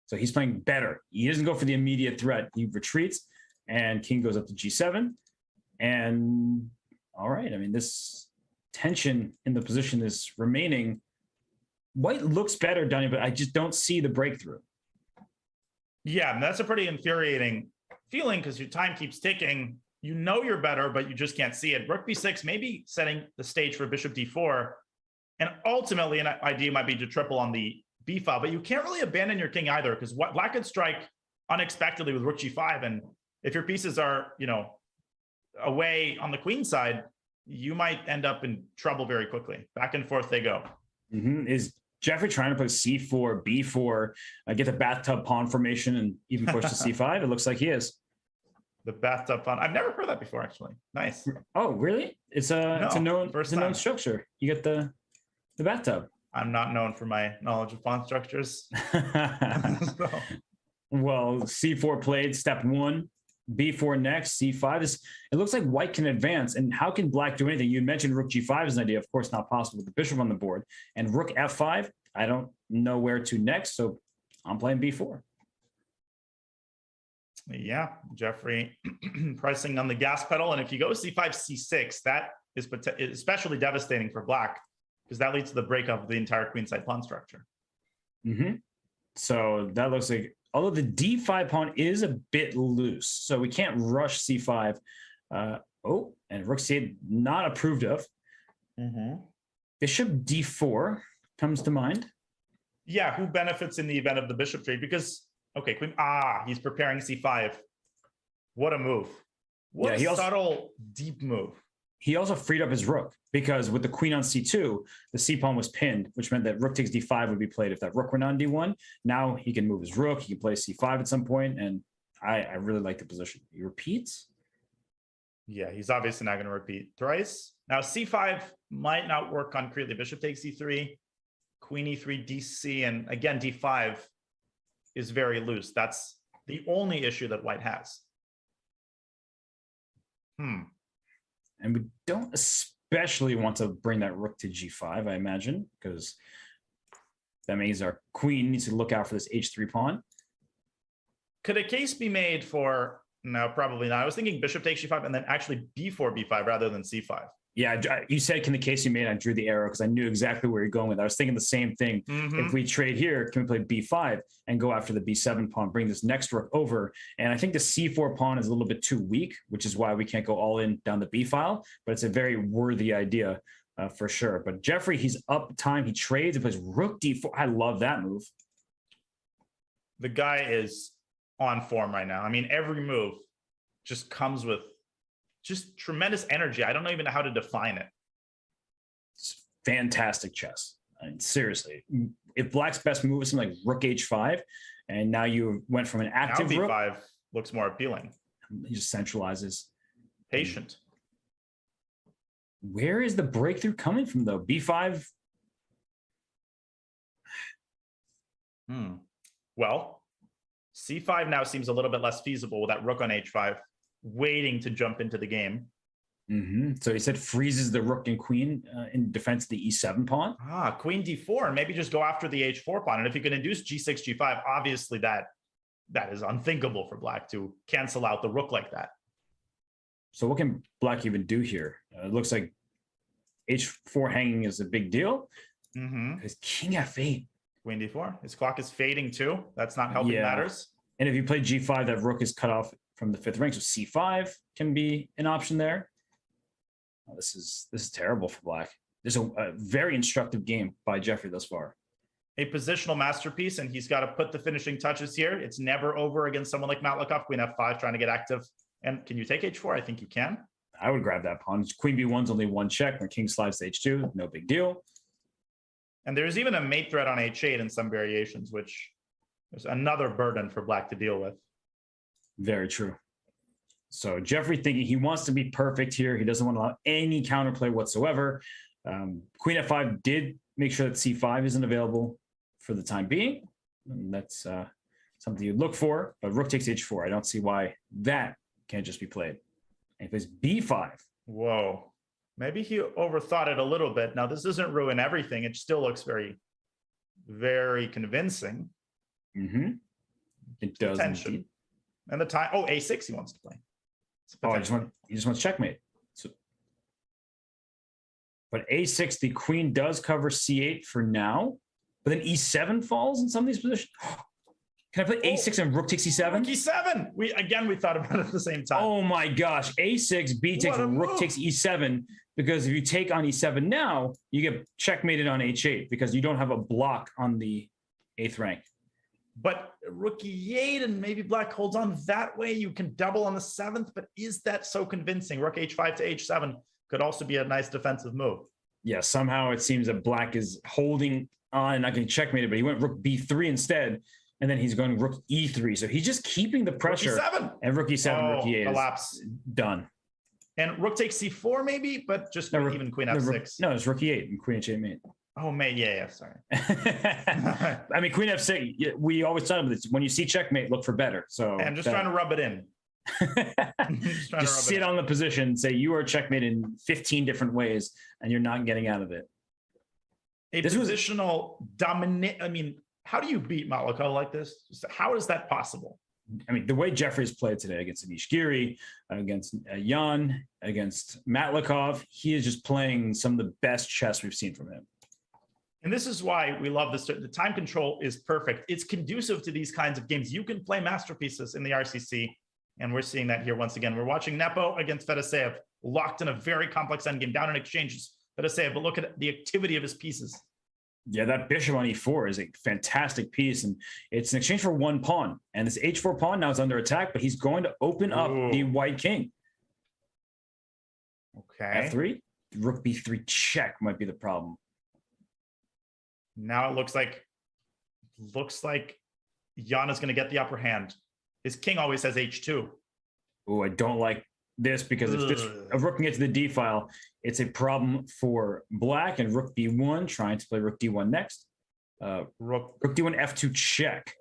So he's playing better. He doesn't go for the immediate threat. He retreats, and king goes up to g7. And all right, I mean, this tension in the position is remaining. White looks better, Donnie, but I just don't see the breakthrough. Yeah, and that's a pretty infuriating feeling because your time keeps ticking. You know you're better, but you just can't see it. Rook b6 maybe setting the stage for bishop d4. And ultimately, an idea might be to triple on the b file, but you can't really abandon your king either because black could strike unexpectedly with rook g5, and if your pieces are, you know, away on the queen side, you might end up in trouble very quickly. Back and forth they go. Is Jeffrey trying to play c4, b4, get the bathtub pawn formation, and even push to c5? It looks like he is. The bathtub pawn. I've never heard that before, actually. Nice. Oh, really? It's a known structure. You get the bathtub. I'm not known for my knowledge of pawn structures. So. Well, c4 played, step one, b4 next, c5. It looks like white can advance. And how can black do anything? You mentioned rook g5 as an idea. Of course, not possible with the bishop on the board. And rook f5, I don't know where to next. So I'm playing b4. Yeah, Jeffrey pressing on the gas pedal. And if you go c5, c6, that is especially devastating for black, because that leads to the breakup of the entire queenside pawn structure. So that looks like, although the d5 pawn is a bit loose, so we can't rush c5. And rook c8 not approved of. Bishop d4 comes to mind. Yeah, who benefits in the event of the bishop trade? Because, okay, queen, he's preparing c5. What a move. What a subtle, deep move. He also freed up his rook because with the queen on c2, the c pawn was pinned, which meant that rook takes d5 would be played if that rook were on d1. Now he can move his rook. He can play c5 at some point, and I really like the position. He repeats. Yeah, he's obviously not going to repeat thrice. Now c5 might not work concretely. Bishop takes e3, queen e3, dc, and again d5 is very loose. That's the only issue that white has. And we don't especially want to bring that rook to g5, I imagine, because that means our queen needs to look out for this h3 pawn. Could a case be made for, no, probably not. I was thinking bishop takes g5 and then actually b4, b5 rather than c5. Yeah, you said, can the case be made? I drew the arrow because I knew exactly where you're going with it. I was thinking the same thing. If we trade here, can we play b5 and go after the b7 pawn, bring this next rook over? And I think the c4 pawn is a little bit too weak, which is why we can't go all in down the b file. But it's a very worthy idea for sure. But Jeffrey, he's up time. He trades. He plays rook d4. I love that move. The guy is on form right now. I mean, every move just comes with just tremendous energy. I don't even know how to define it. It's fantastic chess. I mean, seriously, if black's best move is something like rook h5, and now you went from an active now b5 rook, looks more appealing. He just centralizes. Patient. Where is the breakthrough coming from, though? b5. Well, c5 now seems a little bit less feasible with that rook on h5. Waiting to jump into the game. So he said freezes the rook and queen in defense of the e7 pawn. Queen d4, and maybe just go after the h4 pawn. And if you can induce g6, g5, obviously that is unthinkable for black to cancel out the rook like that. So what can black even do here? It looks like h4 hanging is a big deal. Because king f8. Queen d4. His clock is fading too. That's not helping matters. And if you play g5, that rook is cut off from the fifth rank, so c5 can be an option there. Oh, this is terrible for black. There's a very instructive game by Jeffrey thus far. A positional masterpiece, and he's got to put the finishing touches here. It's never over against someone like Matlikov. Queen f5 trying to get active. And can you take h4? I think you can. I would grab that pawn. Queen b1's only one check. When king slides to h2, no big deal. And there's even a mate threat on h8 in some variations, which is another burden for black to deal with. Very true. So Jeffrey thinking he wants to be perfect here. He doesn't want to allow any counterplay whatsoever. Queen f5 did make sure that c5 isn't available for the time being. And that's something you'd look for. But rook takes h4. I don't see why that can't just be played. And he plays b5. Whoa. Maybe he overthought it a little bit. Now, this doesn't ruin everything. It still looks very, very convincing. It does indeed. And the time, a6 he wants to play. He just wants checkmate. So, but a6, the queen does cover c8 for now, but then e7 falls in some of these positions. Can I play a6 and rook takes e7? Rook e7. We thought about it at the same time. Oh my gosh, a6, b takes, rook takes e7, because if you take on e7 now, you get checkmated on h8 because you don't have a block on the 8th rank. But rook e8, and maybe black holds on that way. You can double on the 7th, but is that so convincing? Rook h5 to h7 could also be a nice defensive move. Yeah, somehow it seems that black is holding on and not getting checkmated, but he went rook b3 instead, and then he's going rook e3. So he's just keeping the pressure. Rook e7. And rook e7, rook e8 collapse. Is done. And rook takes c4 maybe, but just even queen f6. No, it's rook e8 and queen h8 mate. Oh, man, yeah, sorry. I mean, queen f6, we always tell them this. When you see checkmate, look for better. So I'm just trying to rub it in. Just sit on the position, say you are checkmate in 15 different ways, and you're not getting out of it. Positional dominant. I mean, how do you beat Matlikov like this? How is that possible? I mean, the way Jeffrey's played today against Anish Giri, against Jan, against Matlikov, he is just playing some of the best chess we've seen from him. And this is why we love this. The time control is perfect. It's conducive to these kinds of games. You can play masterpieces in the RCC And we're seeing that here once again. We're watching Nepo against Fedoseev, locked in a very complex endgame, down in exchanges. Fedoseev, but look at the activity of his pieces. Yeah, that bishop on e4 is a fantastic piece, and it's in exchange for one pawn. And this h4 pawn now is under attack, but he's going to open up the white king. Okay. F3, rook b3 check might be the problem. Now it looks like Jan is going to get the upper hand. His king always has h2. Oh, I don't like this, because if this a rook can get to the d file, it's a problem for black. And rook b1, trying to play rook d1 next. Rook d1 f2 check.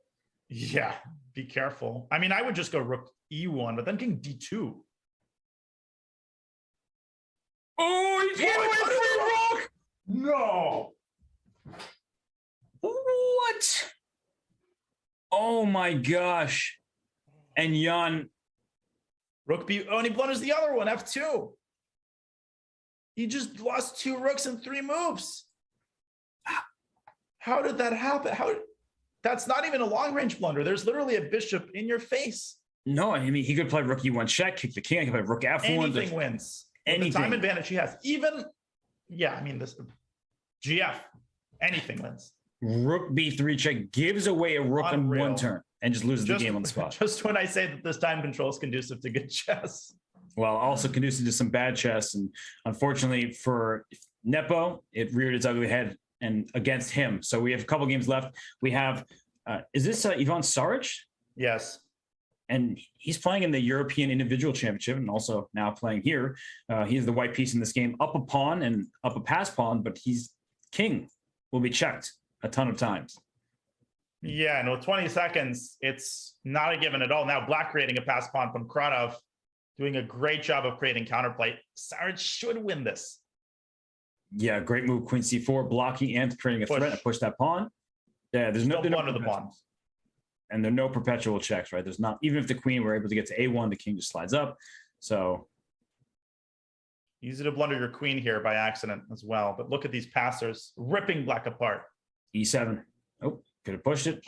Yeah, be careful. I mean, I would just go rook e1, but then king d2. Oh, he gave away rook! No. What? Oh my gosh. And Jan, Rook B. Oh, and he blunders the other one, F2. He just lost 2 rooks in 3 moves. How did that happen? That's not even a long range blunder. There's literally a bishop in your face. No, I mean, he could play rook e1 check, kick the king, he could play rook f1. Anything wins. Anything. The time advantage he has. Even, yeah, I mean, this GF, anything wins. Rook b3 check gives away a rook on 1 turn and just loses the game on the spot. Just when I say that this time control is conducive to good chess. Well, also conducive to some bad chess. And unfortunately for Nepo, it reared its ugly head and against him. So we have a couple games left. We have, is this Ivan Saric? Yes. And he's playing in the European Individual Championship and also now playing here. He is the white piece in this game, up a pawn and up a pass pawn, but he's king will be checked a ton of times. Yeah, and with 20 seconds, it's not a given at all. Now black creating a pass pawn from Kratov, doing a great job of creating counterplay. Saric should win this. Yeah, great move, queen c4, blocking and creating a threat to push that pawn. Yeah, there's no blunder the pawn. And there are no perpetual checks, right? There's not, even if the queen were able to get to a1, the king just slides up. So easy to blunder your queen here by accident as well. But look at these passers ripping black apart. e7. Oh, could have pushed it.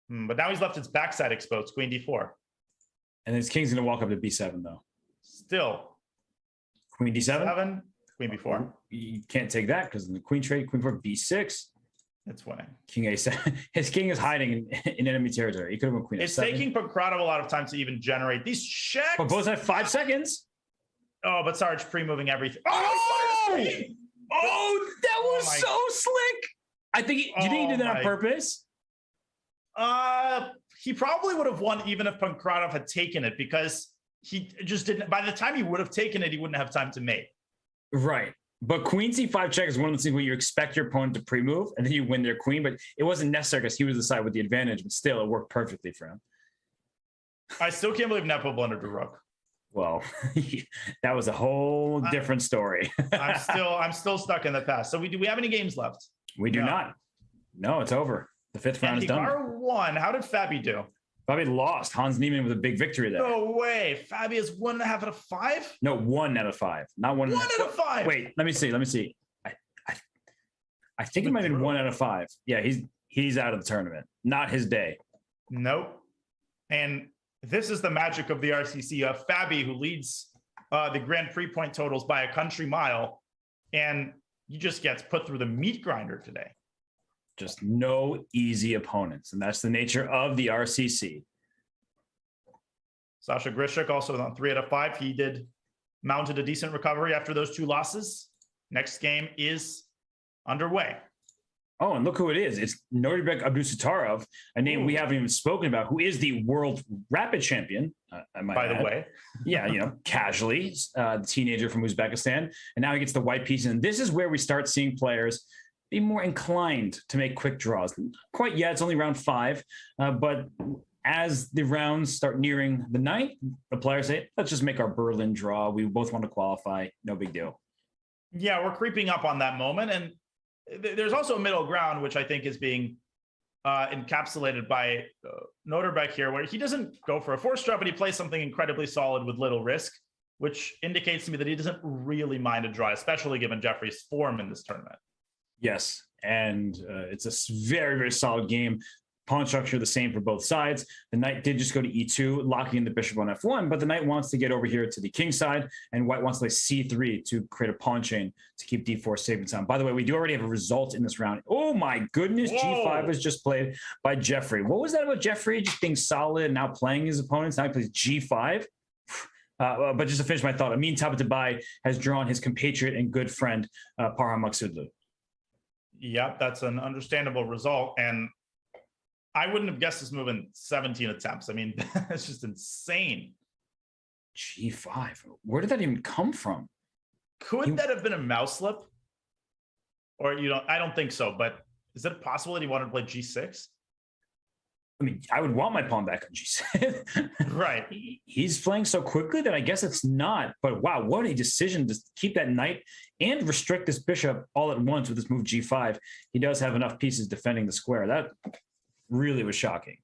But now he's left its backside exposed, queen d4. And his king's going to walk up to b7, though. Still. Queen d7. 7, queen b4. You can't take that because in the queen trade, queen 4, b6. It's winning. King a7. His king is hiding in enemy territory. He could have won queen it's a7. Taking Pankratov a lot of time to even generate these checks. But both have 5 seconds. Oh, but Sarge pre-moving everything. Oh, that was so slick. I think, do you think he did that on purpose? He probably would have won even if Pankratov had taken it, because he just didn't. By the time he would have taken it, he wouldn't have time to mate. Right. But queen c5 check is one of those things where you expect your opponent to pre-move and then you win their queen, but it wasn't necessary because he was the side with the advantage, but still it worked perfectly for him. I still can't believe Nepo blundered to rook. Well, that was a whole different story. I'm still stuck in the past. So do we have any games left? We do not. No, it's over. The 5th round is done. R1. How did Fabi do? Fabi lost. Hans Niemann with a big victory there. No way. Fabi is 1.5 out of 5? No, 1 out of 5. Not 1 out of 5. Wait, let me see. I think it might have been 1 out of 5. Yeah, he's out of the tournament. Not his day. Nope. And this is the magic of the RCC. Fabi, who leads the Grand Prix point totals by a country mile, and he just gets put through the meat grinder today. Just no easy opponents, and that's the nature of the RCC. Sasha Grischuk also on 3 out of 5. He mounted a decent recovery after those 2 losses. Next game is underway. Oh, and look who it is. It's Naroditsky Abdusattorov, a name we haven't even spoken about, who is the world rapid champion. By the way. Yeah, casually, the teenager from Uzbekistan. And now he gets the white piece. And this is where we start seeing players be more inclined to make quick draws. Quite yet, it's only round 5. But as the rounds start nearing the 9th, the players say, let's just make our Berlin draw. We both want to qualify. No big deal. Yeah, we're creeping up on that moment. And there's also a middle ground, which I think is being encapsulated by Noterbeck here, where he doesn't go for a force draw, but he plays something incredibly solid with little risk, which indicates to me that he doesn't really mind a draw, especially given Jeffrey's form in this tournament. Yes, and it's a very, very solid game. pawn structure the same for both sides. The knight did just go to e2, locking in the bishop on f1, but the knight wants to get over here to the king side, and white wants to play c3 to create a pawn chain to keep d4 safe and sound. By the way, we do already have a result in this round. Oh my goodness, g5 was just played by Jeffrey. What was that about Jeffrey just being solid and now playing his opponents? Now he plays g5. But just to finish my thought, Amin Tabatabai has drawn his compatriot and good friend, Parham Maksudlu. Yep, that's an understandable result. And I wouldn't have guessed this move in 17 attempts. I mean, that's just insane. G5. Where did that even come from? Could that have been a mouse slip? Or I don't think so, but is it possible that he wanted to play G6? I mean, I would want my pawn back on G6. Right. He's playing so quickly that I guess it's not. But wow, what a decision to keep that knight and restrict this bishop all at once with this move G5. He does have enough pieces defending the square. That really was shocking.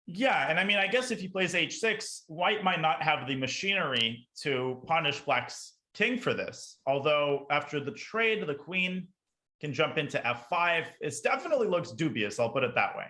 Yeah, and I mean, I guess if he plays H6, white might not have the machinery to punish black's king for this. Although after the trade, the queen can jump into F5. It definitely looks dubious, I'll put it that way.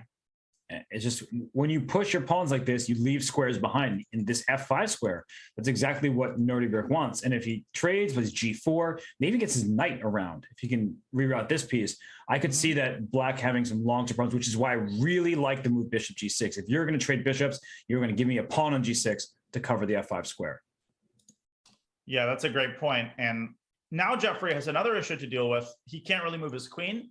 It's just when you push your pawns like this, you leave squares behind in this F5 square. That's exactly what Naroditsky wants. And if he trades with G4, maybe gets his knight around. If he can reroute this piece, I could see that black having some long-term problems, which is why I really like the move bishop G6. If you're going to trade bishops, you're going to give me a pawn on G6 to cover the F5 square. Yeah, that's a great point. And now Jeffrey has another issue to deal with. He can't really move his queen,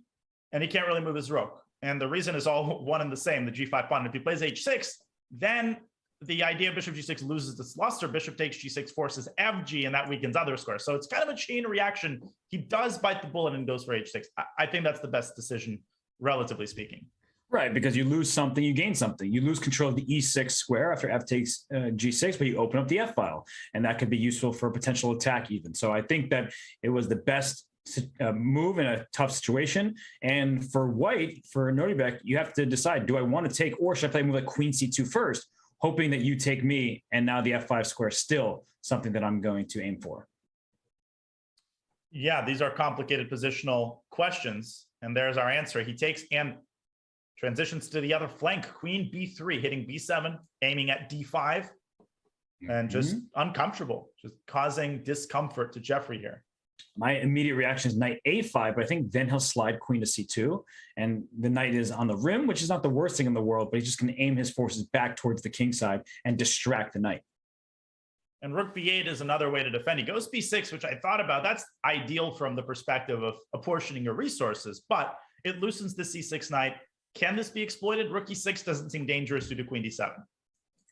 and he can't really move his rook. And the reason is all one and the same, the G5 pawn. If he plays H6, then the idea of bishop G6 loses its luster. Bishop takes G6, forces FG, and that weakens other squares. So it's kind of a chain reaction. He does bite the bullet and goes for H6. I think that's the best decision, relatively speaking. Right, because you lose something, you gain something. You lose control of the E6 square after F takes G6, but you open up the F file, and that could be useful for a potential attack even. So I think that it was the best move in a tough situation. And for white, for Naroditsky, you have to decide, do I want to take, or should I play a move like Queen C2 first, hoping that you take me, and now the F5 square is still something that I'm going to aim for? Yeah, these are complicated positional questions, and there's our answer. He takes and transitions to the other flank, Queen B3, hitting B7, aiming at D5, and just uncomfortable, just causing discomfort to Jeffrey here. My immediate reaction is knight A5, but I think then he'll slide queen to C2, and the knight is on the rim, which is not the worst thing in the world, but he's just going to aim his forces back towards the king side and distract the knight. And rook B8 is another way to defend. He goes B6, which I thought about. That's ideal from the perspective of apportioning your resources, but it loosens the C6 knight. Can this be exploited? Rook E6 doesn't seem dangerous due to Queen D7.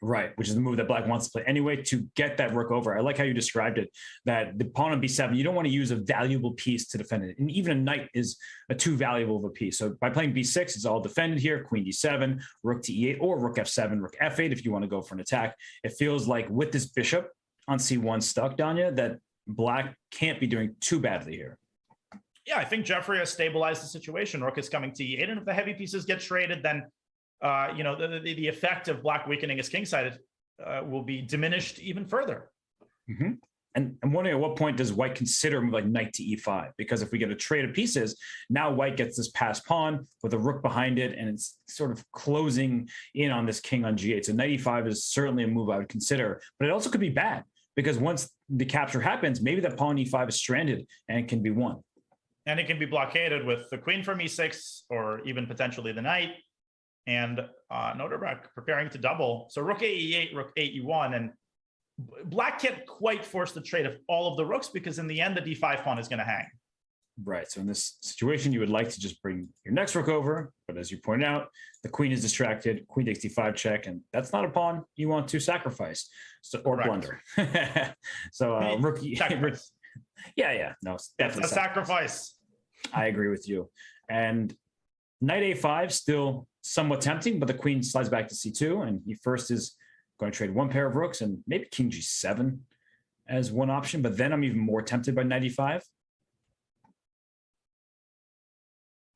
Right, which is the move that black wants to play anyway to get that rook over. I like how you described it, that the pawn on B7, you don't want to use a valuable piece to defend it. And even a knight is a too valuable of a piece. So by playing B6, it's all defended here. Queen D7, rook to E8, or rook F7, rook F8 if you want to go for an attack. It feels like with this bishop on C1 stuck, Danya, that black can't be doing too badly here. Yeah, I think Jeffrey has stabilized the situation. Rook is coming to E8, and if the heavy pieces get traded, then the effect of black weakening his kingside will be diminished even further. And I'm wondering at what point does white consider like knight to E5? Because if we get a trade of pieces, now white gets this passed pawn with a rook behind it, and it's sort of closing in on this king on G8. So knight E5 is certainly a move I would consider, but it also could be bad because once the capture happens, maybe that pawn E5 is stranded and can be won. And it can be blockaded with the queen from E6 or even potentially the knight. And Naroditsky preparing to double. So rook A E8, rook A E1, and black can't quite force the trade of all of the rooks because in the end, the D5 pawn is going to hang. Right. So in this situation, you would like to just bring your next rook over. But as you point out, the queen is distracted. Queen takes D5 check, and that's not a pawn you want to sacrifice or blunder. So rook. Yeah. No, it's definitely a sacrifice. I agree with you. And knight A5 still somewhat tempting, but the queen slides back to C2, and he first is going to trade one pair of rooks and maybe king G7 as one option, but then I'm even more tempted by knight E5.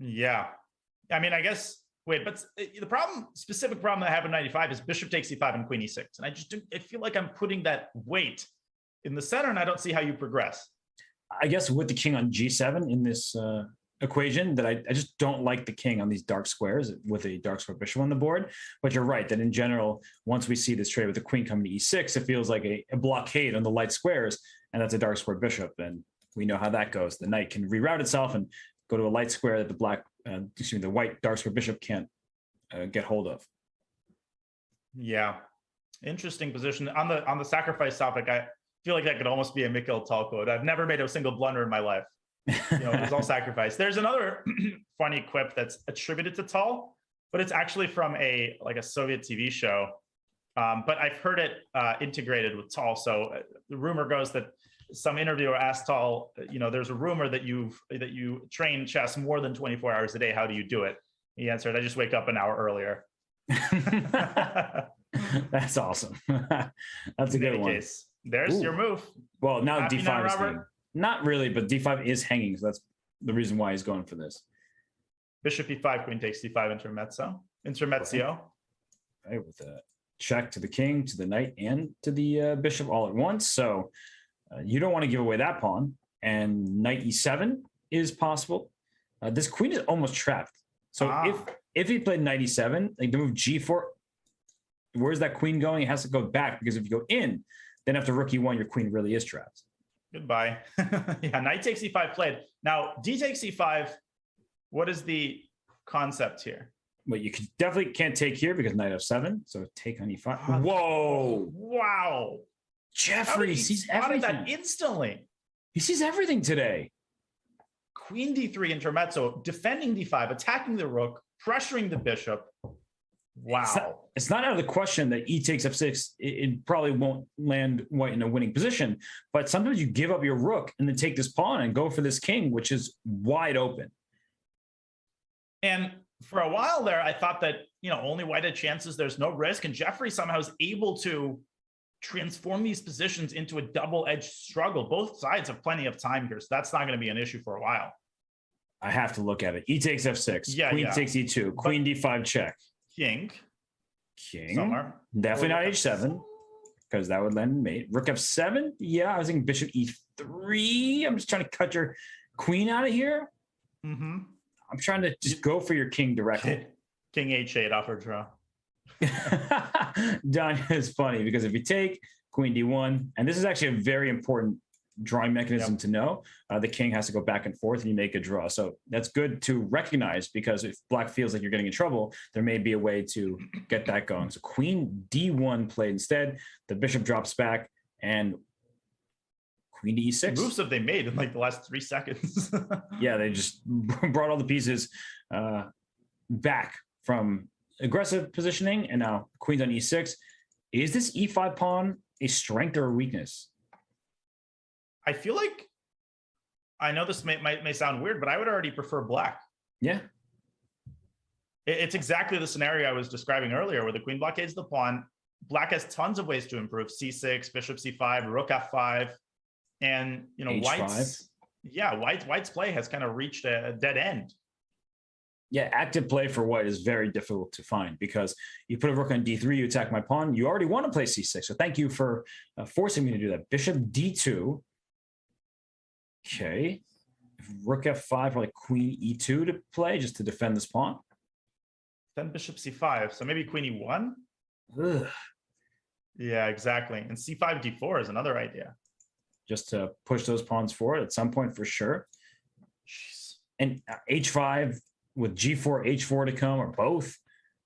Yeah. I mean, I guess, but the specific problem that I have with knight E5 is bishop takes E5 and queen E6. And I feel like I'm putting that weight in the center, and I don't see how you progress. I guess with the king on G7 in this equation that I just don't like the king on these dark squares with a dark square bishop on the board. But you're right that in general, once we see this trade with the queen coming to e6, it feels like a blockade on the light squares, and that's a dark square bishop. And we know how that goes. The knight can reroute itself and go to a light square that the white dark square bishop can't get hold of. Yeah, interesting position on the sacrifice topic. I feel like that could almost be a Mikhail Tal quote. I've never made a single blunder in my life. It was all sacrifice. There's another funny quip that's attributed to Tal, but it's actually from a Soviet TV show. But I've heard it integrated with Tal. So the rumor goes that some interviewer asked Tal, there's a rumor that you train chess more than 24 hours a day. How do you do it? He answered, I just wake up an hour earlier. That's awesome. That's a good one. Case, there's your move. Well, now Happy d5 now, is Robert? hanging. Not really, but d5 is hanging, so that's the reason why he's going for this. Bishop e5, queen takes d5, intermezzo. Right, with a check to the king, to the knight, and to the bishop all at once. So you don't want to give away that pawn. And knight e7 is possible. This queen is almost trapped. So if he played knight e7, like the move g4, where's that queen going? It has to go back, because if you go in, then after rook e1, your queen really is trapped. Goodbye. Yeah, knight takes e5 played. Now, d takes e5. What is the concept here? Well, you definitely can't take here because knight f7. So take on e5. Whoa! Wow! Jeffrey sees everything. That instantly. He sees everything today. Queen d3 intermezzo, defending d5, attacking the rook, pressuring the bishop. Wow. It's not out of the question that e takes f6. It probably won't land white in a winning position, but sometimes you give up your rook and then take this pawn and go for this king, which is wide open. And for a while there, I thought that, only white had chances. There's no risk. And Jeffrey somehow is able to transform these positions into a double-edged struggle. Both sides have plenty of time here, so that's not going to be an issue for a while. I have to look at it. E takes f6. Yeah, queen takes e2. Queen d5 check. King. Somewhere. Definitely not h7, because that would land mate. Rook f7. Yeah, I was thinking bishop e3. I'm just trying to cut your queen out of here. Mm-hmm. I'm trying to just go for your king directly. King h8 off her draw. Don is funny because if you take queen d1, and this is actually a very important drawing mechanism to know, the king has to go back and forth and you make a draw. So that's good to recognize, because if black feels like you're getting in trouble, there may be a way to get that going. So queen d1 played instead, the bishop drops back, and queen to e6. The moves have they made in the last 3 seconds? Yeah, they just brought all the pieces back from aggressive positioning, and now queen's on e6. Is this e5 pawn a strength or a weakness? I feel like, I know this may sound weird, but I would already prefer black. Yeah. It's exactly the scenario I was describing earlier, where the queen blockades the pawn. Black has tons of ways to improve: c6, bishop c5, rook f5, and H5. White's play has kind of reached a dead end. Yeah, active play for white is very difficult to find, because you put a rook on d3, you attack my pawn, you already want to play c6. So thank you for forcing me to do that. Bishop d2. Okay. Rook f5, probably queen e2 to play just to defend this pawn. Then bishop c5. So maybe queen e1? Ugh. Yeah, exactly. And c5 d4 is another idea. Just to push those pawns forward at some point for sure. Jeez. And h5 with g4, h4 to come, or both.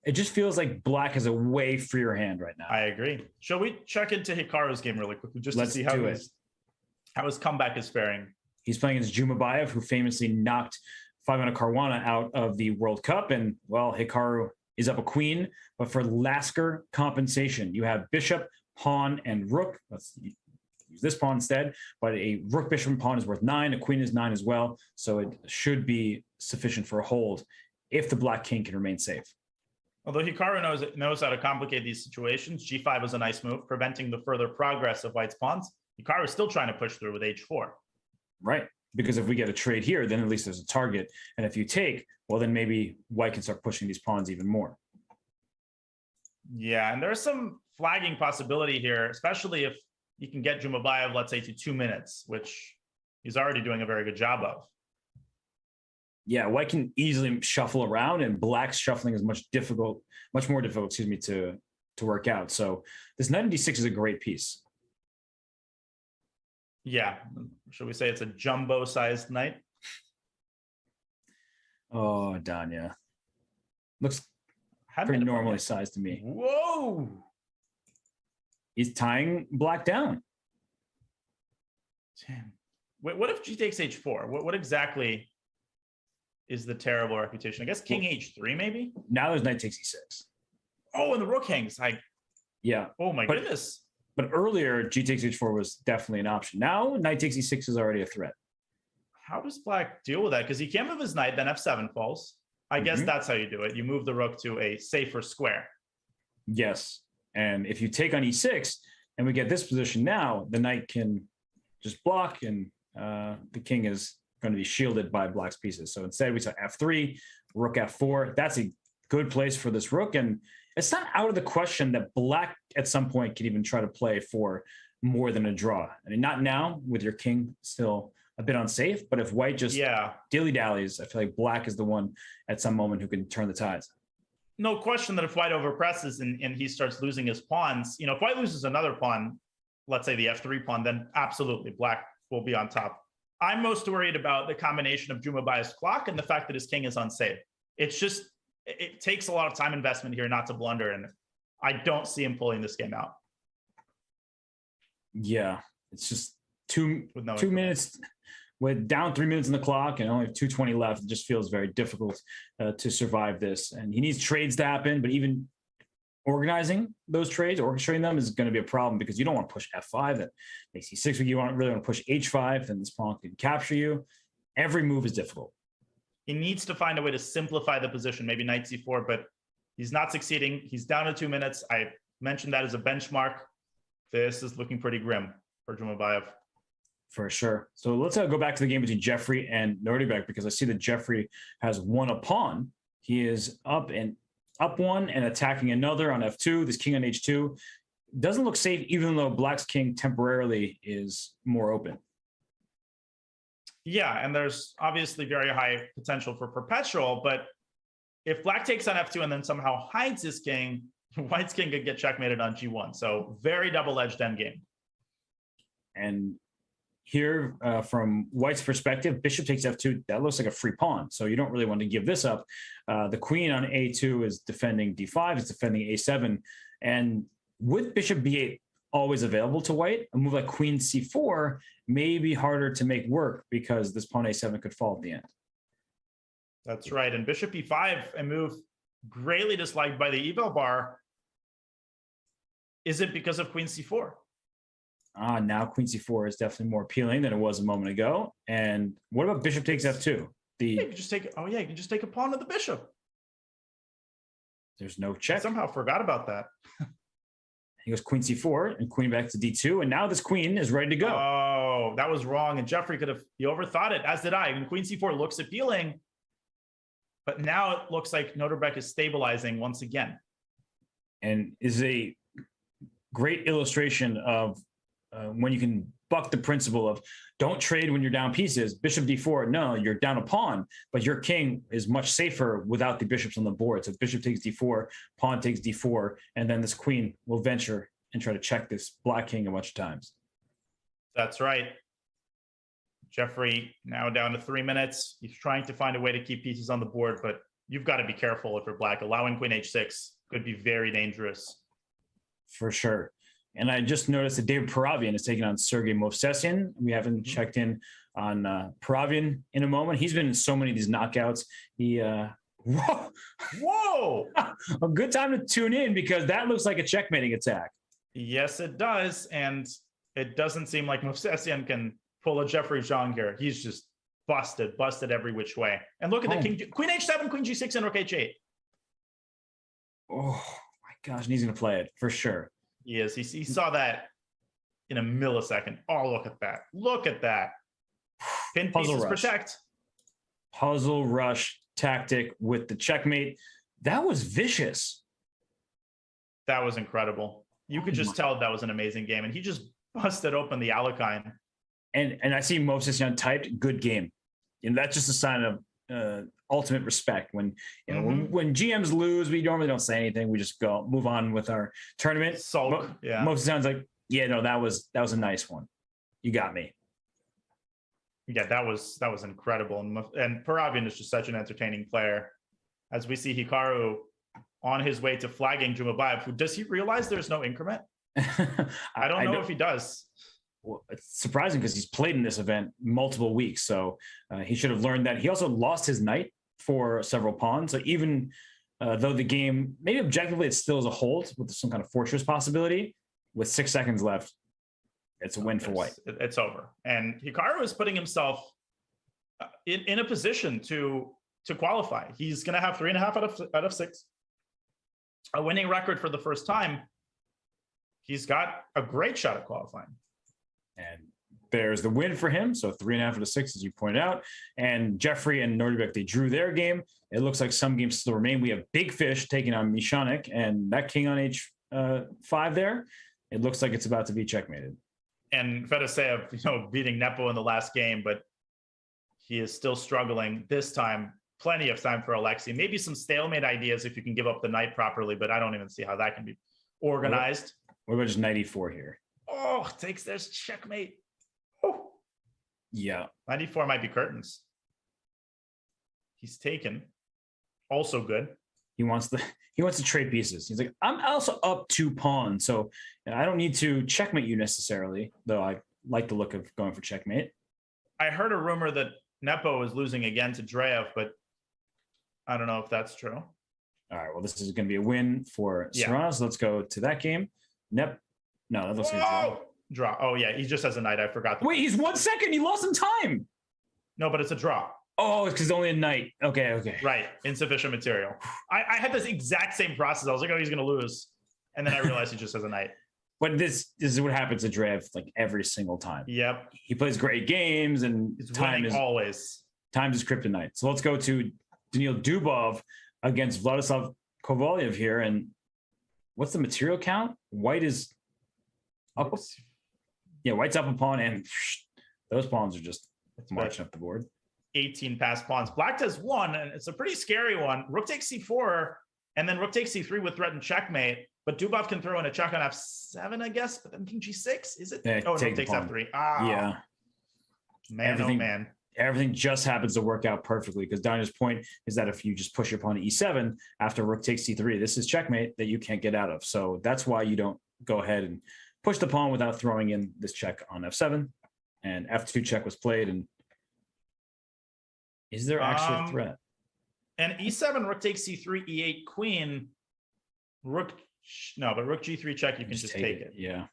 It just feels like black has a way freer hand right now. I agree. Shall we check into Hikaru's game really quickly, just to see how his comeback is faring? He's playing against Jumabayev, who famously knocked Fabiano Caruana out of the World Cup. And, well, Hikaru is up a queen. But for Lasker compensation, you have bishop, pawn, and rook. Let's use this pawn instead. But a rook, bishop, and pawn is worth 9. A queen is 9 as well. So it should be sufficient for a hold if the black king can remain safe. Although Hikaru knows how to complicate these situations, g5 is a nice move, preventing the further progress of white's pawns. Hikaru is still trying to push through with h4. Right, because if we get a trade here, then at least there's a target. And if you take, well, then maybe white can start pushing these pawns even more. Yeah, and there's some flagging possibility here, especially if you can get Jumabayev, let's say, to 2 minutes, which he's already doing a very good job of. Yeah, white can easily shuffle around, and black's shuffling is much more difficult, excuse me, to work out. So this knight in d6 is a great piece. Yeah. Should we say it's a jumbo-sized knight? Oh, Danya. Looks pretty normally sized to me. Whoa! He's tying black down. Damn. Wait, what if g takes h4? What exactly is the terrible reputation? I guess king h3 maybe? Now there's knight takes e6. Oh, and the rook hangs. Yeah. Oh my goodness. But earlier, g takes h4 was definitely an option. Now knight takes e6 is already a threat. How does black deal with that? Because he can't move his knight, then f7 falls. I guess that's how you do it. You move the rook to a safer square. Yes. And if you take on e6 and we get this position now, the knight can just block, and the king is going to be shielded by black's pieces. So instead we saw f3, rook f4. That's a good place for this rook. And it's not out of the question that black at some point can even try to play for more than a draw. I mean, not now with your king still a bit unsafe, but if white just dilly-dallies, I feel like black is the one at some moment who can turn the tides. No question that if white overpresses and he starts losing his pawns, if white loses another pawn, let's say the f3 pawn, then absolutely black will be on top. I'm most worried about the combination of Juma-biased clock and the fact that his king is unsafe. It takes a lot of time investment here not to blunder, and I don't see him pulling this game out. Yeah, it's just two minutes. With down 3 minutes in the clock and only 2:20 left, it just feels very difficult to survive this. And he needs trades to happen, but even organizing those trades, orchestrating them is going to be a problem because you don't want to push f5. That makes e6. You really want to push h5, then this pawn can capture you. Every move is difficult. He needs to find a way to simplify the position, maybe knight c4, but he's not succeeding. He's down to 2 minutes. I mentioned that as a benchmark. This is looking pretty grim for Jumabayev. For sure. So let's go back to the game between Jeffrey and Naroditsky, because I see that Jeffrey has won a pawn. He is up one and attacking another on f2. This king on h2 doesn't look safe, even though black's king temporarily is more open. Yeah, and there's obviously very high potential for perpetual, but if black takes on f2 and then somehow hides his king, white's king could get checkmated on g1. So very double-edged endgame. And here, from white's perspective, bishop takes f2. That looks like a free pawn, so you don't really want to give this up. The queen on a2 is defending d5, it's defending a7. And with bishop b8 always available to white, a move like queen c4 may be harder to make work because this pawn a7 could fall at the end. That's right. And bishop e5, a move greatly disliked by the eval bar. Is it because of queen c4? Now queen c4 is definitely more appealing than it was a moment ago. And what about bishop takes f2? You can just take you can just take a pawn to the bishop. There's no check. I somehow forgot about that. He goes queen c4 and queen back to d2, and now this queen is ready to go. Oh, that was wrong. And Jeffrey he overthought it, as did I. And queen c4 looks appealing, but now it looks like Naroditsky is stabilizing once again. And is a great illustration of when you can buck the principle of don't trade when you're down pieces. Bishop d4, no, you're down a pawn, but your king is much safer without the bishops on the board. So if bishop takes d4, pawn takes d4, and then this queen will venture and try to check this black king a bunch of times. That's right. Jeffrey now down to 3 minutes. He's trying to find a way to keep pieces on the board, but you've got to be careful if you're black. Allowing queen h6 could be very dangerous. For sure. And I just noticed that David Paravian is taking on Sergey Movsesian. We haven't checked in on Paravian in a moment. He's been in so many of these knockouts. Whoa! A good time to tune in because that looks like a checkmating attack. Yes, it does. And it doesn't seem like Movsesian can pull a Jeffrey Zhang here. He's just busted every which way. And look at the king, queen h7, queen g6, and rook h8. Oh my gosh, and he's going to play it for sure. He is. He saw that in a millisecond. Oh, look at that. Look at that. Pin pieces protect. Puzzle rush tactic with the checkmate. That was vicious. That was incredible. You could just tell that was an amazing game. And he just busted open the Alekhine. And I see Movsesian typed good game. And that's just a sign of ultimate respect. When when GMs lose, we normally don't say anything. We just move on with our tournament. Sulk. Yeah. Most of the times, like, yeah, no, that was a nice one. You got me. Yeah, that was incredible. And Paravian is just such an entertaining player. As we see Hikaru on his way to flagging Jumabayev, does he realize there's no increment? I don't know if he does. Well, it's surprising because he's played in this event multiple weeks, so he should have learned that. He also lost his knight for several pawns. So even though the game, maybe objectively, it still is a hold with some kind of fortress possibility, with 6 seconds left, it's a win for white. It's over. And Hikaru is putting himself in a position to qualify. He's going to have 3.5 out of 6, a winning record for the first time. He's got a great shot at qualifying. And there's the win for him. So 3.5 out of 6, as you pointed out. And Jeffrey and Nordbeck, they drew their game. It looks like some games still remain. We have Big Fish taking on Mishanik, and that king on H5 there. It looks like it's about to be checkmated. And Fedoseev, beating Nepo in the last game, but he is still struggling this time. Plenty of time for Alexei. Maybe some stalemate ideas if you can give up the knight properly, but I don't even see how that can be organized. What about just knight e4 here? Oh, there's checkmate. Oh. Yeah. 94 might be curtains. He's taken. Also good. He wants to trade pieces. He's like, I'm also up 2 pawns, so I don't need to checkmate you necessarily, though I like the look of going for checkmate. I heard a rumor that Nepo is losing again to Dreyev, but I don't know if that's true. All right, well, this is going to be a win for Serrano, so let's go to that game. No, that looks like a draw. Oh, yeah, he just has a knight. I forgot. Wait, he's 1 second. He lost some time. No, but it's a draw. Oh, it's because only a knight. Okay. Right. Insufficient material. I had this exact same process. I was like, oh, he's going to lose. And then I realized he just has a knight. But this is what happens to Dreyev like every single time. Yep. He plays great games, and he's winning always. Time is kryptonite. So let's go to Daniil Dubov against Vladislav Kovalyev here. And what's the material count? White is up. Yeah, white's up a pawn, and those pawns are just marching up the board. 18 passed pawns. Black does 1, and it's a pretty scary one. Rook takes c4, and then rook takes c3 with threatened checkmate. But Dubov can throw in a check on f7, I guess. But then king g6, is it? Yeah, no, takes f3. Yeah. Man, everything just happens to work out perfectly, because Daniel's point is that if you just push your pawn to e7 after rook takes c3, this is checkmate that you can't get out of. So that's why you don't go ahead and push the pawn without throwing in this check on f7. And f2 check was played. And is there actually a threat? And e7, rook takes c3, e8, queen, rook. No, but rook g3 check, you can just take it. Yeah.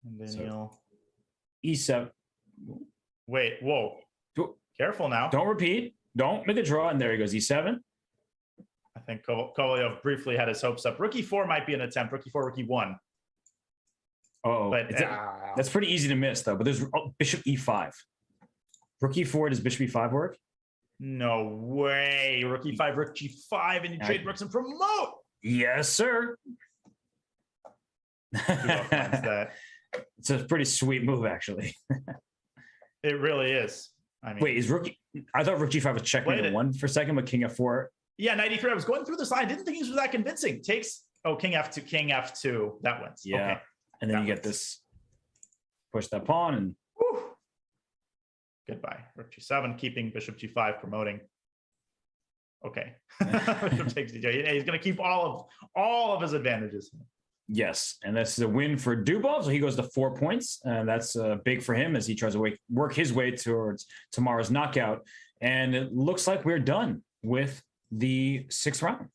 And then you'll e7. Wait, whoa. Careful now. Don't repeat. Don't make a draw. And there he goes, e7. I think Kovalyev briefly had his hopes up. Rook e4 might be an attempt. Rook e4, rook e1. Oh, but that's pretty easy to miss, though. But there's bishop e5. Rook e4, does bishop e5 work? No way. Rook e5, rook g5, and you trade rooks and promote. Yes, sir. That. It's a pretty sweet move, actually. It really is. I mean, wait, I thought rook g5 was checkmate 1 for a second, but king f4. Yeah, knight e3. I was going through this line. I didn't think he was that convincing. Takes, king f2, king f2. That wins. Yeah. Okay. And then you get this, push that pawn, and whew. Goodbye. Rook g7, keeping bishop g5, promoting. Okay. Bishop takes d8. He's going to keep all of his advantages. Yes, and that's a win for Dubov. So he goes to 4 points, and that's big for him as he tries to work his way towards tomorrow's knockout. And it looks like we're done with the 6th round.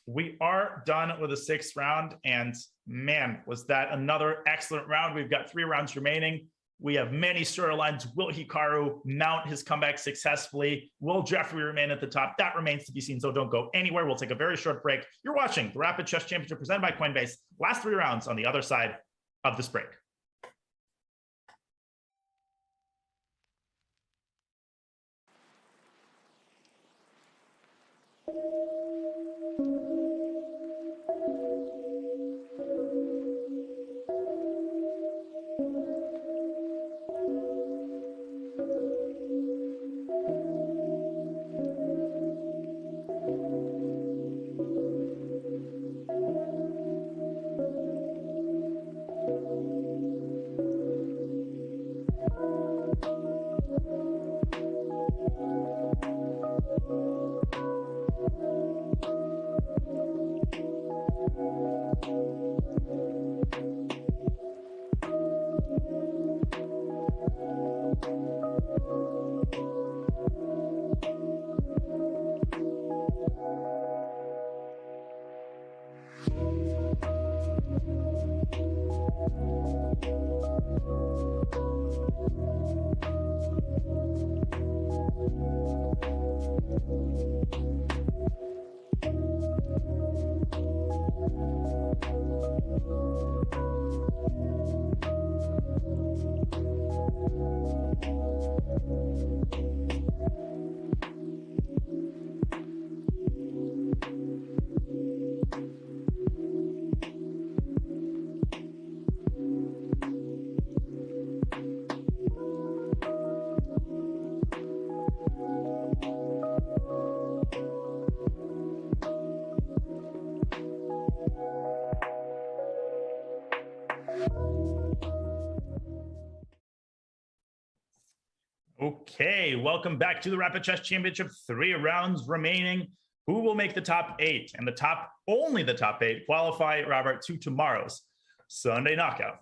We are done with the 6th round, and man, was that another excellent round. We've got 3 rounds remaining. We have many storylines. Will Hikaru mount his comeback successfully? Will Jeffrey remain at the top? That remains to be seen, so don't go anywhere. We'll take a very short break. You're watching the Rapid Chess Championship presented by Coinbase. Last 3 rounds on the other side of this break. Okay, welcome back to the Rapid Chess Championship. 3 rounds remaining. Who will make the top 8? And only the top 8 qualify, Robert, to tomorrow's Sunday knockout.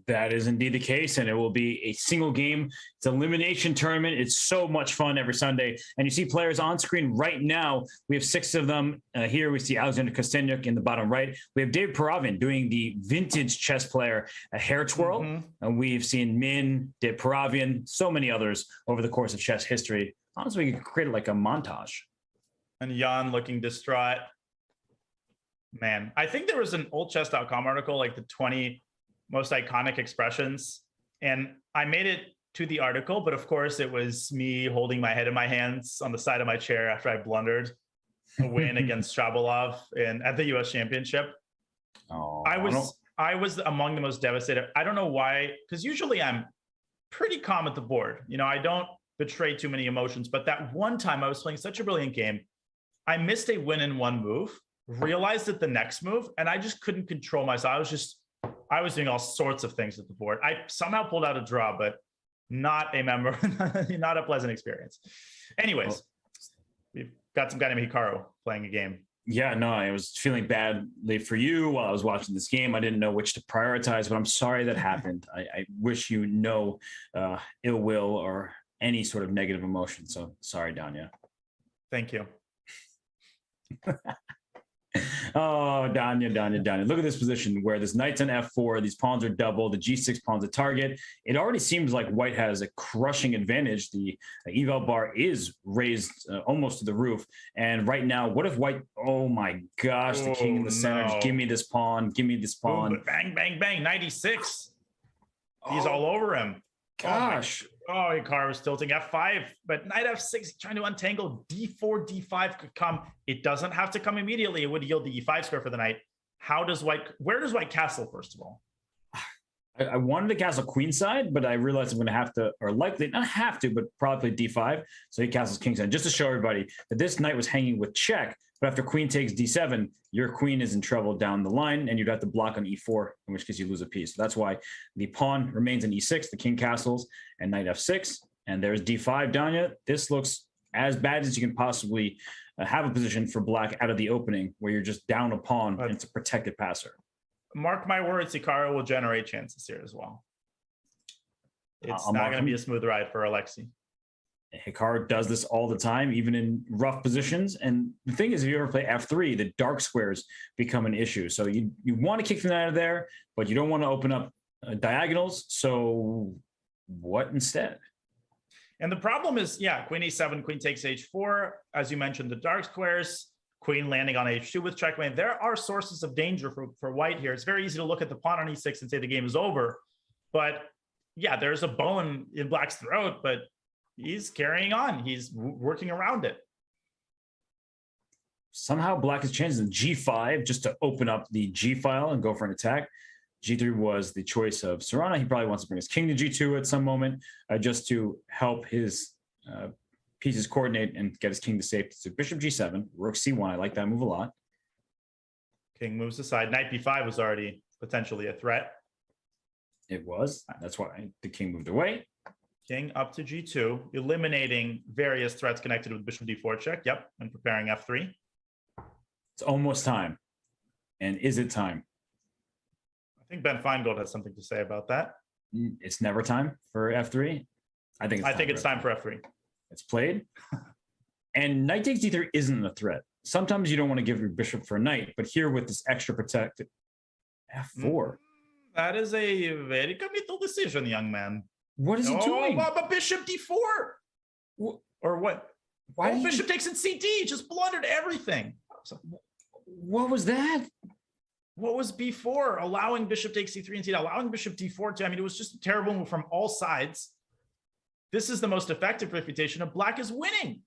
That is indeed the case, and it will be a single game. It's an elimination tournament. It's so much fun every Sunday. And you see players on screen right now. We have 6 of them. Here we see Alexander Kostenyuk in the bottom right. We have David Paravian doing the vintage chess player, a hair twirl. And we've seen Min, David Paravian, so many others over the course of chess history. Honestly, we could create like a montage. And Jan looking distraught. Man, I think there was an oldchess.com article, like the 20 most iconic expressions. And I made it to the article, but of course it was me holding my head in my hands on the side of my chair after I blundered a win against Shabalov at the US Championship. Oh, I was among the most devastated. I don't know why, because usually I'm pretty calm at the board. You know, I don't betray too many emotions, but that one time I was playing such a brilliant game. I missed a win in one move, realized it the next move, and I just couldn't control myself. I was doing all sorts of things at the board. I somehow pulled out a draw, but not a pleasant experience. Anyways, we've got some guy named Hikaru playing a game. Yeah, no, I was feeling badly for you while I was watching this game. I didn't know which to prioritize, but I'm sorry that happened. I wish you no ill will or any sort of negative emotion. So sorry, Danya. Thank you. Oh, Danya. Look at this position where this knight's on f4, these pawns are double, the g6 pawn's a target. It already seems like white has a crushing advantage. The eval bar is raised almost to the roof. And right now, what if white, oh my gosh, the king in the center, give me this pawn, Boom, bang, bang, bang, 96. He's all over him. Gosh. Oh, Hikaru was tilting f5, but knight f6, trying to untangle. d4, d5 could come. It doesn't have to come immediately. It would yield the e5 square for the knight. Where does white castle, first of all? I wanted to castle queenside, but I realized I'm going to have to, or likely not have to, but probably d5. So he castles kingside, just to show everybody that this knight was hanging with check. But after queen takes d7, your queen is in trouble down the line, and you'd have to block on e4, in which case you lose a piece. So that's why the pawn remains in e6, the king castles, and knight f6. And there's d5, Danya. This looks as bad as you can possibly have a position for black out of the opening, where you're just down a pawn and it's a protected passer. Mark my words, Hikaru will generate chances here as well. It's not going to be a smooth ride for Alexei. Hikaru does this all the time, even in rough positions. And the thing is, if you ever play f3, the dark squares become an issue. So you want to kick them out of there, but you don't want to open up diagonals. So what instead? And the problem is, queen e7, queen takes h4. As you mentioned, the dark squares, queen landing on h2 with checkmate. There are sources of danger for white here. It's very easy to look at the pawn on e6 and say the game is over. But yeah, there's a bone in black's throat, but he's carrying on. He's working around it. Somehow black has changed in g5 just to open up the g file and go for an attack. g3 was the choice of Serrano. He probably wants to bring his king to g2 at some moment just to help his pieces coordinate and get his king to safety. So bishop g7, rook c1. I like that move a lot. King moves aside. Knight b5 was already potentially a threat. It was. That's why the king moved away. King up to g2, eliminating various threats connected with bishop d4 check. Yep, and preparing f3. It's almost time. And is it time? I think Ben Feingold has something to say about that. It's never time for f3. I think it's time for f3. It's played. And knight takes d3 isn't a threat. Sometimes you don't want to give your bishop for a knight, but here with this extra protected f4. That is a very committal decision, young man. What is he doing? But bishop d4. Or what? Why bishop takes in CD? Just blundered everything. So, what was that? What was b4? Allowing bishop takes c3 and c, allowing bishop d4 too. I mean, it was just a terrible move from all sides. This is the most effective refutation of black is winning.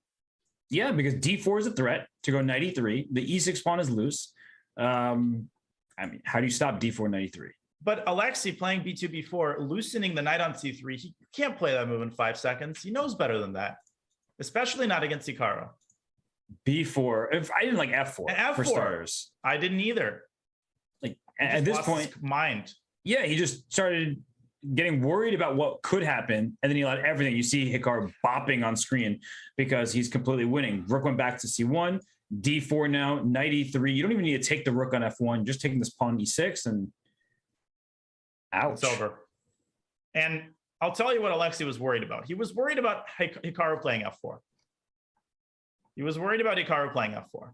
Yeah, because d4 is a threat to go knight e3. The e6 pawn is loose. I mean, how do you stop d4 knight e3? But Alexei playing b2, b4, loosening the knight on c3, he can't play that move in 5 seconds. He knows better than that, especially not against Hikaru. b4. I didn't like f4, for starters. I didn't either. Like at this point, mind. Yeah, he just started getting worried about what could happen, and then he allowed everything. You see Hikaru bopping on screen because he's completely winning. Rook went back to C1, D4 now, knight E3. You don't even need to take the rook on F1. Just taking this pawn E6 and ouch. It's over. And I'll tell you what Alexei was worried about. He was worried about Hikaru playing F4. He was worried about Hikaru playing F4.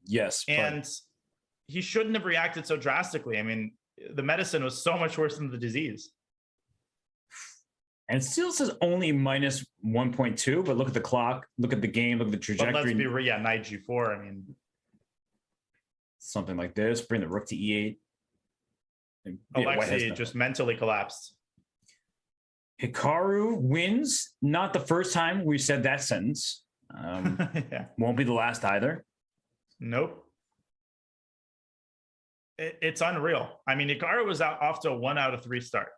Yes. And he shouldn't have reacted so drastically. I mean, the medicine was so much worse than the disease. And it still says only minus 1.2, but look at the clock, look at the game, look at the trajectory. But let's be real, knight G4. I mean, something like this, bring the rook to E8. Alexei just mentally collapsed. Hikaru wins. Not the first time we've said that sentence. Yeah. Won't be the last either. Nope. It's unreal. I mean, Hikaru was off to a 1 out of 3 start.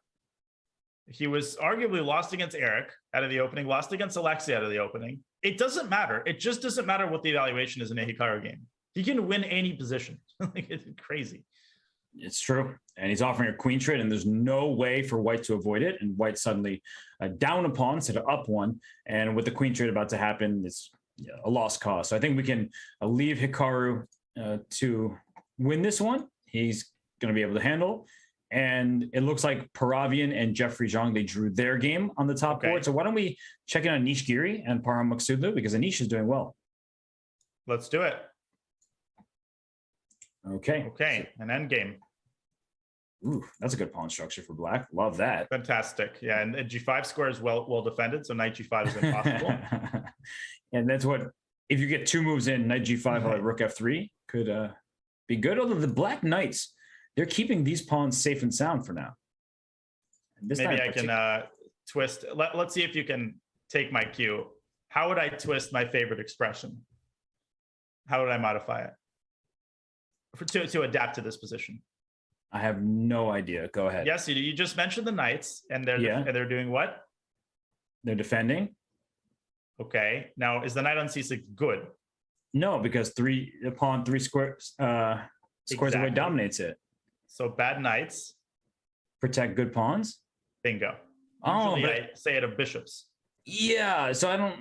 He was arguably lost against Eric out of the opening, lost against Alexei out of the opening. It doesn't matter. It just doesn't matter what the evaluation is in a Hikaru game. He can win any position. Like, it's crazy. It's true. And he's offering a queen trade, and there's no way for white to avoid it. And white suddenly down a pawn instead of up one. And with the queen trade about to happen, it's a lost cause. So I think we can leave Hikaru to win this one. He's going to be able to handle. And it looks like Paravian and Jeffrey Zhang, they drew their game on the top board. So why don't we check in on Anish Giri and Parham Maksudlu, because Anish is doing well. Let's do it. Okay. Okay, an end game. Ooh, that's a good pawn structure for black. Love that. Fantastic. Yeah, and G5 square is well defended, so knight G5 is impossible. And that's what, if you get 2 moves in, knight G5 or rook F3 could be good. Although the black knights, they're keeping these pawns safe and sound for now. Maybe I can twist. Let's see if you can take my cue. How would I twist my favorite expression? How would I modify it to adapt to this position? I have no idea. Go ahead. Yes, you just mentioned the knights, and they're doing what? They're defending. Okay. Now, is the knight on C6 good? No, because the pawn 3 squares away dominates it. So bad knights protect good pawns. Bingo. Oh, Usually I say it of bishops. Yeah, so I don't.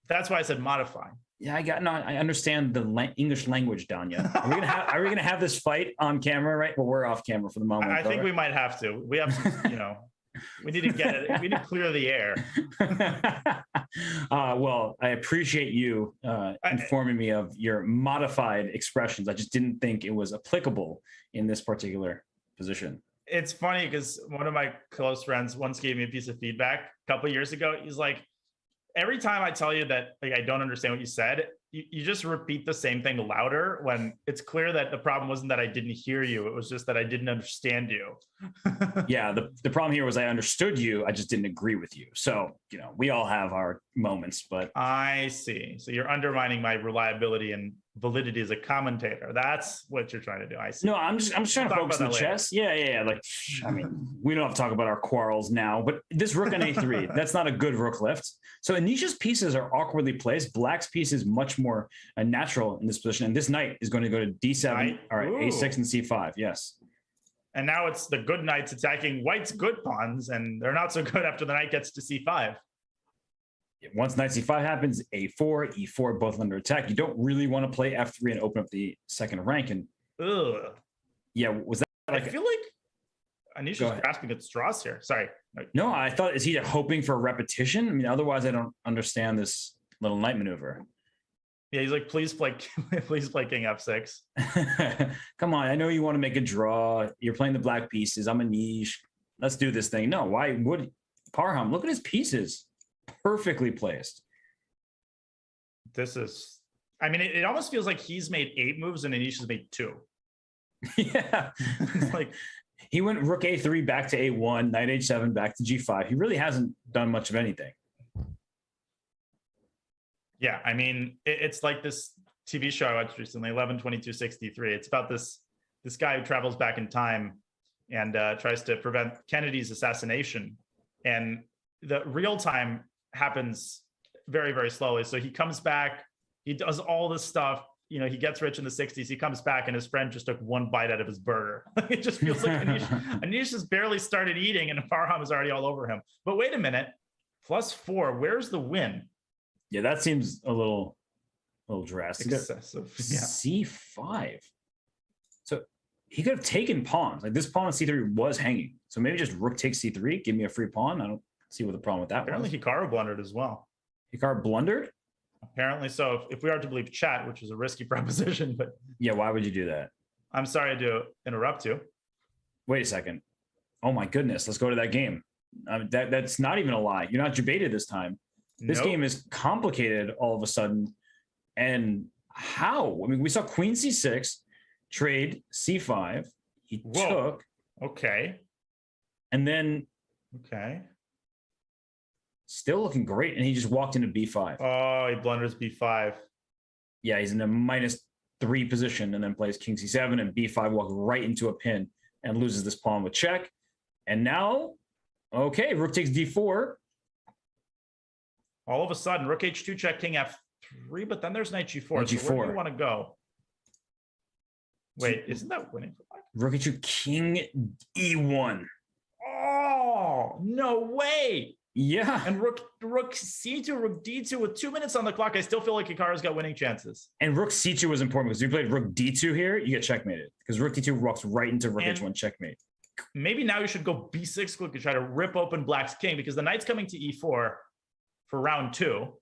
That's why I said modify. Yeah, I understand the English language, Danya. Are we gonna have this fight on camera, right? Well, we're off camera for the moment. I think we might have to. We have some, we need to get it. We need to clear the air. Well, I appreciate you informing me of your modified expressions. I just didn't think it was applicable in this particular position. It's funny because one of my close friends once gave me a piece of feedback a couple of years ago. He's like, every time I tell you that I don't understand what you said, you just repeat the same thing louder when it's clear that the problem wasn't that I didn't hear you. It was just that I didn't understand you. Yeah, the problem here was I understood you. I just didn't agree with you. So, we all have our moments, but. I see. So you're undermining my reliability and validity as a commentator. That's what you're trying to do. I see. No, I'm just trying to focus on the chess. Yeah. Like, I mean, we don't have to talk about our quarrels now, but this rook on A3, that's not a good rook lift. So Anish's pieces are awkwardly placed. Black's piece is much more natural in this position. And this knight is going to go to D7, all right, A6 and C5. Yes. And now it's the good knights attacking white's good pawns, and they're not so good after the knight gets to C5. Once knight C5 happens, A4, E4, both under attack. You don't really want to play F3 and open up the second rank. And yeah, was that I feel like Anish is grasping at straws here. Sorry. No, I thought, is he hoping for a repetition? I mean, otherwise I don't understand this little knight maneuver. Yeah, he's like, please play king F6. Come on, I know you want to make a draw. You're playing the black pieces. I'm Anish. Let's do this thing. No, why would Parham? Look at his pieces. Perfectly placed. It almost feels like he's made 8 moves and Anish has made 2. Yeah. It's like he went rook A3 back to A1, knight H7 back to G5. He really hasn't done much of anything. Yeah, I mean, it's like this TV show I watched recently, 11/22/63. It's about this guy who travels back in time and tries to prevent Kennedy's assassination. And the real time happens very, very slowly. So he comes back, he does all this stuff, he gets rich in the 60s. He comes back and his friend just took one bite out of his burger. It just feels like Anish just barely started eating and Parham is already all over him. But wait a minute, +4. Where's the win? Yeah, that seems a little drastic. Excessive. Yeah. C5. So he could have taken pawns. Like this pawn on C3 was hanging. So maybe just rook takes C3, give me a free pawn. I don't see what the problem with that Apparently was. Hikaru blundered as well. Hikaru blundered? Apparently so. If we are to believe chat, which is a risky proposition, but Yeah, why would you do that? I'm sorry to interrupt you. Wait a second. Oh my goodness. Let's go to that game. That's not even a lie. You're not debated this time. This game is complicated all of a sudden. And how? I mean, we saw Queen C6, trade C5. He took. Okay. And then Okay. still looking great. And he just walked into B5. Oh, he blunders B5. Yeah, he's in a -3 position and then plays King C7 and B5, walks right into a pin and loses this pawn with check. And now, okay, rook takes D4. All of a sudden, rook H2 check, king F3, but then there's knight G4. Knight So where do G4. you want to go? Wait, isn't that winning for black? Rook H2, king E1. Oh, no way. Yeah. And rook C2, rook D2 with 2 minutes on the clock. I still feel like Hikaru's got winning chances. And rook C2 was important because if you played rook D2 here, you get checkmated because rook D2 walks right into rook H1 checkmate. Maybe now you should go B6 quick and try to rip open black's king because the knight's coming to E4 for round 2.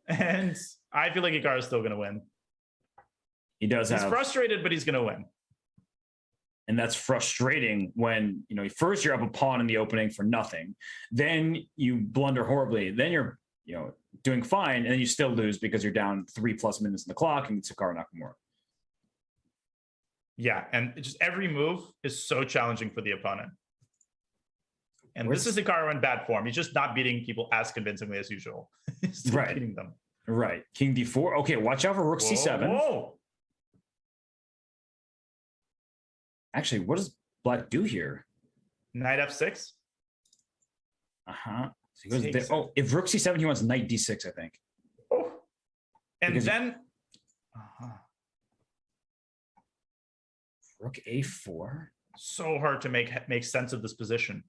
And I feel like Hikaru's still going to win. He does He's have. frustrated, but he's going to win. And that's frustrating when, first you're up a pawn in the opening for nothing. Then you blunder horribly. Then you're, doing fine. And then you still lose because you're down 3+ minutes on the clock and it's Hikaru Nakamura. Yeah. And just every move is so challenging for the opponent. And this is Hikaru in bad form. He's just not beating people as convincingly as usual. He's still Right. beating them. Right. King D4. Okay, watch out for rook C7. Whoa. Actually, what does black do here? Knight F6. Uh-huh. So he goes Takes there. Oh, if rook C7, he wants knight D6, I think. Oh. And Because then Rook A4. so hard to make sense of this position.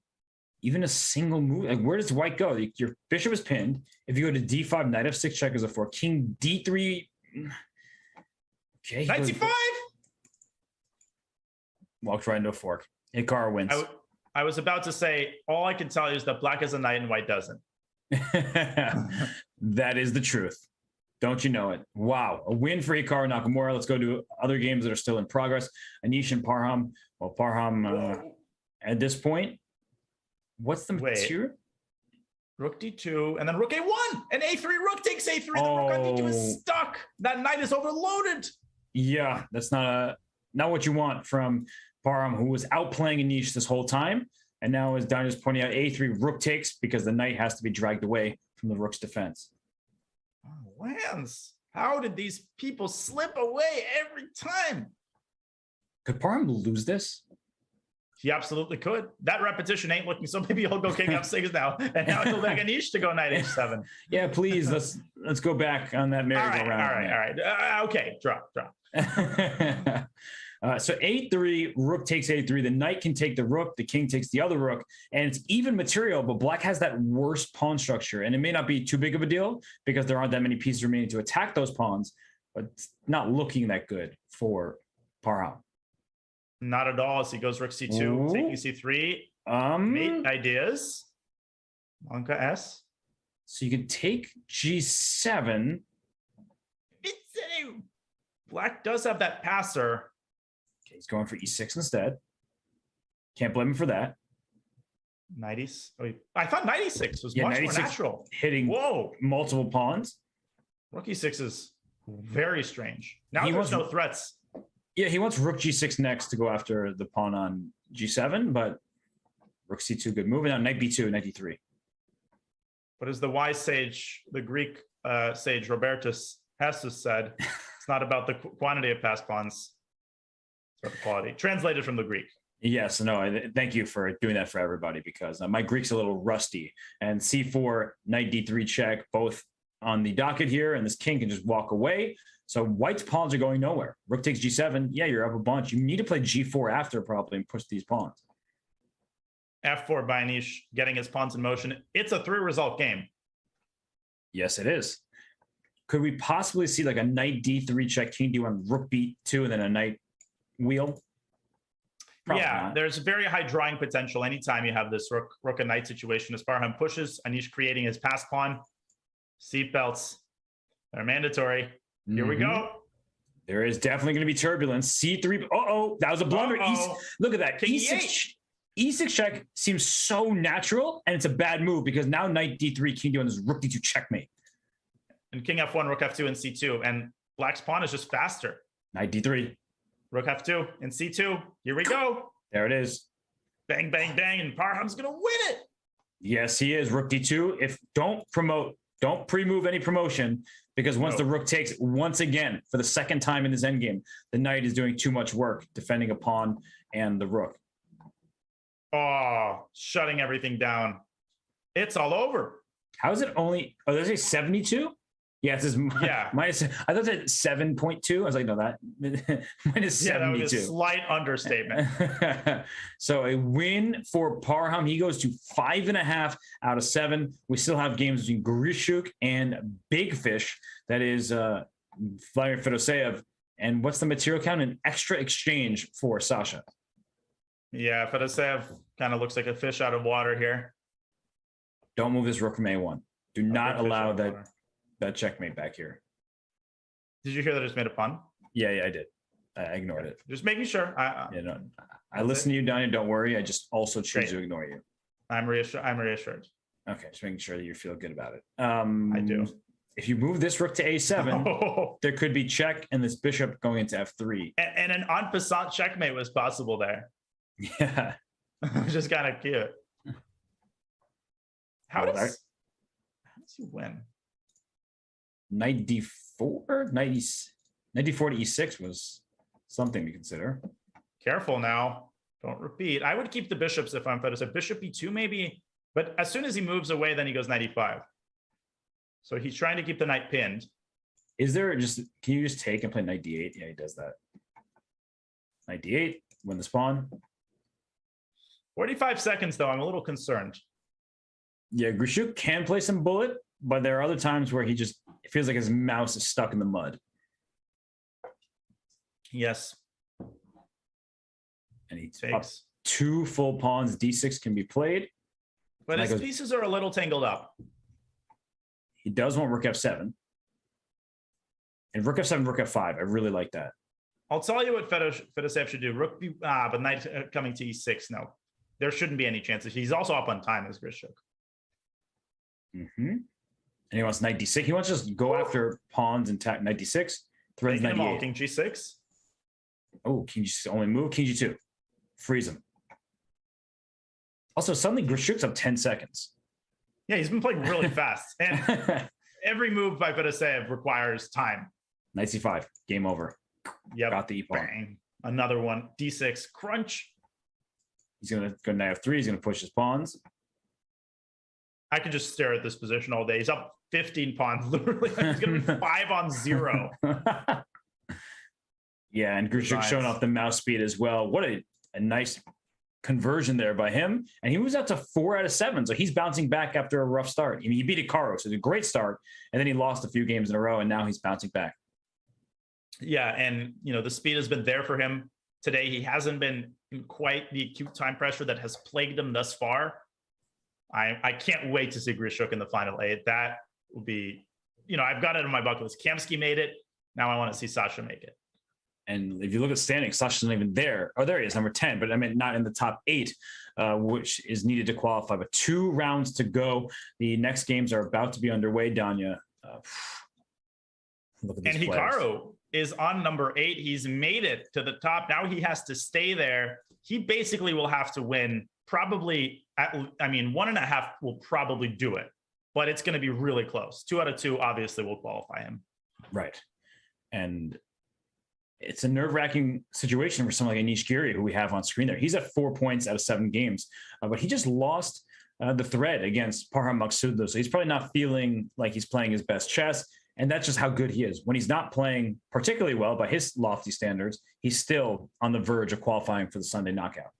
Even a single move. Like, where does white go? Your bishop is pinned. If you go to D5, knight F6 check is a 4. King D3. Okay. Knight C5. Walks right into a fork. Hikaru wins. I was about to say, all I can tell you is that black has a knight and white doesn't. That is the truth. Don't you know it? Wow. A win for Hikaru Nakamura. Let's go to other games that are still in progress. Anish and Parham. Well, Parham, at this point, what's the material? Rook D2, and then rook A1, and A3. Rook takes A3. The rook on D2 is stuck. That knight is overloaded. Yeah, that's not what you want from Parham, who was outplaying Anish this whole time. And now, as Daniel's pointing out, A3 rook takes because the knight has to be dragged away from the rook's defense. Oh, Lance, how did these people slip away every time? Could Parham lose this? He absolutely could. That repetition ain't looking, so maybe he'll go king F6 now. And now he'll beg Anish to go knight H7. Yeah, please, let's go back on that merry-go-round. All right. Okay, drop. So A3, rook takes A3. The knight can take the rook. The king takes the other rook. And it's even material, but black has that worst pawn structure. And it may not be too big of a deal because there aren't that many pieces remaining to attack those pawns, but it's not looking that good for Parham. Not at all. As he goes rook C2, taking C3. Mate ideas. Monka S. So you could take G7. Black does have that passer. Okay, he's going for E6 instead. Can't blame him for that. I thought knight E6 was much more natural. Hitting multiple pawns. Rook E6 is very strange. Now there's no threats. Yeah, he wants rook G6 next to go after the pawn on G7, but rook C2, good move. And now knight B2, knight D3. But as the wise sage, the Greek sage Robertus Hess has said, it's not about the quantity of passed pawns, it's about the quality. Translated from the Greek. Yes, no, thank you for doing that for everybody because my Greek's a little rusty. And C4, knight D3 check, both on the docket here, and this king can just walk away. So white's pawns are going nowhere. Rook takes g7. Yeah, you're up a bunch. You need to play g4 after probably and push these pawns. F4 by Anish, getting his pawns in motion. It's a 3-result game. Yes, it is. Could we possibly see like a knight d3 check, king d1, rook b2, and then a knight wheel? Probably not. There's very high drawing potential anytime you have this rook and knight situation. As Parham pushes, Anish creating his pass pawn. Seatbelts, they're mandatory. Here we go. There is definitely going to be turbulence. C3. That was a blunder. Look at that. King E6. E6 check seems so natural, and it's a bad move because now knight d3, king d1 is rook d2 checkmate. And king f1, rook f2, and c2. And black's pawn is just faster. Knight d3. Rook f2 and c2. Here we go. There it is. Bang, bang, bang. And Parham's going to win it. Yes, he is. Rook d2. Don't pre-move any promotion, because once the rook takes, once again, for the second time in his endgame, the knight is doing too much work defending a pawn and the rook. Oh, shutting everything down. It's all over. How is it only, there's a 72? Yeah, it says minus, I thought it said 7.2. I was like, no, that minus 72. That was a slight understatement. So a win for Parham. He goes to 5.5 out of 7. We still have games between Grischuk and Big Fish. That is Vladimir Fedoseev. And what's the material count? An extra exchange for Sasha. Yeah, Fedoseev kind of looks like a fish out of water here. Don't move this rook from A1. Do not allow that checkmate back here. Did you hear that I just made a pun? Yeah, I did. I ignored it. Just making sure. I listen to you, Daniel. Don't worry. I just also choose to ignore you. I'm reassured. Okay, just making sure that you feel good about it. I do. If you move this rook to A7, there could be check and this bishop going into F3. And an en passant checkmate was possible there. Yeah. Just kind of cute. How does he win? Knight d4? Knight d4 to e6 was something to consider. Careful now. Don't repeat. I would keep the bishops if I'm Fedoseev. Bishop e2 maybe. But as soon as he moves away, then he goes knight e5. So he's trying to keep the knight pinned. Can you just take and play knight d8? Yeah, he does that. Knight d8, win the spawn. 45 seconds, though. I'm a little concerned. Yeah, Grischuk can play some bullet, but there are other times where it feels like his mouse is stuck in the mud. Yes. And he takes 2 full pawns. D6 can be played. But his pieces are a little tangled up. He does want rook f7. And rook f7, rook f5. I really like that. I'll tell you what Fedoseev should do. Rook b, but knight coming to e6. No, there shouldn't be any chances. He's also up on time as Grischuk. And he wants knight d6. He wants to just go after pawns and attack knight d6. Threads knight d8. King g6. Oh, king g6 only move. King g2. Freeze him. Also, suddenly Grischuk's up 10 seconds. Yeah, he's been playing really fast. And every move by Fedoseev requires time. Knight c5. Game over. Yep. Got the e-pawn. Bang. Another one. D6. Crunch. He's going to go knight f3. He's going to push his pawns. I could just stare at this position all day. He's up 15 pawns. Literally, he's going to be 5-0. Yeah, and Grischuk showing off the mouse speed as well. What a nice conversion there by him. And he moves out to 4 out of 7. So he's bouncing back after a rough start. I mean, he beat Icaro, so it's a great start. And then he lost a few games in a row, and now he's bouncing back. Yeah, and the speed has been there for him today. He hasn't been in quite the acute time pressure that has plagued him thus far. I can't wait to see Grischuk in the final 8. That will be, I've got it on my bucket list. Kamsky made it. Now I want to see Sasha make it. And if you look at standings, Sasha's not even there. Oh, there he is, number 10, but I mean, not in the top 8, which is needed to qualify. But 2 rounds to go. The next games are about to be underway, Danya. Look at these players. Hikaru is on number 8. He's made it to the top. Now he has to stay there. He basically will have to win probably, 1.5 will probably do it, but it's going to be really close. 2 out of 2 obviously will qualify him. Right. And it's a nerve-wracking situation for someone like Anish Giri, who we have on screen there. He's at 4 points out of 7 games, but he just lost the thread against Parham Maksudlu. So he's probably not feeling like he's playing his best chess. And that's just how good he is. When he's not playing particularly well by his lofty standards, he's still on the verge of qualifying for the Sunday knockout.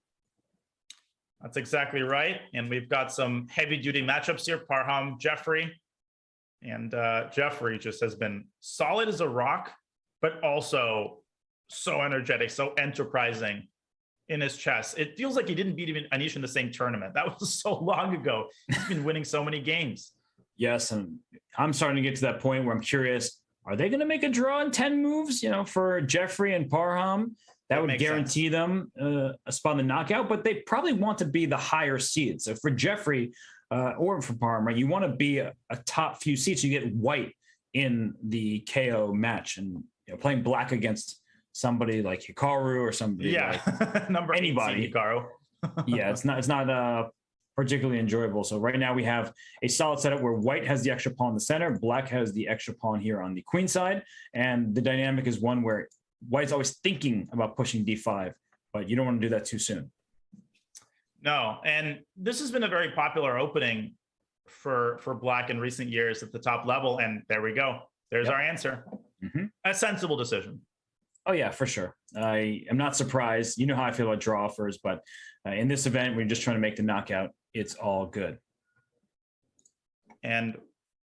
That's exactly right. And we've got some heavy duty matchups here. Parham, Jeffrey. And Jeffrey just has been solid as a rock, but also so energetic, so enterprising in his chess. It feels like he didn't beat even Anish in the same tournament. That was so long ago. He's been winning so many games. Yes, and I'm starting to get to that point where I'm curious, are they going to make a draw in 10 moves, for Jeffrey and Parham? That would guarantee them a spot in the knockout, but they probably want to be the higher seed. So for Jeffrey or for Parham, right, you want to be a top few seeds so you get white in the KO match. And playing black against somebody like Hikaru or somebody like number anybody, Hikaru. Yeah, it's not particularly enjoyable. So right now we have a solid setup where white has the extra pawn in the center, black has the extra pawn here on the queen side, and the dynamic is one where white's always thinking about pushing d5, but you don't want to do that too soon. No, and this has been a very popular opening for black in recent years at the top level, and there we go. There's our answer. A sensible decision. Oh yeah, for sure. I am not surprised. You know how I feel about draw offers, but in this event, we're just trying to make the knockout. It's all good. And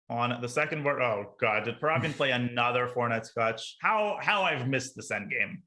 on the second board, oh God, did Parham play another 4-net scotch? How I've missed this end game.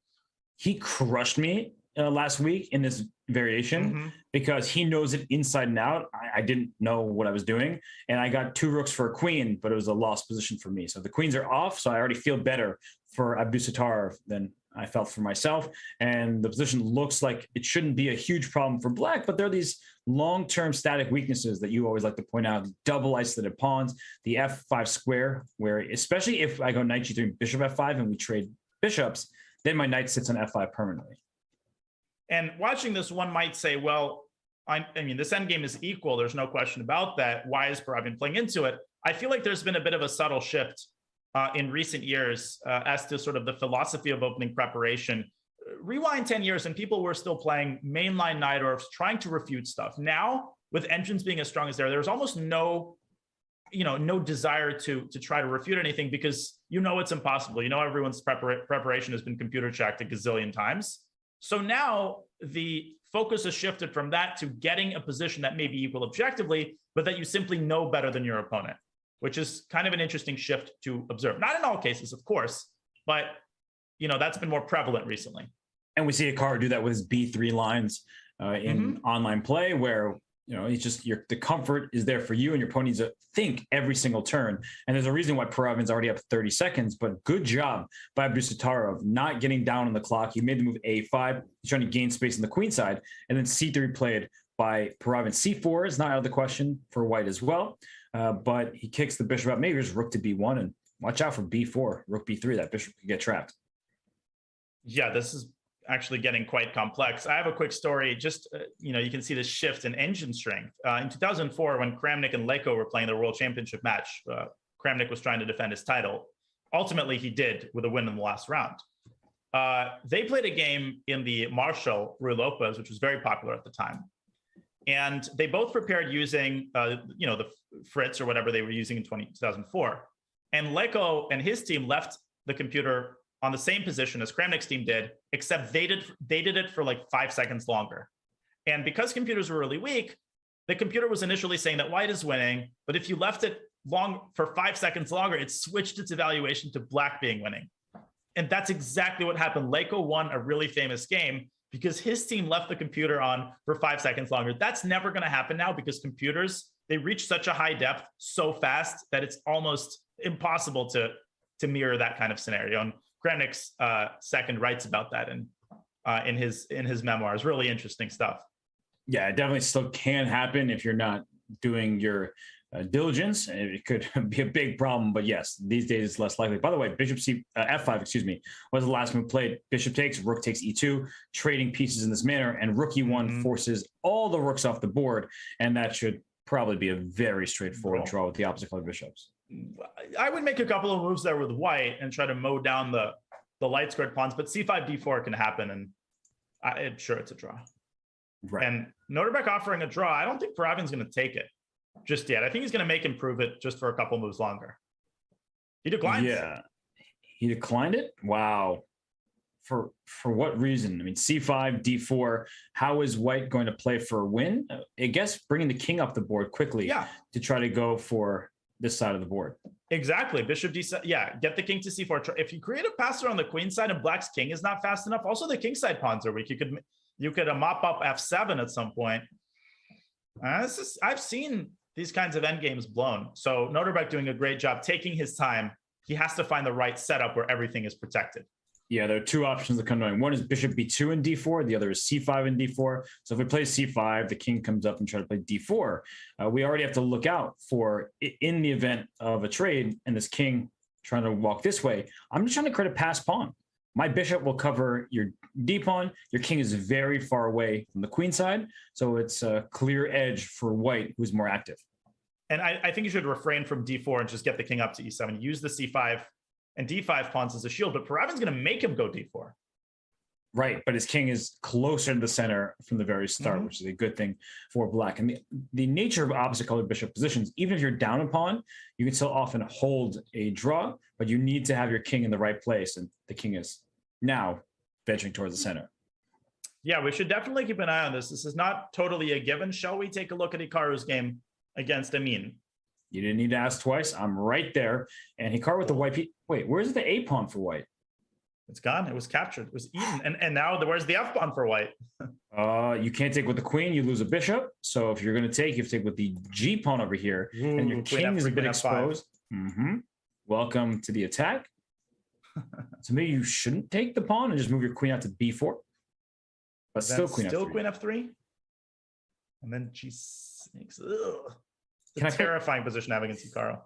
He crushed me last week in this variation because he knows it inside and out. I didn't know what I was doing, and I got 2 rooks for a queen, but it was a lost position for me. So the queens are off, so I already feel better for Abdusattar than I felt for myself. And the position looks like it shouldn't be a huge problem for black, but there are these long-term static weaknesses that you always like to point out: double isolated pawns, the f5 square, where especially if I go knight g3, bishop f5, and we trade bishops, then my knight sits on f5 permanently. And watching this, one might say, well, I mean, this endgame is equal. There's no question about that. Why is Parham playing into it? I feel like there's been a bit of a subtle shift in recent years as to sort of the philosophy of opening preparation. Rewind 10 years and people were still playing mainline knight or trying to refute stuff. Now, with engines being as strong as there's almost no desire to try to refute anything because it's impossible. Everyone's preparation has been computer checked a gazillion times. So now the focus has shifted from that to getting a position that may be equal objectively, but that you simply know better than your opponent, which is kind of an interesting shift to observe. Not in all cases, of course, but that's been more prevalent recently. And we see Hikaru do that with his B3 lines in online play, where it's just the comfort is there for you, and your opponent needs to think every single turn. And there's a reason why Parhavin's already up 30 seconds, but good job by Abdusattar of not getting down on the clock. He made the move A5. He's trying to gain space on the queen side, and then C3 played by Parhavin. C4 is not out of the question for white as well, but he kicks the bishop out. Maybe there's rook to B1, and watch out for B4, rook B3. That bishop could get trapped. Yeah, this is actually getting quite complex. I have a quick story. Just, you can see the shift in engine strength. In 2004, when Kramnik and Leko were playing the World Championship match, Kramnik was trying to defend his title. Ultimately, he did with a win in the last round. They played a game in the Marshall Rui Lopez, which was very popular at the time. And they both prepared using, the Fritz or whatever they were using in 2004. And Leko and his team left the computer on the same position as Kramnik's team did, except they did it for like 5 seconds longer. And because computers were really weak, the computer was initially saying that white is winning, but if you left it long for 5 seconds longer, it switched its evaluation to black being winning. And that's exactly what happened. Leko won a really famous game because his team left the computer on for 5 seconds longer. That's never going to happen now because computers, they reach such a high depth so fast that it's almost impossible to mirror that kind of scenario. And Kramnik's second writes about that in his memoirs. Really interesting stuff. Yeah, it definitely still can happen if you're not doing your diligence. It could be a big problem, but yes, these days it's less likely. By the way, bishop f5, was the last move played. Bishop takes, rook takes e2, trading pieces in this manner, and rook e1 forces all the rooks off the board, and that should probably be a very straightforward draw with the opposite color bishops. I would make a couple of moves there with white and try to mow down the light squared pawns, but c5, d4 can happen, and I'm sure it's a draw. Right. And Noterbeck offering a draw, I don't think Parhavin's going to take it just yet. I think he's going to make him prove it just for a couple moves longer. He declines. Yeah, he declined it. Wow. For what reason? I mean, c5, d4. How is white going to play for a win? I guess bringing the king up the board quickly to try to go for this side of the board. Exactly. Bishop d7. Yeah, get the king to c4. If you create a passer on the queen side and black's king is not fast enough, also the king side pawns are weak. You could mop up f7 at some point. I've seen these kinds of endgames blown. So Naroditsky doing a great job taking his time. He has to find the right setup where everything is protected. Yeah, there are two options that come to mind. One is bishop b2 and d4. The other is c5 and d4. So if we play c5, the king comes up and try to play d4. We already have to look out for, in the event of a trade and this king trying to walk this way, I'm just trying to create a pass pawn. My bishop will cover your d pawn. Your king is very far away from the queen side. So it's a clear edge for white, who's more active. And I think you should refrain from d4 and just get the king up to e7. Use the c5 and d5 pawns as a shield, but Paravin's going to make him go d4. Right, but his king is closer to the center from the very start, which is a good thing for black. And the nature of opposite colored bishop positions, even if you're down a pawn, you can still often hold a draw, but you need to have your king in the right place, and the king is now venturing towards the center. Yeah, we should definitely keep an eye on this. This is not totally a given. Shall we take a look at Hikaru's game against Amin? You didn't need to ask twice. I'm right there. And Hikaru with the white piece. Wait, where's the A pawn for white? It's gone. It was captured. It was eaten. And now where's the F pawn for white? You can't take with the queen. You lose a bishop. So if you're going to take, you have to take with the G pawn over here. Ooh, and your king is a bit exposed. F5. Welcome to the attack. So maybe you shouldn't take the pawn and just move your queen out to B4. But still queen F3. Queen F3. And then G6. Ugh. It's a terrifying position to have against Hikaru.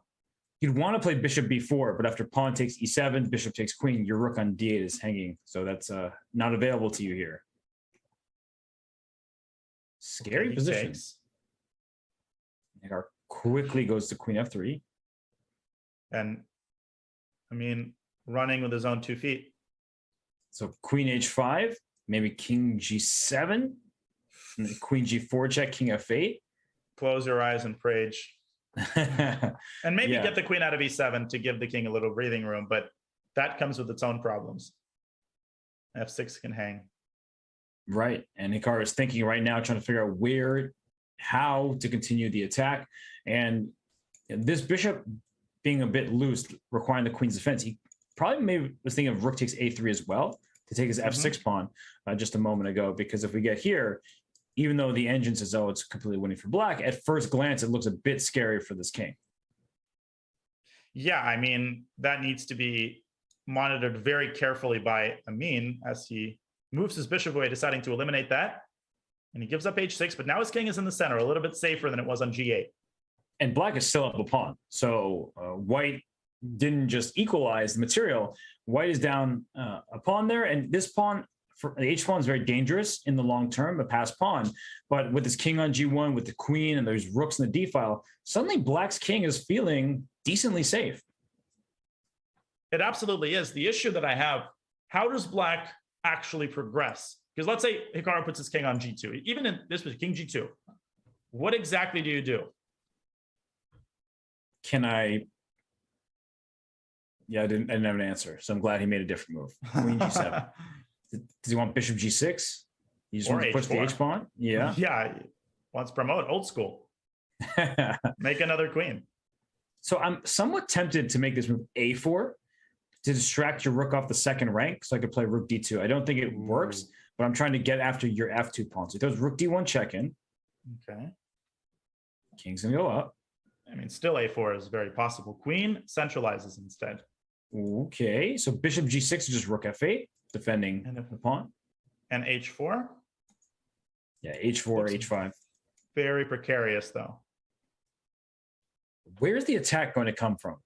You'd want to play bishop b4, but after pawn takes e7, bishop takes queen, your rook on d8 is hanging. So that's not available to you here. Scary position. Hikaru quickly goes to queen f3. And, I mean, running with his own 2 feet. So queen h5, maybe king g7, queen g4 check, king f8. Close your eyes and rage. And maybe get the queen out of e7 to give the king a little breathing room, but that comes with its own problems. f6 can hang. Right. And Hikaru is thinking right now, trying to figure out how to continue the attack. And this bishop being a bit loose, requiring the queen's defense, he probably maybe was thinking of rook takes a3 as well to take his f6 pawn just a moment ago, because if we get here, even though the engine says, oh, it's completely winning for black, at first glance, it looks a bit scary for this king. Yeah, I mean, that needs to be monitored very carefully by Amin as he moves his bishop away, deciding to eliminate that. And he gives up h6, but now his king is in the center, a little bit safer than it was on g8. And black is still up a pawn. So white didn't just equalize the material. White is down a pawn there, and this pawn, for the h pawn is very dangerous in the long term, a pass pawn. But with his king on g1, with the queen, and there's rooks in the d file, suddenly black's king is feeling decently safe. It absolutely is. The issue that I have, how does black actually progress? Because let's say Hikaru puts his king on g2. Even in this was king g2. What exactly do you do? Yeah, I didn't have an answer. So I'm glad he made a different move. Queen g7. Does he want bishop g6? He just wants to push the h pawn? Yeah. Yeah. Wants to promote old school. Make another queen. So I'm somewhat tempted to make this move a4 to distract your rook off the second rank so I could play rook d2. I don't think it works, but I'm trying to get after your f2 pawn. So he throws rook d1 check in. Okay. King's going to go up. I mean, still a4 is very possible. Queen centralizes instead. Okay. So bishop g6 is just rook f8. Defending the pawn. And h4? Yeah, h4, h5. Very precarious, though. Where's the attack going to come from?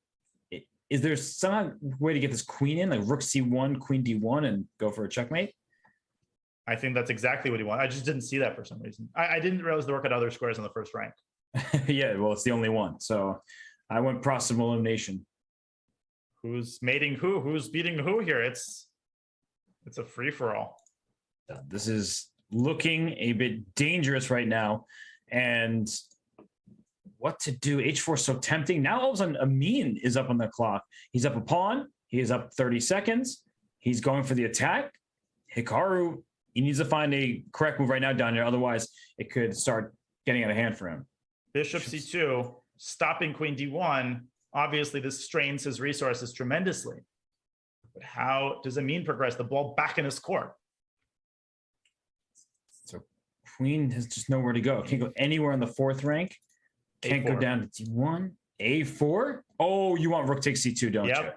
Is there some way to get this queen in, like rook c1, queen d1, and go for a checkmate? I think that's exactly what he wanted. I just didn't see that for some reason. I didn't realize the rook had other squares in the first rank. Yeah, well, it's the only one. So I went process of elimination. Who's mating who? Who's beating who here? It's a free-for-all. This is looking a bit dangerous right now. And what to do. H4 is so tempting. Now all of a sudden, Amin is up on the clock. He's up a pawn. He is up 30 seconds. He's going for the attack. Hikaru, he needs to find a correct move right now down here. Otherwise, it could start getting out of hand for him. Bishop C2, stopping queen D1. Obviously, this strains his resources tremendously. But how does Amin progress the ball back in his court? So queen has just nowhere to go. Can't go anywhere in the fourth rank. Can't A4. go down to D1. A4? Oh, you want rook takes C2, don't you?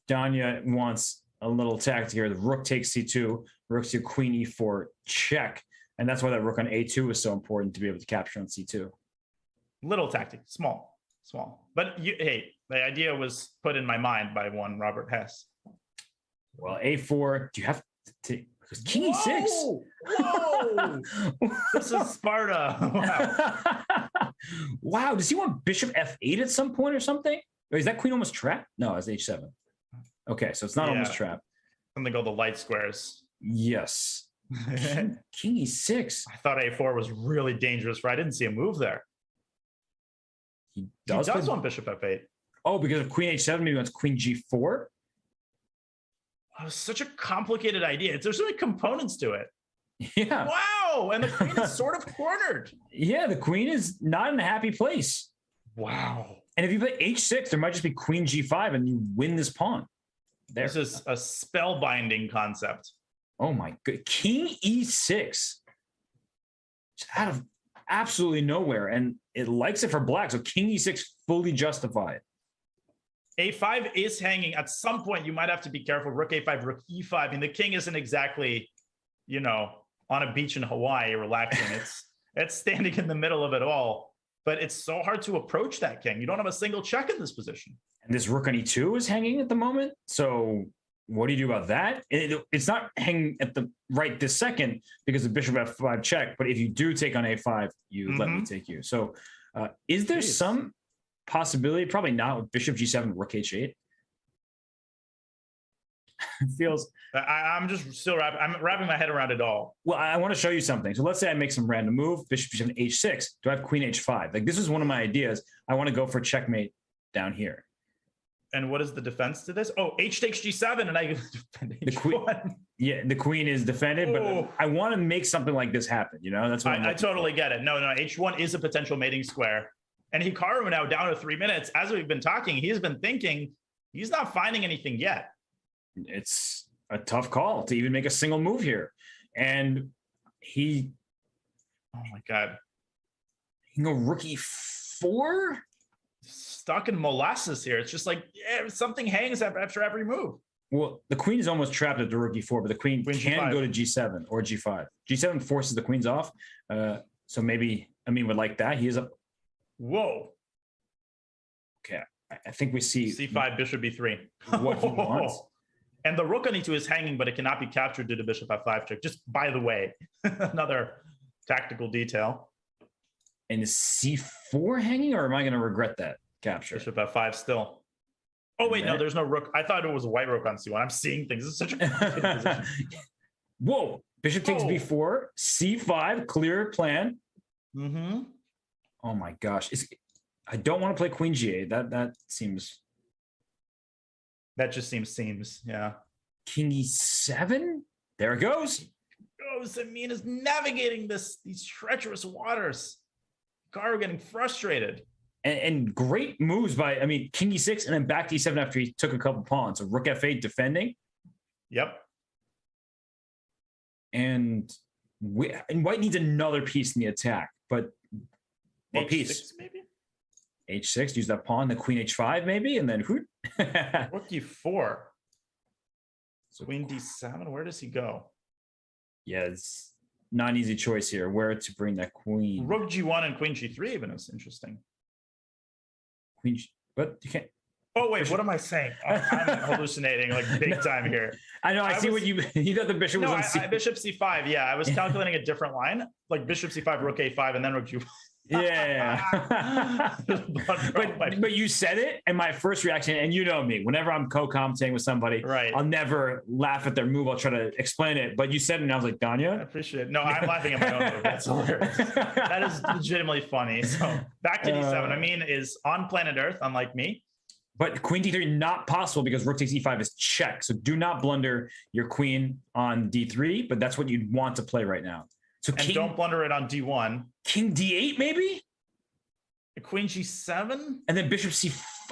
Danya wants a little tactic here. The rook takes C2, rook to queen E4, check. And that's why that rook on A2 is so important to be able to capture on C2. Little tactic, small. But hey, the idea was put in my mind by one Robert Hess. Well, A4, do you have to, because king E6? Whoa! This is Sparta. Wow. Wow, does he want bishop F8 at some point or something? Or is that queen almost trapped? No, it's H7. Okay, so it's not almost trapped. Something called the light squares. Yes. King E6. I thought A4 was really dangerous, right? I didn't see a move there. He does want bishop F8. Oh, because of queen H7, maybe he wants queen G4? Oh, such a complicated idea. There's so many components to it. Yeah. Wow. And the queen is sort of cornered. Yeah, the queen is not in a happy place. Wow. And if you play H6, there might just be queen G5 and you win this pawn. There. This is a spellbinding concept. Oh my god. King E6. Just out of absolutely nowhere. And it likes it for black. So king E6 fully justified. A5 is hanging. At some point, you might have to be careful. Rook A5, rook E5. I mean, the king isn't exactly, on a beach in Hawaii relaxing. It's standing in the middle of it all. But it's so hard to approach that king. You don't have a single check in this position. And this rook on E2 is hanging at the moment. So what do you do about that? It's not hanging at the right this second because the bishop F5 check. But if you do take on A5, you let me take you. So is there some possibility? Probably not with bishop G7, rook H8. It feels. I'm just still I'm wrapping my head around it all. Well, I want to show you something. So let's say I make some random move, bishop G7, H6. Do I have queen H5? Like this is one of my ideas. I want to go for checkmate down here. And what is the defense to this? Oh, H takes G7, and I defend H1. The queen, yeah, the queen is defended, but I want to make something like this happen. That's what I totally get it. No, H1 is a potential mating square. And Hikaru now down to 3 minutes. As we've been talking, he's been thinking he's not finding anything yet. It's a tough call to even make a single move here. And he... Oh, my God. He can go rook E4? Stuck in molasses here. It's just like something hangs after every move. Well, the queen is almost trapped at the rook E4, but the queen can G5. Go to G7 or G5. G7 forces the queens off. So maybe Amin would like that. He is up. Whoa. Okay. I think we see C5, bishop B3. What he wants. And the rook on E2 is hanging, but it cannot be captured due to bishop F5 check. Just by the way, another tactical detail. And is C4 hanging, or am I going to regret that capture? Bishop F5 still. Oh, wait, no, there's no rook. I thought it was a white rook on C1. I'm seeing things. This is such a complicated position. Whoa. Bishop takes B4, C5, clear plan. Mm-hmm. Oh, my gosh. I don't want to play queen G8. That seems... That just seems, yeah. King E7? There it goes. Amin is navigating these treacherous waters. Hikaru getting frustrated. And great moves by, King E6 and then back to E7 after he took a couple pawns. So rook F8 defending. Yep. And white needs another piece in the attack. But what H6 piece? Maybe? H6, use that pawn, the queen H5 maybe, and then who? Rook E4. Queen D7, where does he go? Yeah, it's not an easy choice here. Where to bring that queen? Rook G1 and Queen G3 even is interesting. But you can't. Oh wait, what am I saying? I'm hallucinating like big time here. I know. I see what you thought the bishop was on bishop C5. Yeah, I was calculating a different line, like bishop C5, rook A5, and then rook G1. Yeah. but you said it, and my first reaction, and you know me, whenever I'm co-commentating with somebody, Right. I'll never laugh at their move. I'll try to explain it. But you said it, and I was like, I Danya? appreciate it. No, I'm laughing at my own move. That's hilarious. That is legitimately funny. So back to D7. I mean, is on planet Earth, unlike me. But queen D3 not possible because rook takes E5 is check. So do not blunder your queen on D3, but that's what you'd want to play right now. So And don't blunder it on D1. King D8 maybe? Queen G7? And then bishop C5?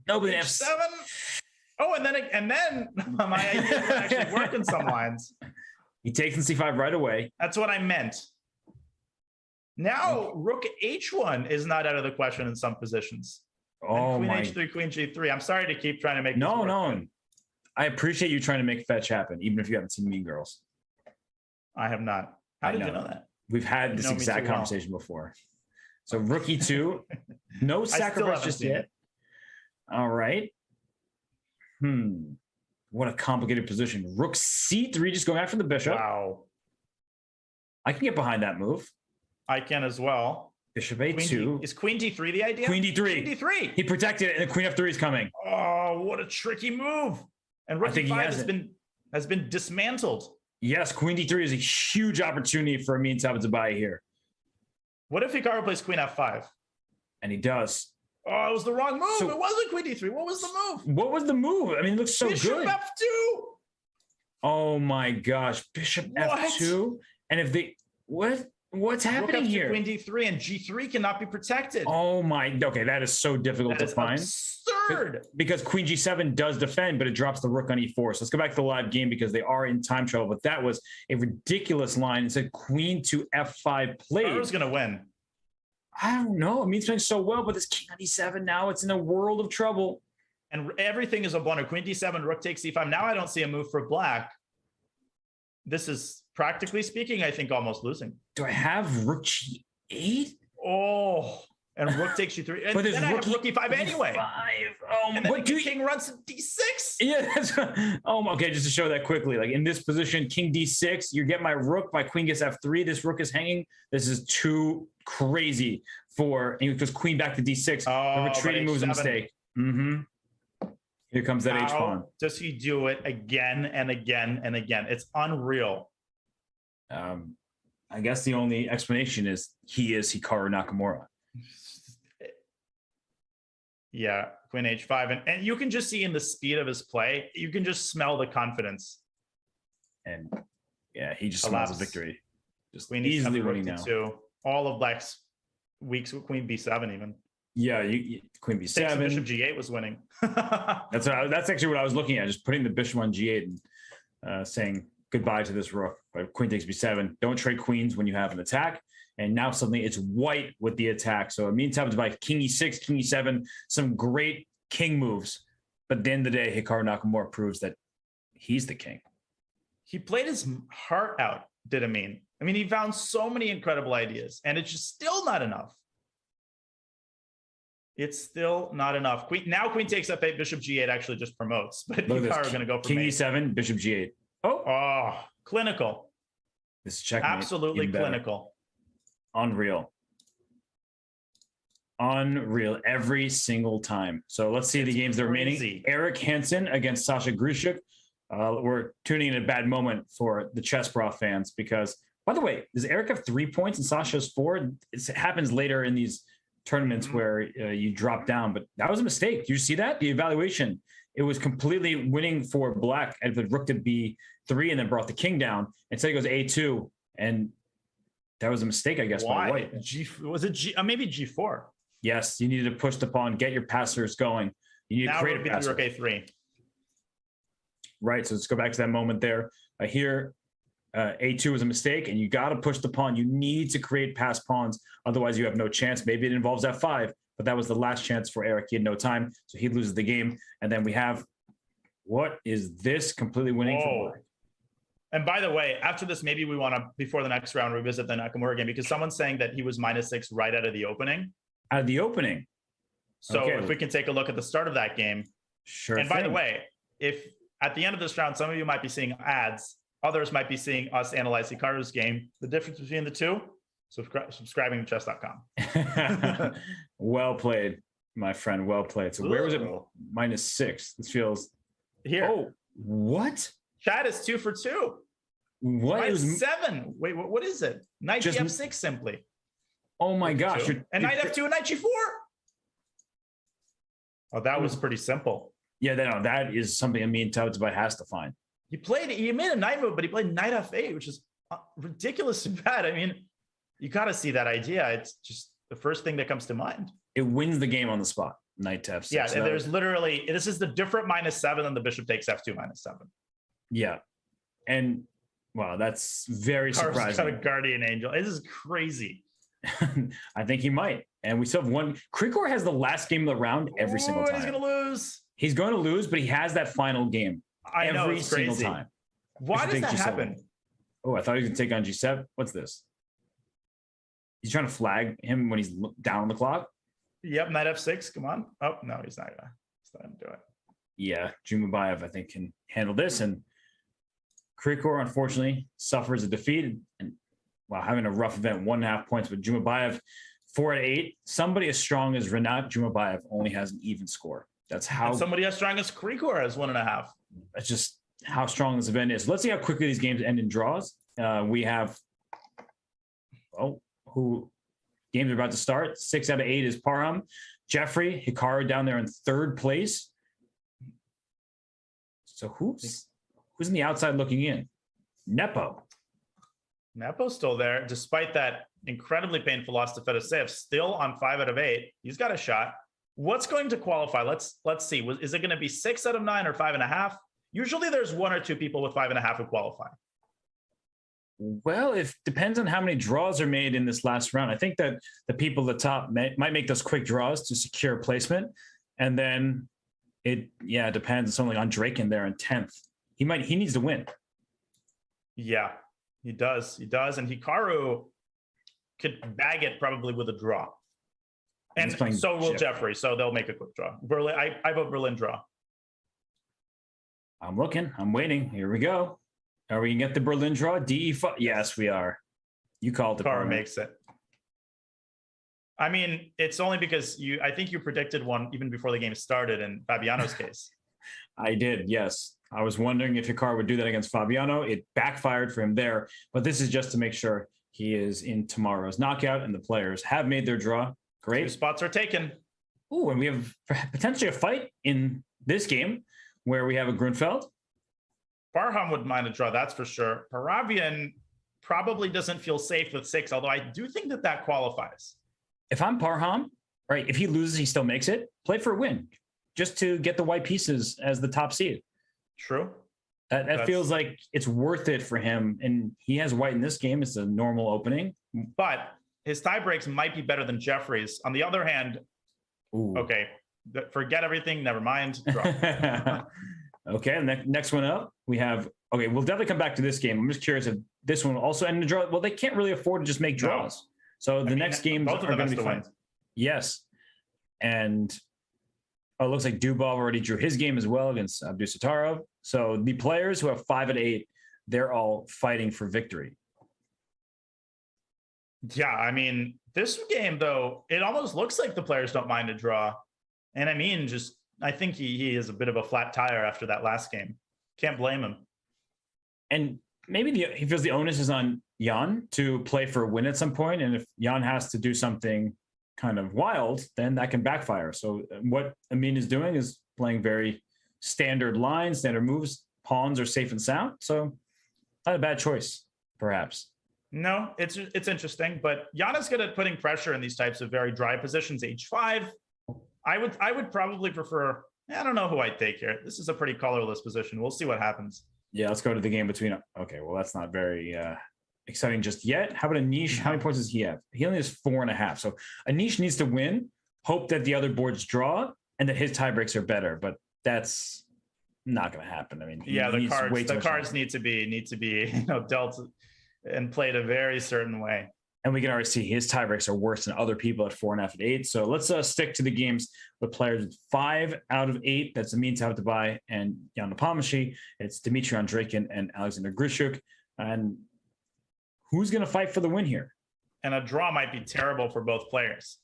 No, but then H7? Oh, and then my idea would actually work in some lines. He takes in C5 right away. That's what I meant. Now, rook H1 is not out of the question in some positions. Oh, Queen my. H3, Queen G3. I'm sorry to keep trying to make this No, work, no. but I appreciate you trying to make fetch happen, even if you haven't seen Mean Girls. I have not. How did you know that? We've had this know me exact too well. conversation before. So rook E2, no sacrifice haven't just seen yet. it. All right. What a complicated position. Rook C3, just going after the bishop. Wow. I can get behind that move. I can as well. Bishop Queen A2. is Queen D3 the idea? Queen D3. Queen D3. He protected it, and the Queen F3 is coming. Oh, what a tricky move. And rook think he E5 has been dismantled. Yes, Queen D3 is a huge opportunity for Amin Tabatabai here. What if Hikaru plays Queen F5? And he does. Oh, it was the wrong move. So- It wasn't Queen D3. What was the move? What was the move? I mean, it looks so Bishop good. F2. Oh my gosh. Bishop What? F2. And if they what's happening Rook F2, here? Queen D3, and G3 cannot be protected. Oh my, okay, that is so difficult That to is find. absurd. Because Queen G7 does defend, but it drops the rook on E4. So let's go back to the live game because they are in time trouble. But that was a ridiculous line. It said Queen to F5 played. Who's going to win? I don't know. I mean, it's playing so well, but this King on E7 now, it's in a world of trouble. And everything is a blunder. Queen D7, rook takes C5. Now I don't see a move for black. This is, practically speaking, I think almost losing. Do I have rook G8? Oh, and rook takes G3. And But there's then I have rook rook E5 anyway. Oh, And then what the do you? king runs to D6. Yeah, that's okay. Just to show that quickly, like in this position, King D6, you get my rook, my queen gets F3. This rook is hanging. This is too crazy because Queen back to D6. Oh, the retreating but move is a H7. mistake. Here comes that H How pawn. does he do it again and again and again? It's unreal. I guess the only explanation is he is Hikaru Nakamura. Yeah, Queen H5. And you can just see in the speed of his play, you can just smell the confidence. And yeah, he just smells a Alas. victory. Just Queen easily E7, winning rook now. D2. All of black's weeks with Queen B7 even. Yeah, Queen Takes and Bishop B7. G8 was winning. That's actually what I was looking at, just putting the bishop on G8 and saying goodbye to this rook. But Queen takes B7. Don't trade queens when you have an attack. And now suddenly it's white with the attack. So it means by King E6, King E7, some great king moves. But at the end of the day, Hikaru Nakamura proves that he's the king. He played his heart out, did Amin. I mean, he found so many incredible ideas, and it's just still not enough. It's still not enough. Queen takes F8, Bishop G8 actually just promotes, but Look at Hikaru this. going to go for King mate. E7, Bishop G8. Oh, clinical. This is checkmate. Absolutely Even better. clinical. Unreal every single time. So let's see the games that are remaining. crazy. Eric Hansen against Sasha Grischuk. We're tuning in a bad moment for the chess bra fans because, by the way, does Eric have 3 points and Sasha has 4? It happens later in these tournaments where you drop down, but that was a mistake. Do you see that? The evaluation, it was completely winning for black and the rook to B3 and then brought the king down. Instead it goes A2 and that was a mistake, I guess, by Why? white. Was it G? Maybe G4. Yes, you needed to push the pawn, get your passers going. You need to Now create rook a passer. rook A3. Right, so let's go back to that moment there. Here, A2 is a mistake, and you got to push the pawn. You need to create pass pawns, otherwise you have no chance. Maybe it involves F5, but that was the last chance for Eric. He had no time, so he loses the game. And then we have, what is this? Completely winning for black. And by the way, after this, maybe we want to, before the next round, revisit the Nakamura game because someone's saying that he was -6 right out of the opening. Out of the opening. So Okay. if we can take a look at the start of that game. Sure. And by the way, if at the end of this round, some of you might be seeing ads, others might be seeing us analyze Hikaru's game. The difference between the two, subscribing to chess.com. Well played, my friend. Well played. So where was it? -6. This feels here. Oh, what? Chat is 2 for 2. What? It was 7. Wait, what is it? Knight F6 simply. Oh my gosh. And Knight F2 and Knight G4. Oh, that was pretty simple. Yeah, that is something Amin Tabatabai has to find. He made a knight move, but he played Knight F8, which is ridiculously bad. I mean, you got to see that idea. It's just the first thing that comes to mind. It wins the game on the spot. Knight to F6. Yeah, so there's literally, this is the different -7 and the bishop takes F2 -7. Yeah. And wow, that's very surprising. Got a guardian angel. This is crazy. I think he might. And we still have one. Krikor has the last game of the round every single time. He's going to lose. He's going to lose, but he has that final game every single time. Why does that happen? Oh, I thought he was going to take on G7. What's this? He's trying to flag him when he's down on the clock. Yep, Knight F6. Come on. Oh, no, he's not going to do it. Yeah, Jumabayev, I think, can handle this. And Krikor, unfortunately, suffers a defeat. And while having a rough event, 1.5 points. But Jumabayev, 4 out of 8. Somebody as strong as Renat Jumabayev only has an even score. That's how. And somebody as strong as Krikor has 1.5. That's just how strong this event is. Let's see how quickly these games end in draws. We have, games are about to start. 6 out of 8 is Parham. Jeffrey Hikaru down there in 3rd place. So who's in the outside looking in? Nepo. Nepo's still there, despite that incredibly painful loss to Fedoseev. Still on 5 out of 8. He's got a shot. What's going to qualify? Let's see. Is it going to be 6 out of 9 or 5.5? Usually there's 1 or 2 people with 5.5 who qualify. Well, it depends on how many draws are made in this last round. I think that the people at the top might make those quick draws to secure placement. And then it depends only on Drake in there in 10th. He needs to win. Yeah, he does. And Hikaru could bag it probably with a draw. And so will Jeffrey. So they'll make a quick draw. Berlin, I vote Berlin draw. I'm looking. I'm waiting. Here we go. Are we going to get the Berlin draw? DE5? Yes, we are. You called it. Hikaru makes it. I mean, it's only because I think you predicted one even before the game started in Fabiano's case. I did, yes. I was wondering if Hikaru would do that against Fabiano. It backfired for him there, but this is just to make sure he is in tomorrow's knockout, and the players have made their draw. Great. 2 spots are taken. Ooh, and we have potentially a fight in this game where we have a Grunfeld. Parham would mind a draw, that's for sure. Paravian probably doesn't feel safe with 6, although I do think that qualifies. If I'm Parham, right, if he loses, he still makes it. Play for a win, just to get the white pieces as the top seed. True. That feels like it's worth it for him. And he has white in this game. It's a normal opening. But his tie breaks might be better than Jeffrey's. On the other hand, okay, forget everything. Never mind. Draw. Okay, and next one up, we have, we'll definitely come back to this game. I'm just curious if this one will also end in a draw. Well, they can't really afford to just make draws. No. So the next games are going to be fun. Yes. And it looks like Dubov already drew his game as well against Abdusattarov. So the players who have 5 out of 8, they're all fighting for victory. Yeah, I mean, this game, though, it almost looks like the players don't mind a draw. And I mean, I think he is a bit of a flat tire after that last game. Can't blame him. And maybe he feels the onus is on Jan to play for a win at some point. And if Jan has to do something kind of wild, then that can backfire. So what Amin is doing is playing very standard lines, standard moves. Pawns are safe and sound. So not a bad choice, perhaps. No, it's interesting. But Jan is good at putting pressure in these types of very dry positions. H5. I would probably prefer, I don't know who I'd take here. This is a pretty colorless position. We'll see what happens. Yeah, let's go to the game between. Okay, well, that's not very exciting just yet. How about Anish? How many points does he have? He only has 4.5. So Anish needs to win, hope that the other boards draw, and that his tiebreaks are better. But that's not going to happen. I mean, the cards need to be dealt and played a very certain way. And we can already see his tiebreaks are worse than other people at 4.5 out of 8. So let's stick to the games with players with 5 out of 8. That's Amin Tabatabai and Jan Nepomniachtchi. It's Dmitry Andreikin and Alexander Grischuk. And who's going to fight for the win here? And a draw might be terrible for both players.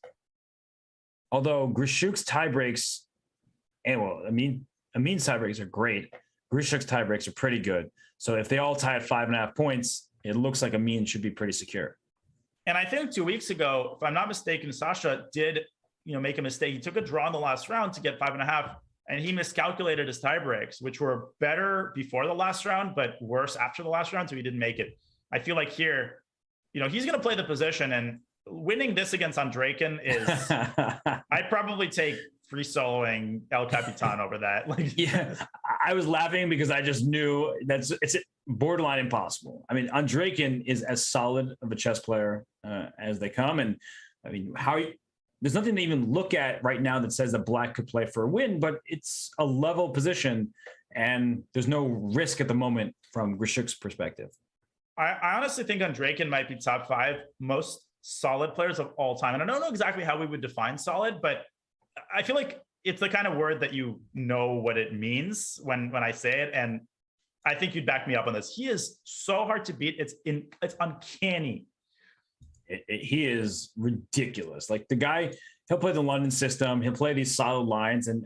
Although Grischuk's tie breaks, and well, Amin's tie breaks are great. Grischuk's tie breaks are pretty good. So if they all tie at 5.5 points, it looks like Amin should be pretty secure. And I think 2 weeks ago, if I'm not mistaken, Sasha did, make a mistake. He took a draw in the last round to get 5.5, and he miscalculated his tie breaks, which were better before the last round, but worse after the last round. So he didn't make it. I feel like here, he's going to play the position, and winning this against Andrejkin is, I'd probably take free soloing El Capitan over that. Yeah, I was laughing because I just knew it's borderline impossible. I mean, Andrejkin is as solid of a chess player as they come. And I mean, there's nothing to even look at right now that says that Black could play for a win, but it's a level position and there's no risk at the moment from Grischuk's perspective. I honestly think Andrejkin might be top 5 most solid players of all time. And I don't know exactly how we would define solid, but I feel like it's the kind of word that you know what it means when I say it. And I think you'd back me up on this. He is so hard to beat. It's uncanny. He is ridiculous. Like the guy, he'll play the London system. He'll play these solid lines, and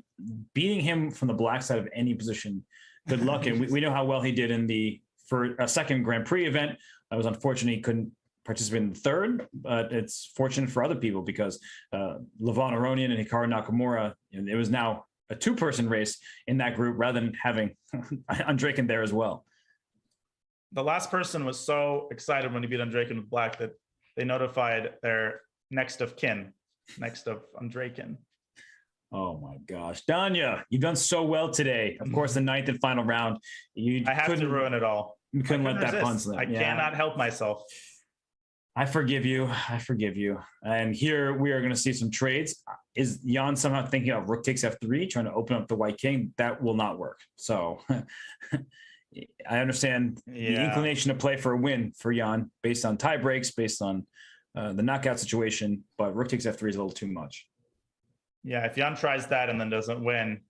beating him from the Black side of any position, good luck. And we know how well he did for a second Grand Prix event. I was unfortunate he couldn't participate in the third, but it's fortunate for other people because Levon Aronian and Hikaru Nakamura, it was now a 2-person race in that group rather than having Andrejkin there as well. The last person was so excited when he beat Andrejkin with Black that they notified their next of kin, next of Andrejkin. Oh my gosh. Danya, you've done so well today. Of course, the 9th and final round. I have to ruin it all. You couldn't let that pun slip. I cannot help myself. I forgive you. And here we are going to see some trades. Is Jan somehow thinking of rook takes f3, trying to open up the white king? That will not work. So I understand the inclination to play for a win for Jan based on tie breaks, based on the knockout situation, but rook takes f3 is a little too much. Yeah, if Jan tries that and then doesn't win,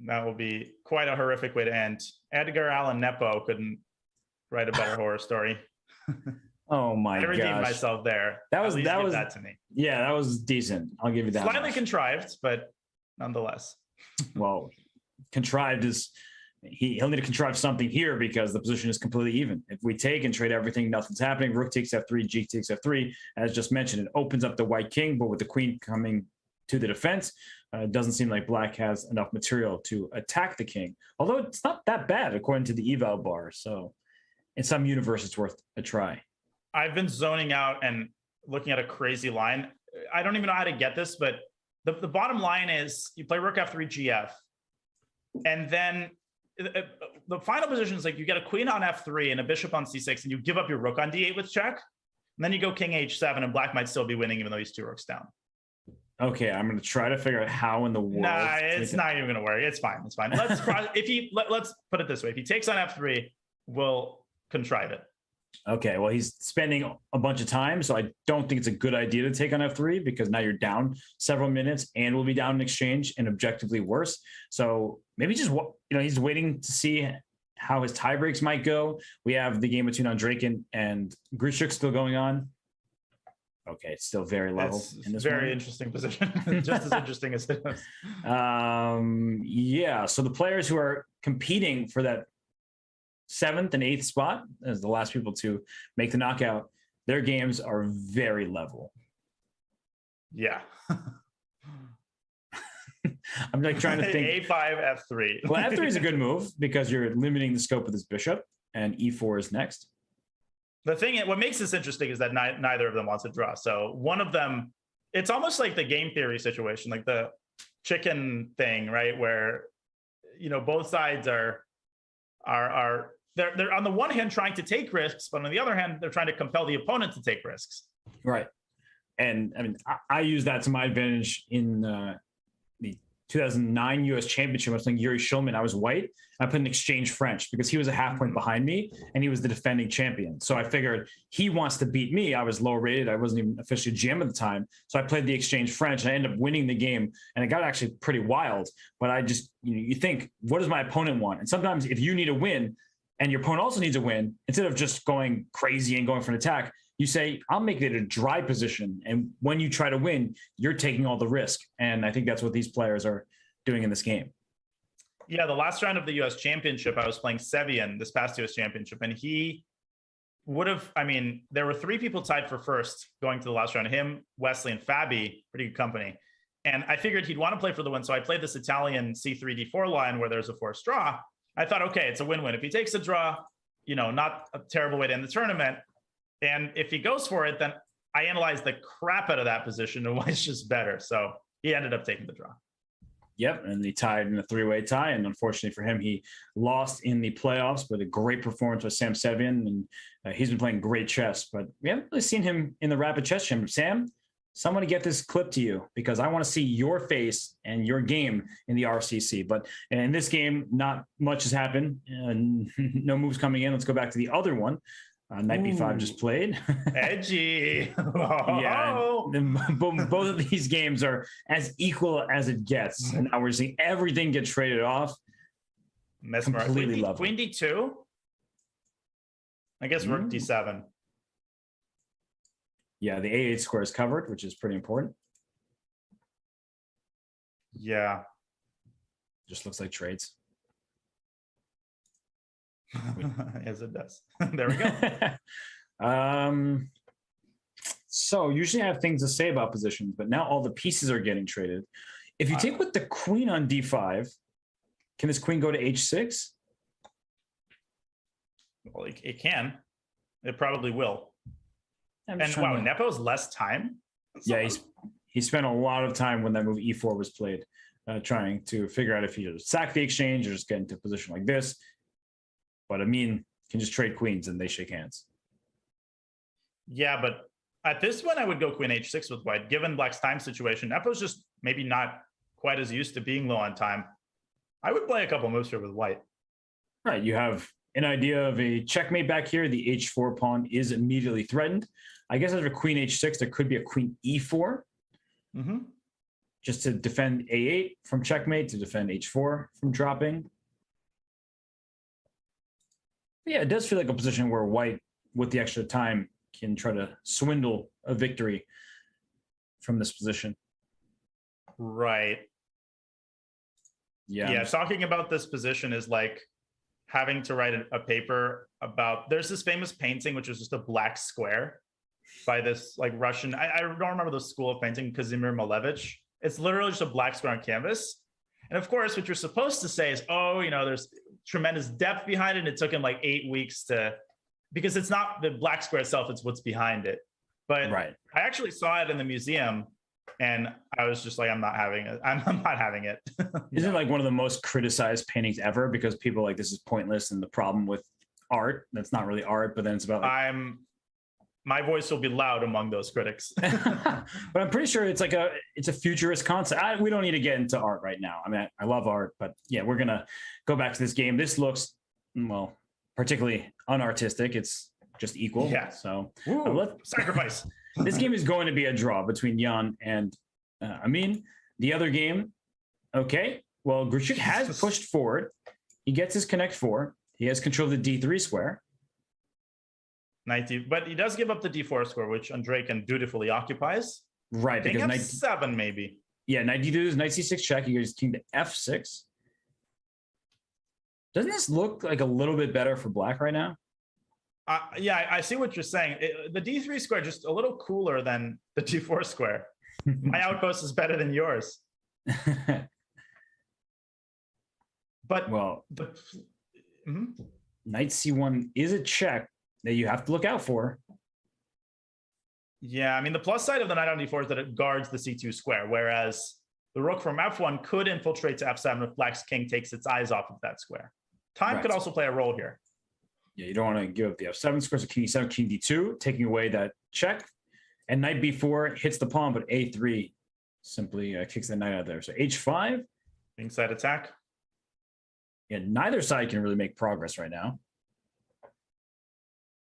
that will be quite a horrific way to end. Edgar Allan Nepo couldn't write a better horror story. Oh my gosh. I redeemed myself there. That was that to me. Yeah, that was decent. I'll give you that. Slightly contrived, but nonetheless. Well, contrived is he'll need to contrive something here because the position is completely even. If we take and trade everything, nothing's happening. Rook takes f3, G takes f3. As just mentioned, it opens up the white king, but with the queen coming to the defense, it doesn't seem like Black has enough material to attack the king. Although it's not that bad according to the eval bar. So in some universe, it's worth a try. I've been zoning out and looking at a crazy line. I don't even know how to get this, but the bottom line is you play rook f3 gf, and then the final position is like you get a queen on f3 and a bishop on c6, and you give up your rook on d8 with check, and then you go king h7, and Black might still be winning even though he's 2 rooks down. Okay, I'm going to try to figure out how in the world. Nah, it's not even going to work. It's fine. Let's put it this way: if he takes on f3, we'll contrive it. Okay, well, he's spending a bunch of time, so I don't think it's a good idea to take on f3 because now you're down several minutes and will be down in exchange and objectively worse. So maybe just he's waiting to see how his tie breaks might go. We have the game between Andrejkin and Grischuk still going on. Okay, it's still very level. It's in this very interesting position, just as interesting as it is. Yeah, so the players who are competing for that 7th and 8th spot as the last people to make the knockout, their games are very level. Yeah. I'm like trying to think. A5, F3. Well, F3 is a good move because you're limiting the scope of this bishop, and E4 is next. The thing, what makes this interesting is that neither of them wants to draw. So one of them, it's almost like the game theory situation, like the chicken thing, right? Where, both sides are they're on the one hand trying to take risks, but on the other hand, they're trying to compel the opponent to take risks. Right. And I mean, I use that to my advantage in the 2009 US Championship. I was playing Yuri Shulman. I was white. I put an exchange French because he was a half point behind me and he was the defending champion. So I figured he wants to beat me. I was low rated. I wasn't even officially GM at the time. So I played the exchange French and I ended up winning the game. And it got actually pretty wild. But I just, you think, what does my opponent want? And sometimes if you need a win and your opponent also needs a win, instead of just going crazy and going for an attack, you say, I'll make it a dry position. And when you try to win, you're taking all the risk. And I think that's what these players are doing in this game. Yeah, the last round of the US Championship, I was playing Sevian this past US Championship, and he would have, I mean, there were 3 people tied for first going to the last round. Him, Wesley, and Fabi, pretty good company. And I figured he'd want to play for the win. So I played this Italian C3, D4 line where there's a forced draw. I thought, okay, it's a win-win. If he takes a draw, you know, not a terrible way to end the tournament. And if he goes for it, then I analyzed the crap out of that position and White's just better. So he ended up taking the draw. Yep, and he tied in a 3-way tie, and unfortunately for him, he lost in the playoffs. But a great performance with Sam Sevian, and he's been playing great chess. But we haven't really seen him in the Rapid Chess Chamber. Sam, someone to get this clip to you because I want to see your face and your game in the RCC. But in this game, not much has happened. No moves coming in. Let's go back to the other one. Knight b5 just played. Edgy. Yeah. Both of these games are as equal as it gets. And now we're seeing everything get traded off. Completely love Queen d2. I guess rook d7. Yeah, the A8 square is covered, which is pretty important. Yeah. Just looks like trades. Yes, it does. There we go. So usually I have things to say about positions, but now all the pieces are getting traded. If you take with the queen on d5, can this queen go to h6? Well, it can. It probably will. And wow, Nepo's less time? Yeah, he spent a lot of time when that move e4 was played, trying to figure out if he should sack the exchange or just get into a position like this. But Amin can just trade queens and they shake hands. Yeah, but at this one, I would go queen h6 with White. Given Black's time situation, Nepo's just maybe not quite as used to being low on time. I would play a couple moves here with White. Right, you have an idea of a checkmate back here. The h4 pawn is immediately threatened. I guess after queen h6, there could be a queen e4. Just to defend a8 from checkmate, to defend h4 from dropping. Yeah, it does feel like a position where White, with the extra time, can try to swindle a victory from this position. Right. Yeah, talking about this position is like having to write a paper about, there's this famous painting, which is just a black square by this like Russian, I don't remember the school of painting, Kazimir Malevich. It's literally just a black square on canvas. And of course, what you're supposed to say is, oh, you know, there's tremendous depth behind it. And it took him like 8 weeks because it's not the black square itself, it's what's behind it. But right. I actually saw it in the museum and I was just like, I'm not having it. I'm not having it. Isn't it like one of the most criticized paintings ever because people are like, this is pointless. And the problem with art, that's not really art, but then it's about like, my voice will be loud among those critics. But I'm pretty sure it's like it's a futurist concept. We don't need to get into art right now. I mean, I love art, but yeah, we're going to go back to this game. This looks, well, particularly unartistic. It's just equal. Yeah. So sacrifice. This game is going to be a draw between Jan and Amin. The other game, okay. Well, Grischuk has pushed forward. He gets his connect 4. He has control of the d3 square. But he does give up the d4 square, which Andrei can dutifully occupies. Right, because knight 7 maybe. Yeah, knight d2 is knight c6 check. He goes king to f6. Doesn't this look like a little bit better for Black right now? Yeah, I see what you're saying. The d3 square just a little cooler than the d4 square. My outpost is better than yours. But well, knight c1 is a check that you have to look out for. Yeah, I mean, the plus side of the knight on d4 is that it guards the c2 square, whereas the rook from f1 could infiltrate to f7 if Black's king takes its eyes off of that square. Time could also play a role here. Yeah, you don't want to give up the f7 square, so king e7, king d2, taking away that check. And knight b4 hits the pawn, but a3 simply kicks the knight out of there. So h5. Kingside attack. Yeah, neither side can really make progress right now.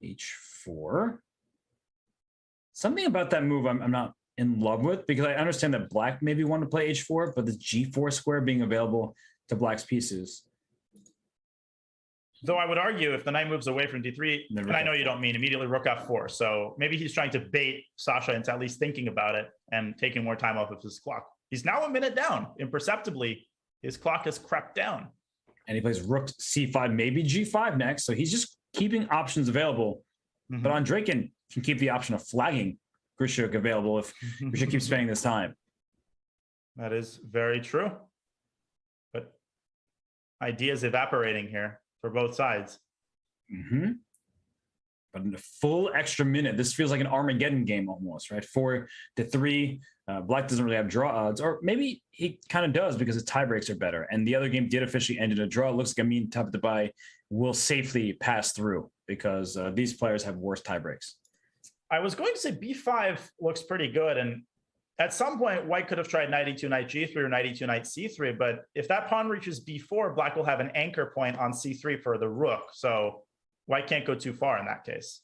h4. Something about that move I'm not in love with, because I understand that Black maybe want to play h4, but the g4 square being available to Black's pieces Though I would argue if the knight moves away from d3, Then and I know rook you don't mean immediately rook f4. So maybe he's trying to bait Sasha into at least thinking about it and taking more time off of his clock. He's now a minute down. Imperceptibly, his clock has crept down. And he plays rook c5, maybe g5 next. So he's just keeping options available. But Andre can keep the option of flagging Grischuk available if Grischuk keeps spending this time. That is very true. But ideas evaporating here for both sides. But in a full extra minute, this feels like an Armageddon game almost, right? 4-3. Black doesn't really have draw odds, or maybe he kind of does because his tie breaks are better. And the other game did officially end in a draw. It looks like Amin Tabatabai will safely pass through because these players have worse tie breaks. I was going to say b5 looks pretty good. And at some point, white could have tried knight e2, knight g3, or knight e2, knight c3. But if that pawn reaches b4, black will have an anchor point on c3 for the rook. So white can't go too far in that case.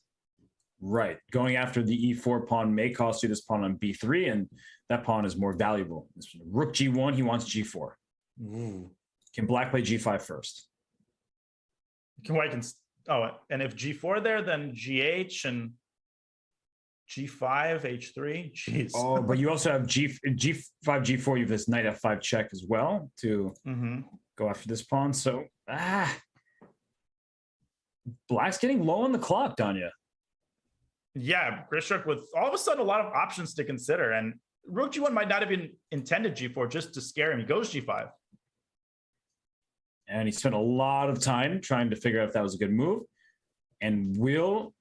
Right. Going after the e4 pawn may cost you this pawn on b3, and that pawn is more valuable. Rook g1, he wants g4. Ooh. Can black play g5 first? White can, and if g4 there, then gh and g5, h3. Jeez. Oh, but you also have g5, g4. You have this knight f5 check as well to go after this pawn. So, black's getting low on the clock, Danya. Yeah, Grischuk with all of a sudden a lot of options to consider. And rook g1 might not have been intended g4 just to scare him. He goes g5. And he spent a lot of time trying to figure out if that was a good move. And will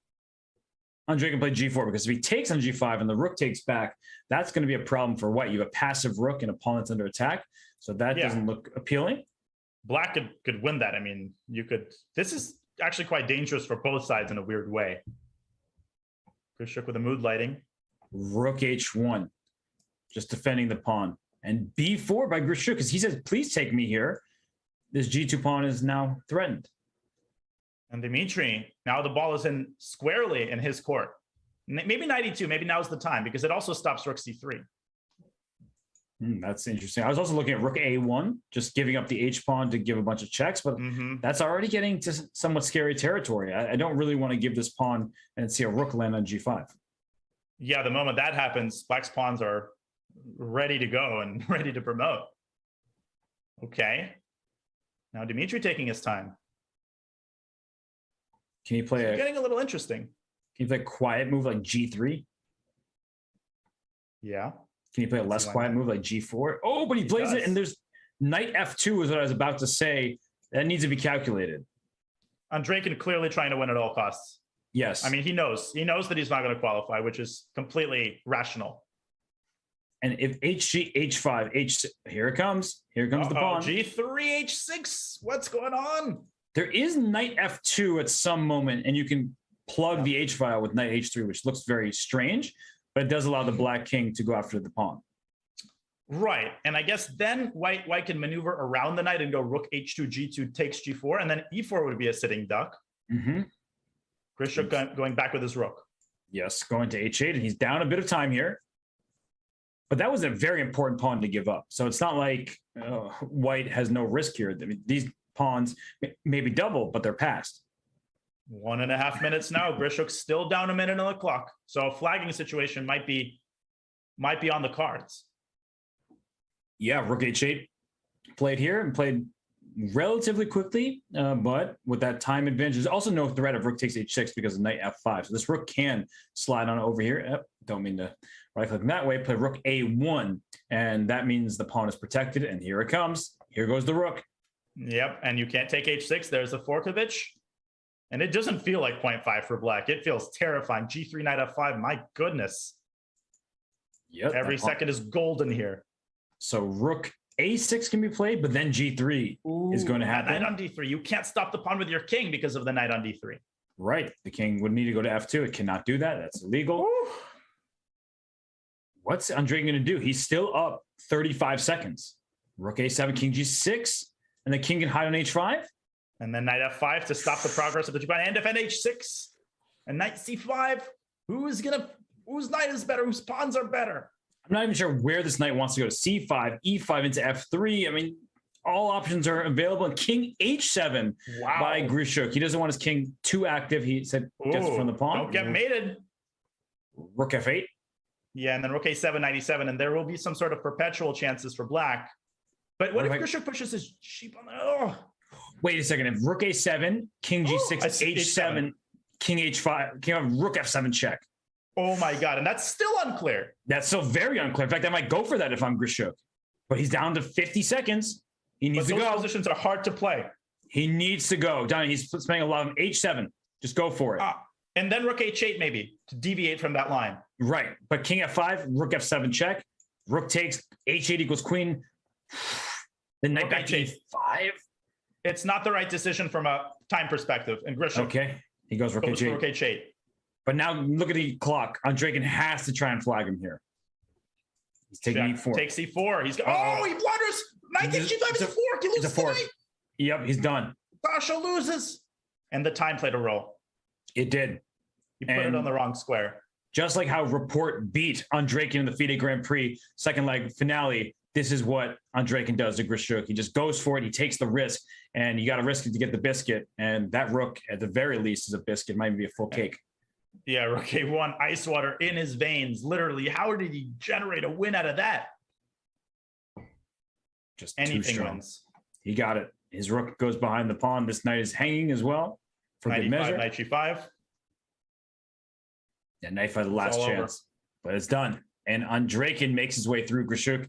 Andre can play g4, because if he takes on g5 and the rook takes back, that's going to be a problem for white. You have a passive rook and a pawn that's under attack. So that doesn't look appealing. Black could win that. I mean, this is actually quite dangerous for both sides in a weird way. Grischuk with a mood lighting. Rook h1, just defending the pawn. And b4 by Grischuk, because he says, please take me here. This g2 pawn is now threatened. And Dimitri, now the ball is in squarely in his court. Maybe knight e2, maybe now's the time, because it also stops rook c3. That's interesting. I was also looking at rook a1, just giving up the h pawn to give a bunch of checks, but that's already getting to somewhat scary territory. I don't really want to give this pawn and see a rook land on g5. Yeah, the moment that happens, black's pawns are ready to go and ready to promote. Okay. Now Dimitri taking his time. Can he play getting a little interesting. Can you play a quiet move like g3? Yeah. Can you play a less quiet move like g4? Oh, but he plays it, and there's knight f2 is what I was about to say. That needs to be calculated. Andre can clearly trying to win at all costs. Yes. I mean, he knows that he's not going to qualify, which is completely rational. And if hg, h5, h6, here it comes. Here comes the pawn. g3, h6. What's going on? There is knight f2 at some moment, and you can plug the h file with knight h3, which looks very strange, but it does allow the black king to go after the pawn. Right. And I guess then white can maneuver around the knight and go rook h2, g2 takes g4, and then e4 would be a sitting duck. Grischuk going back with his rook. Yes, going to h8, and he's down a bit of time here. But that was a very important pawn to give up. So it's not like white has no risk here. I mean, these pawns maybe double, but they're passed. 1.5 minutes now. Grischuk's still down a minute on the clock. So a flagging situation might be on the cards. Yeah, rook h8 played here and played relatively quickly, but with that time advantage, there's also no threat of rook takes h6 because of knight f5. So this rook can slide on over here. Don't mean to right click that way. Play rook a1, and that means the pawn is protected. And here it comes. Here goes the rook. Yep, and you can't take h6. There's the Forkovich. And it doesn't feel like 0.5 for black. It feels terrifying. G3, knight f5. My goodness. Yep. Every second is golden here. So rook a6 can be played, but then g3 is going to happen. Knight on d3. You can't stop the pawn with your king because of the knight on d3. Right. The king would need to go to f2. It cannot do that. That's illegal. Ooh. What's Andre going to do? He's still up 35 seconds. Rook a7, king g6, and the king can hide on h5. And then knight f5 to stop the progress of the two-pawn, and defend h6. And knight c5. Whose knight is better? Whose pawns are better? I'm not even sure where this knight wants to go to c5, e5 into f3. I mean, All options are available. And King H7 by Grischuk. He doesn't want his king too active. He said gets it from the pawn. Don't get mated. Rook F8. Yeah, and then Rook A7, 97, and there will be some sort of perpetual chances for black. But what if Grischuk pushes his sheep on the... Oh. Wait a second. If Rook A7, King G6, H7, King H5, King Rook F7 check. Oh my God, and that's still unclear. That's still very unclear. In fact, I might go for that if I'm Grischuk. But he's down to 50 seconds. He needs to go. Those positions are hard to play. He needs to go. Donnie, he's spending a lot of H7. Just go for it. And then Rook H8 maybe to deviate from that line. Right. But King F5, Rook F7 check. Rook takes, H8 equals queen. Then knight back to E5. It's not the right decision from a time perspective. And Grischuk. Okay. He goes Rook H8. Rook H8. But now look at the clock. Andreykin has to try and flag him here. He's taking E4. Takes E4. He's he blunders. Knight takes G5 is a fork. He loses the knight. Yep, he's done. Sasha loses. And the time played a role. It did. He put it on the wrong square. Just like how Report beat Andreykin in the FIDE Grand Prix second leg finale, this is what Andreykin does to Grischuk. He just goes for it. He takes the risk, and you got to risk it to get the biscuit. And that rook, at the very least, is a biscuit. Might be a full cake. Yeah, Rook A1, ice water in his veins. Literally, how did he generate a win out of that? Just anything wins. He got it. His rook goes behind the pawn. This knight is hanging as well for good measure. Knight G5. Yeah, knight for the last chance, but it's done. And Andreykin makes his way through Grischuk.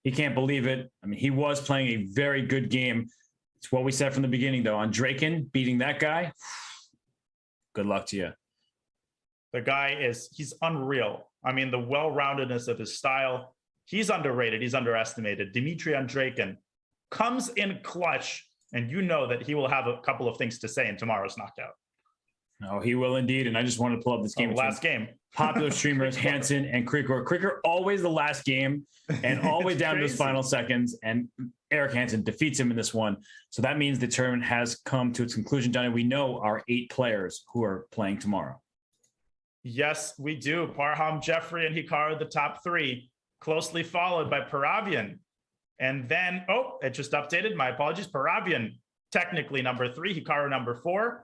He can't believe it. I mean, he was playing a very good game. It's what we said from the beginning, though. Andreykin beating that guy. Good luck to you. The guy he's unreal. I mean, the well-roundedness of his style. He's underrated. He's underestimated. Dmitry Andreykin comes in clutch, and you know that he will have a couple of things to say in tomorrow's knockout. No, he will indeed. And I just want to pull up this game. Last game. Popular streamers, Hansen and Krikor. Krikor always the last game and always down to his final seconds. And Eric Hansen defeats him in this one. So that means the tournament has come to its conclusion. Johnny, we know our 8 players who are playing tomorrow. Yes, we do. Parham, Jeffrey, and Hikaru, the top 3, closely followed by Paravian. And then, it just updated. My apologies. Paravian, technically number 3, Hikaru number 4.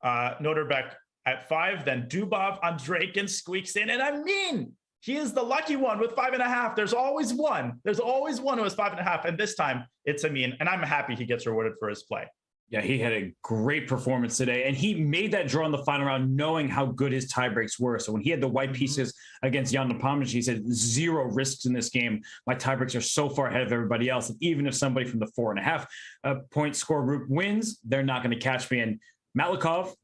Noterbeck at 5, then Dubov, Andreykin squeaks in, and I mean, he is the lucky one with 5.5. There's always one. There's always one who has 5.5, and this time it's Amin, and I'm happy he gets rewarded for his play. Yeah, he had a great performance today, and he made that draw in the final round knowing how good his tie breaks were. So when he had the white pieces against Jan Nepomniachtchi, he said, 0 risks in this game. My tie breaks are so far ahead of everybody else, and even if somebody from the 4.5 point score group wins, they're not going to catch me. And Malikov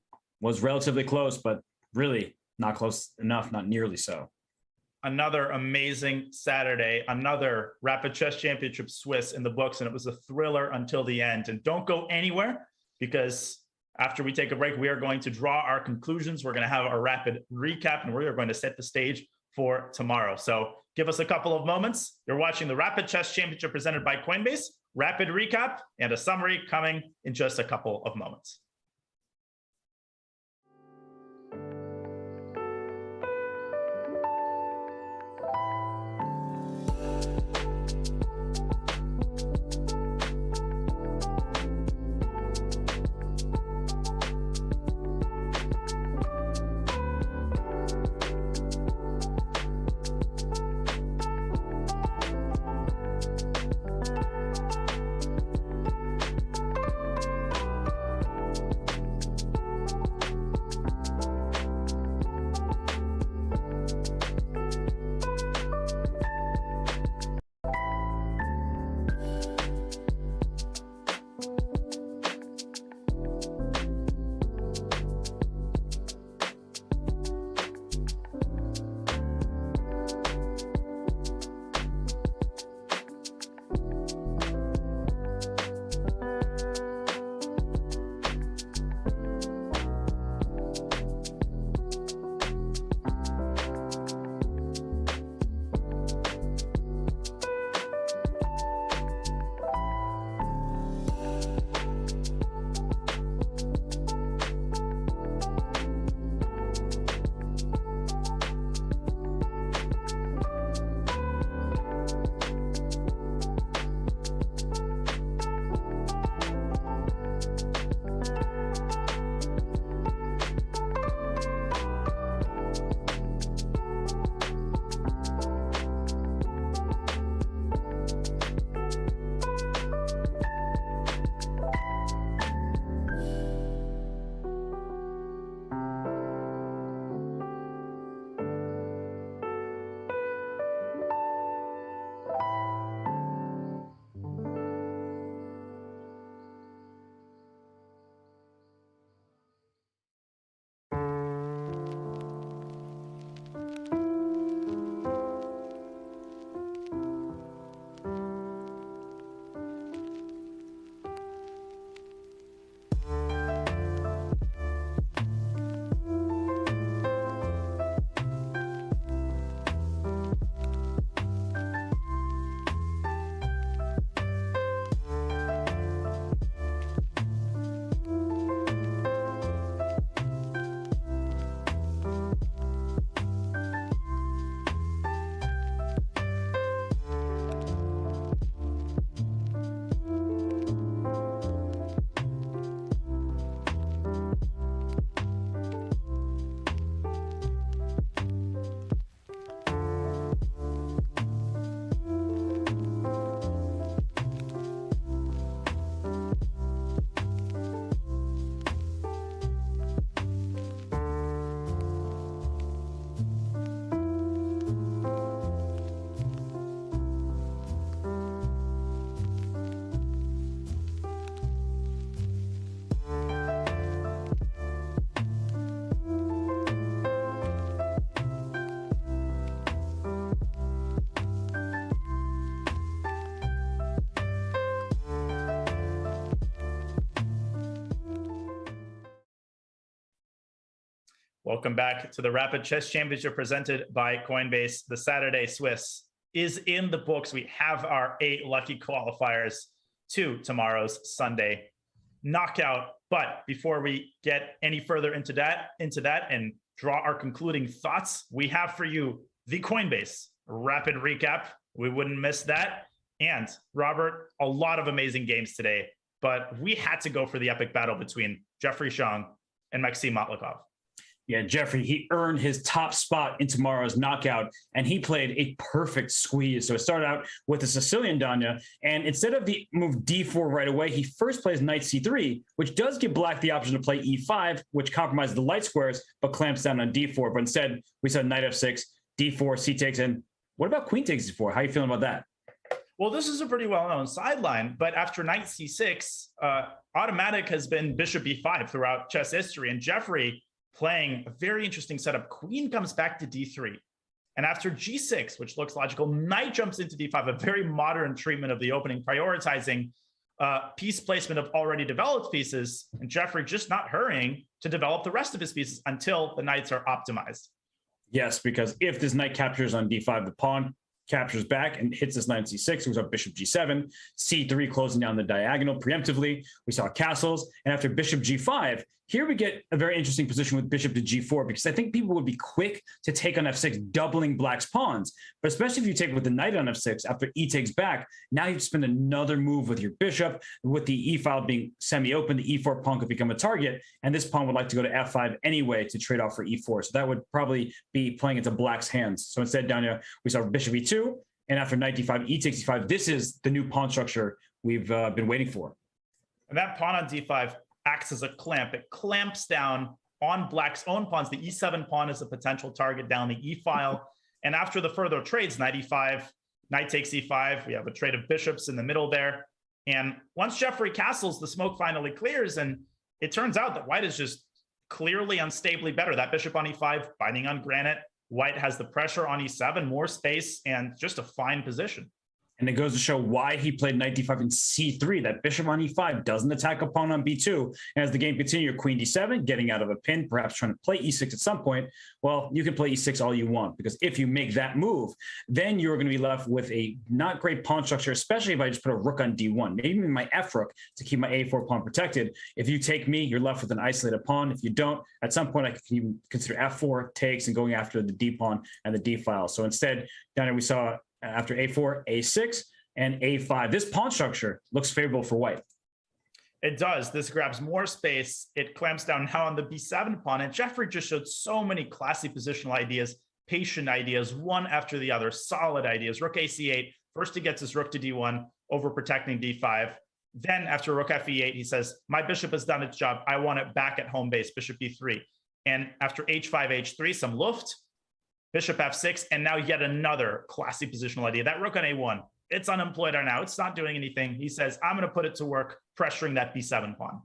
was relatively close, but really not close enough, not nearly so. Another amazing Saturday, another Rapid Chess Championship Swiss in the books, and it was a thriller until the end. And don't go anywhere, because after we take a break, we are going to draw our conclusions. We're going to have a rapid recap, and we are going to set the stage for tomorrow. So give us a couple of moments. You're watching the Rapid Chess Championship presented by Coinbase. Rapid recap and a summary coming in just a couple of moments. Welcome back to the Rapid Chess Championship presented by Coinbase. The Saturday Swiss is in the books. We have our 8 lucky qualifiers to tomorrow's Sunday knockout. But before we get any further into that and draw our concluding thoughts, we have for you the Coinbase Rapid Recap. We wouldn't miss that. And Robert, a lot of amazing games today, but we had to go for the epic battle between Jeffrey Xiong and Maxim Matlikov. Yeah, Jeffrey, he earned his top spot in tomorrow's knockout, and he played a perfect squeeze. So it started out with a Sicilian Danya, and instead of the move d4 right away, he first plays knight c3, which does give black the option to play e5, which compromises the light squares, but clamps down on d4. But instead, we saw knight f6, d4, c takes, and what about queen takes d4? How are you feeling about that? Well, this is a pretty well-known sideline, but after knight c6, automatic has been bishop e5 throughout chess history, and Jeffrey playing a very interesting setup. Queen comes back to d3. And after g6, which looks logical, knight jumps into d5, a very modern treatment of the opening, prioritizing piece placement of already developed pieces, and Jeffrey just not hurrying to develop the rest of his pieces until the knights are optimized. Yes, because if this knight captures on d5, the pawn captures back and hits this knight c6. We saw bishop g7, c3 closing down the diagonal preemptively. We saw castles. And after bishop g5, here we get a very interesting position with bishop to g4, because I think people would be quick to take on f6, doubling black's pawns. But especially if you take with the knight on f6, after e takes back, now you spend another move with your bishop. With the e file being semi-open, the e4 pawn could become a target. And this pawn would like to go to f5 anyway to trade off for e4. So that would probably be playing into black's hands. So instead, down here, we saw bishop e2. And after knight d5, e takes e5. This is the new pawn structure we've been waiting for. And that pawn on d5 acts as a clamp. It clamps down on black's own pawns. The e7 pawn is a potential target down the e file. And after the further trades, knight e5, knight takes e5, we have a trade of bishops in the middle there. And once Jeffrey castles, the smoke finally clears. And it turns out that white is just clearly unstably better. That bishop on e5, binding on granite. White has the pressure on e7, more space, and just a fine position. And it goes to show why he played knight d5 and c3. That bishop on e5 doesn't attack a pawn on b2. And as the game continues, queen d7, getting out of a pin, perhaps trying to play e6 at some point. Well, you can play e6 all you want, because if you make that move, then you're going to be left with a not great pawn structure, especially if I just put a rook on d1, maybe my f rook to keep my a4 pawn protected. If you take me, you're left with an isolated pawn. If you don't, at some point I can even consider f4 takes and going after the d pawn and the d file. So instead, down here we saw after a4, a6, and a5. This pawn structure looks favorable for white. It does. This grabs more space. It clamps down now on the b7 pawn. And Jeffrey just showed so many classy positional ideas, patient ideas, one after the other, solid ideas. Rook ac8. First he gets his rook to d1, over protecting d5. Then after rook fe8, he says, my bishop has done its job. I want it back at home base, bishop b3. And after h5, h3, some luft, bishop f6, and now yet another classy positional idea. That rook on a1, it's unemployed right now. It's not doing anything. He says, I'm going to put it to work, pressuring that b7 pawn.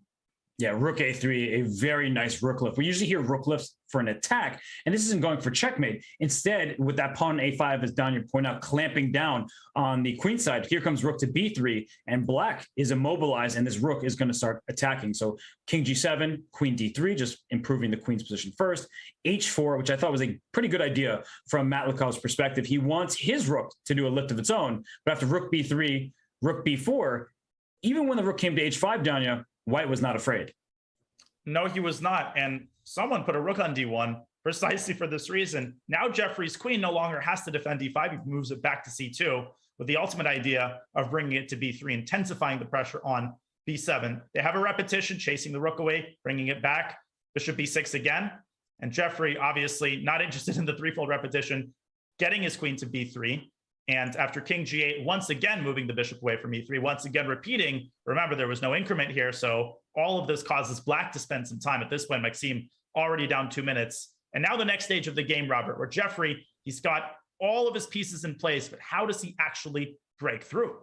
Yeah, rook a3, a very nice rook lift. We usually hear rook lifts for an attack, and this isn't going for checkmate. Instead, with that pawn a5, as Danya pointed out, clamping down on the queen side, here comes rook to b3, and black is immobilized, and this rook is going to start attacking. So king g7, queen d3, just improving the queen's position first. h4, which I thought was a pretty good idea from Matlikov's perspective. He wants his rook to do a lift of its own, but after rook b3, rook b4, even when the rook came to h5, Danya, white was not afraid. No, he was not. And someone put a rook on d1 precisely for this reason. Now Jeffrey's queen no longer has to defend d5. He moves it back to c2 with the ultimate idea of bringing it to b3, intensifying the pressure on b7. They have a repetition, chasing the rook away, bringing it back. Bishop b6 again. And Jeffrey, obviously not interested in the threefold repetition, getting his queen to b3. And after king g8, once again moving the bishop away from e3, once again repeating. Remember, there was no increment here, so all of this causes black to spend some time. At this point, Maxim already down 2 minutes. And now the next stage of the game, Robert, where Jeffrey, he's got all of his pieces in place, but how does he actually break through?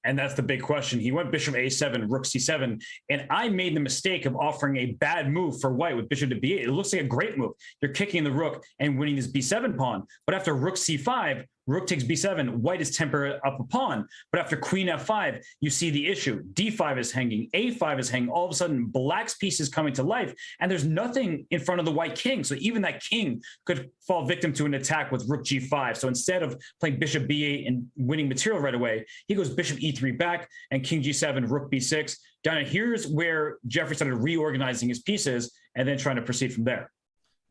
And that's the big question. He went bishop a7, rook c7, and I made the mistake of offering a bad move for white with bishop to b8. It looks like a great move. You're kicking the rook and winning this b7 pawn. But after rook c5, rook takes b7, white is temper up a pawn. But after queen f5, you see the issue. d5 is hanging, a5 is hanging. All of a sudden, black's piece is coming to life, and there's nothing in front of the white king. So even that king could fall victim to an attack with rook g5. So instead of playing bishop b8 and winning material right away, he goes bishop e3 back and king g7, rook b6. Down here's where Jeffrey started reorganizing his pieces and then trying to proceed from there.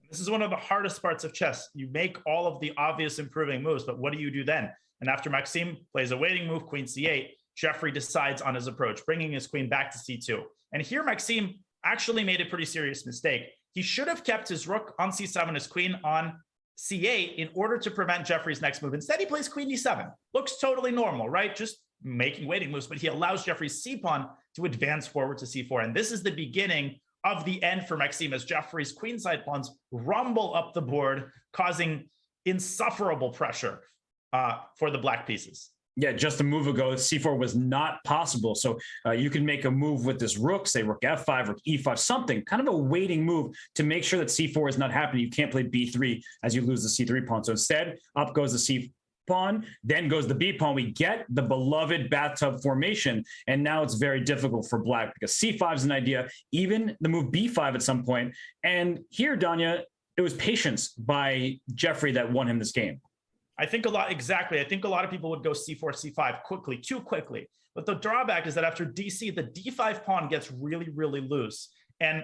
This is one of the hardest parts of chess. You make all of the obvious improving moves, but what do you do then? And after Maxime plays a waiting move, queen c8, Jeffrey decides on his approach, bringing his queen back to c2. And here Maxime actually made a pretty serious mistake. He should have kept his rook on c7, his queen on c8 in order to prevent Jeffrey's next move. Instead, he plays queen d7. Looks totally normal, right? Just making waiting moves, but he allows Jeffrey's c-pawn to advance forward to c4. And this is the beginning of the end for Maxime as Jeffrey's queenside pawns rumble up the board, causing insufferable pressure for the black pieces. Yeah, just a move ago, c4 was not possible. So you can make a move with this rook, say rook f5, rook e5, something, kind of a waiting move to make sure that c4 is not happening. You can't play b3 as you lose the c3 pawn. So instead, up goes the c pawn, then goes the b pawn. We get the beloved bathtub formation, and now it's very difficult for black because c5 is an idea, even the move b5 at some point. And here, Danya, it was patience by Jeffrey that won him this game. I think a lot of people would go c4, c5 quickly, too quickly. But the drawback is that after dc, the d5 pawn gets really, really loose. And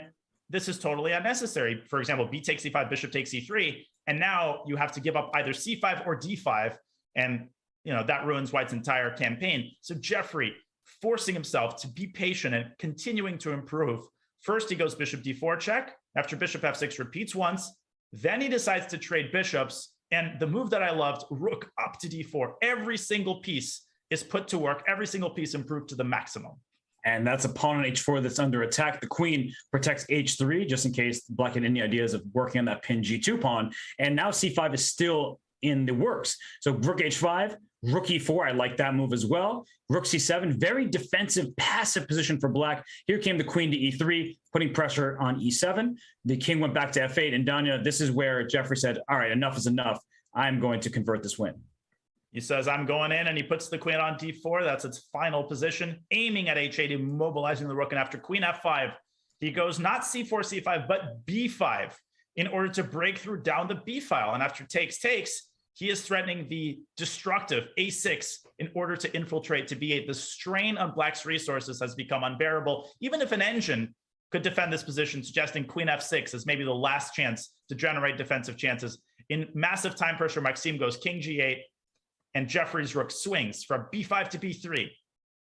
this is totally unnecessary. For example, b takes c5, bishop takes c3, and now you have to give up either c5 or d5. And that ruins White's entire campaign. So Jeffrey forcing himself to be patient and continuing to improve. First, he goes bishop d4 check. After bishop f6 repeats once. Then he decides to trade bishops. And the move that I loved, rook up to d4. Every single piece is put to work. Every single piece improved to the maximum. And that's a pawn on h4 that's under attack. The queen protects h3 just in case black had any ideas of working on that pin g2 pawn. And now c5 is still in the works. So rook h5, rook e4, I like that move as well. Rook c7, very defensive, passive position for black. Here came the queen to e3, putting pressure on e7. The king went back to f8, and Danya, this is where Jeffrey said, all right, enough is enough. I'm going to convert this win. He says, I'm going in, and he puts the queen on d4. That's its final position, aiming at h8, immobilizing the rook. And after queen f5, he goes not c4, c5, but b5 in order to break through down the b file. And after takes, he is threatening the destructive a6 in order to infiltrate to b8. The strain on black's resources has become unbearable, even if an engine could defend this position, suggesting queen f6 as maybe the last chance to generate defensive chances. In massive time pressure, Maxime goes king g8, and Jeffrey's rook swings from b5 to b3,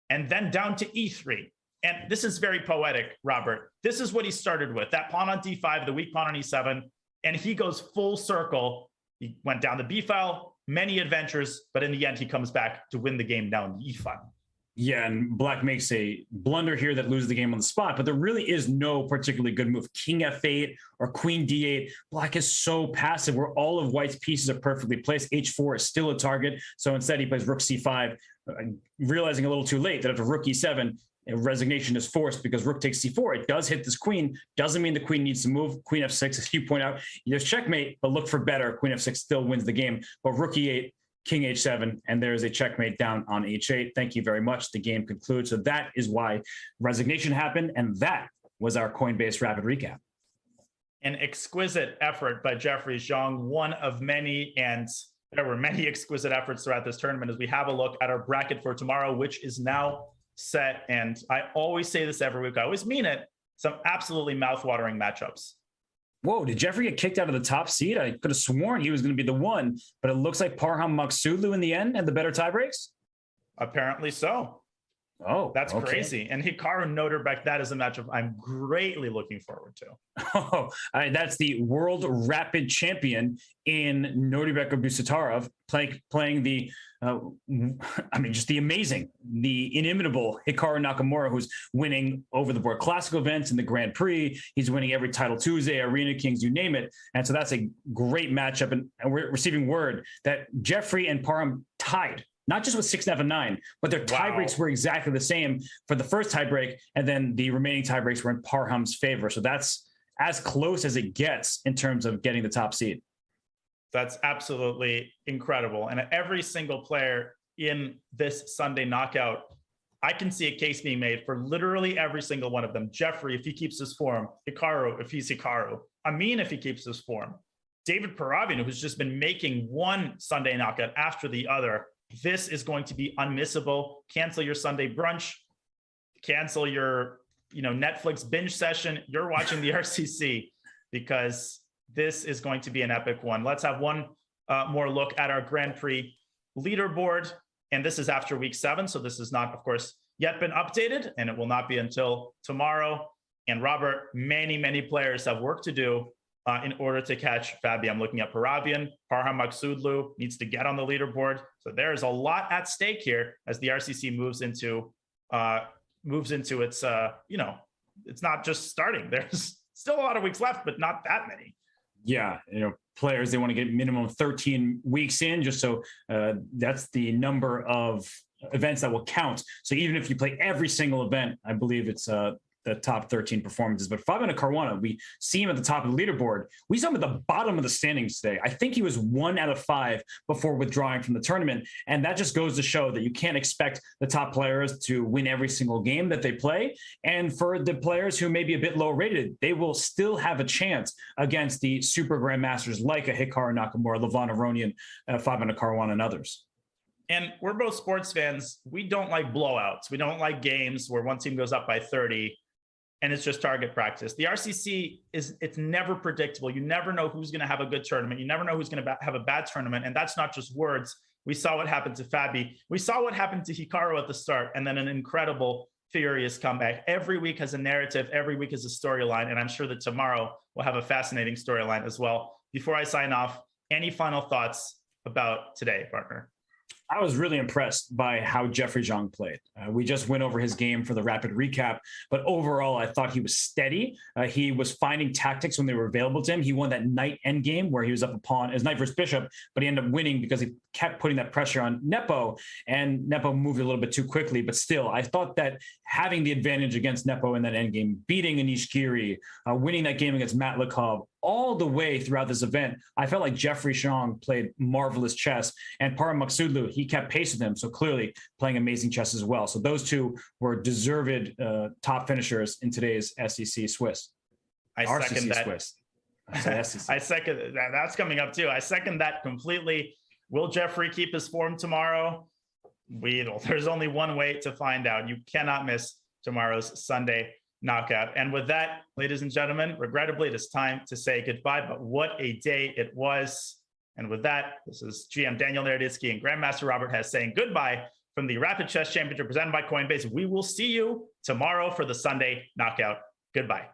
and then down to e3. And this is very poetic, Robert. This is what he started with, that pawn on d5, the weak pawn on e7, and he goes full circle. He went down the b file, many adventures, but in the end, he comes back to win the game down the e file. Yeah, and black makes a blunder here that loses the game on the spot, but there really is no particularly good move. King f8 or queen d8. Black is so passive where all of white's pieces are perfectly placed. h4 is still a target, so instead he plays rook c5, realizing a little too late that after rook e7, resignation is forced because rook takes c4. It does hit this queen. Doesn't mean the queen needs to move. Queen f6, as you point out, there's checkmate, but look for better. Queen f6 still wins the game. But rook e8, king h7, and there's a checkmate down on h8. Thank you very much. The game concludes. So that is why resignation happened, and that was our Coinbase Rapid Recap. An exquisite effort by Jeffrey Zhang, one of many, and there were many exquisite efforts throughout this tournament as we have a look at our bracket for tomorrow, which is now set. And I always say this every week. I always mean it. Some absolutely mouthwatering matchups. Whoa, did Jeffrey get kicked out of the top seed? I could have sworn he was going to be the one, but it looks like Parham Maksudlu in the end had the better tie breaks? Apparently so. Oh, that's crazy. And Hikaru Noterbeck, that is a matchup I'm greatly looking forward to. Oh, that's the world rapid champion in Noterbeck Abusatarov playing the, just the amazing, the inimitable Hikaru Nakamura, who's winning over the board classical events in the Grand Prix. He's winning every Title Tuesday, Arena Kings, you name it. And so that's a great matchup. And we're receiving word that Jeffrey and Parham tied. Not just with 6-9 and 9, but their tie breaks were exactly the same for the first tie break, and then the remaining tie breaks were in Parham's favor. So that's as close as it gets in terms of getting the top seed. That's absolutely incredible. And every single player in this Sunday knockout, I can see a case being made for literally every single one of them. Jeffrey, if he keeps his form. Hikaru, if he's Hikaru. Amin, if he keeps his form. David Paravin, who's just been making one Sunday knockout after the other. This is going to be unmissable. Cancel your Sunday brunch. Cancel your, Netflix binge session. You're watching the RCC because this is going to be an epic one. Let's have one more look at our Grand Prix leaderboard. And this is after week 7. So this has not, of course, yet been updated, and it will not be until tomorrow. And Robert, many, many players have work to do in order to catch Fabi. I'm looking at Parabian. Parham Maksudlu needs to get on the leaderboard. So there's a lot at stake here as the RCC moves into its, it's not just starting. There's still a lot of weeks left, but not that many. Yeah, players, they want to get minimum 13 weeks in, just so that's the number of events that will count. So even if you play every single event, I believe it's the top 13 performances. But Fabian Caruana, we see him at the top of the leaderboard. We saw him at the bottom of the standings today. I think he was 1 out of 5 before withdrawing from the tournament. And that just goes to show that you can't expect the top players to win every single game that they play. And for the players who may be a bit low rated, they will still have a chance against the super grandmasters like a Hikaru Nakamura, Levon Aronian, Fabian Caruana, and others. And we're both sports fans. We don't like blowouts. We don't like games where one team goes up by 30 and it's just target practice. The RCC it's never predictable. You never know who's going to have a good tournament. You never know who's going to have a bad tournament. And that's not just words. We saw what happened to Fabi. We saw what happened to Hikaru at the start, and then an incredible, furious comeback. Every week has a narrative. Every week is a storyline. And I'm sure that tomorrow we'll have a fascinating storyline as well. Before I sign off, any final thoughts about today, partner? I was really impressed by how Jeffrey Zhang played. We just went over his game for the rapid recap, but overall, I thought he was steady. He was finding tactics when they were available to him. He won that knight endgame where he was up a pawn as knight versus bishop, but he ended up winning because he kept putting that pressure on Nepo, and Nepo moved a little bit too quickly. But still, I thought that having the advantage against Nepo in that endgame, beating Anish Giri, winning that game against Matt Lekov, all the way throughout this event, I felt like Jeffrey Zhang played marvelous chess, and Parham Maksudlu, he kept pace with him, so clearly playing amazing chess as well. So those two were deserved top finishers in today's SEC Swiss. I second that. Swiss. I second that. That's coming up too. I second that completely. Will Jeffrey keep his form tomorrow? There's only one way to find out. You cannot miss tomorrow's Sunday knockout. And with that, ladies and gentlemen, regrettably, it is time to say goodbye, but what a day it was. And with that, this is GM Daniel Naroditsky and Grandmaster Robert Hess saying goodbye from the Rapid Chess Championship presented by Coinbase. We will see you tomorrow for the Sunday knockout. Goodbye.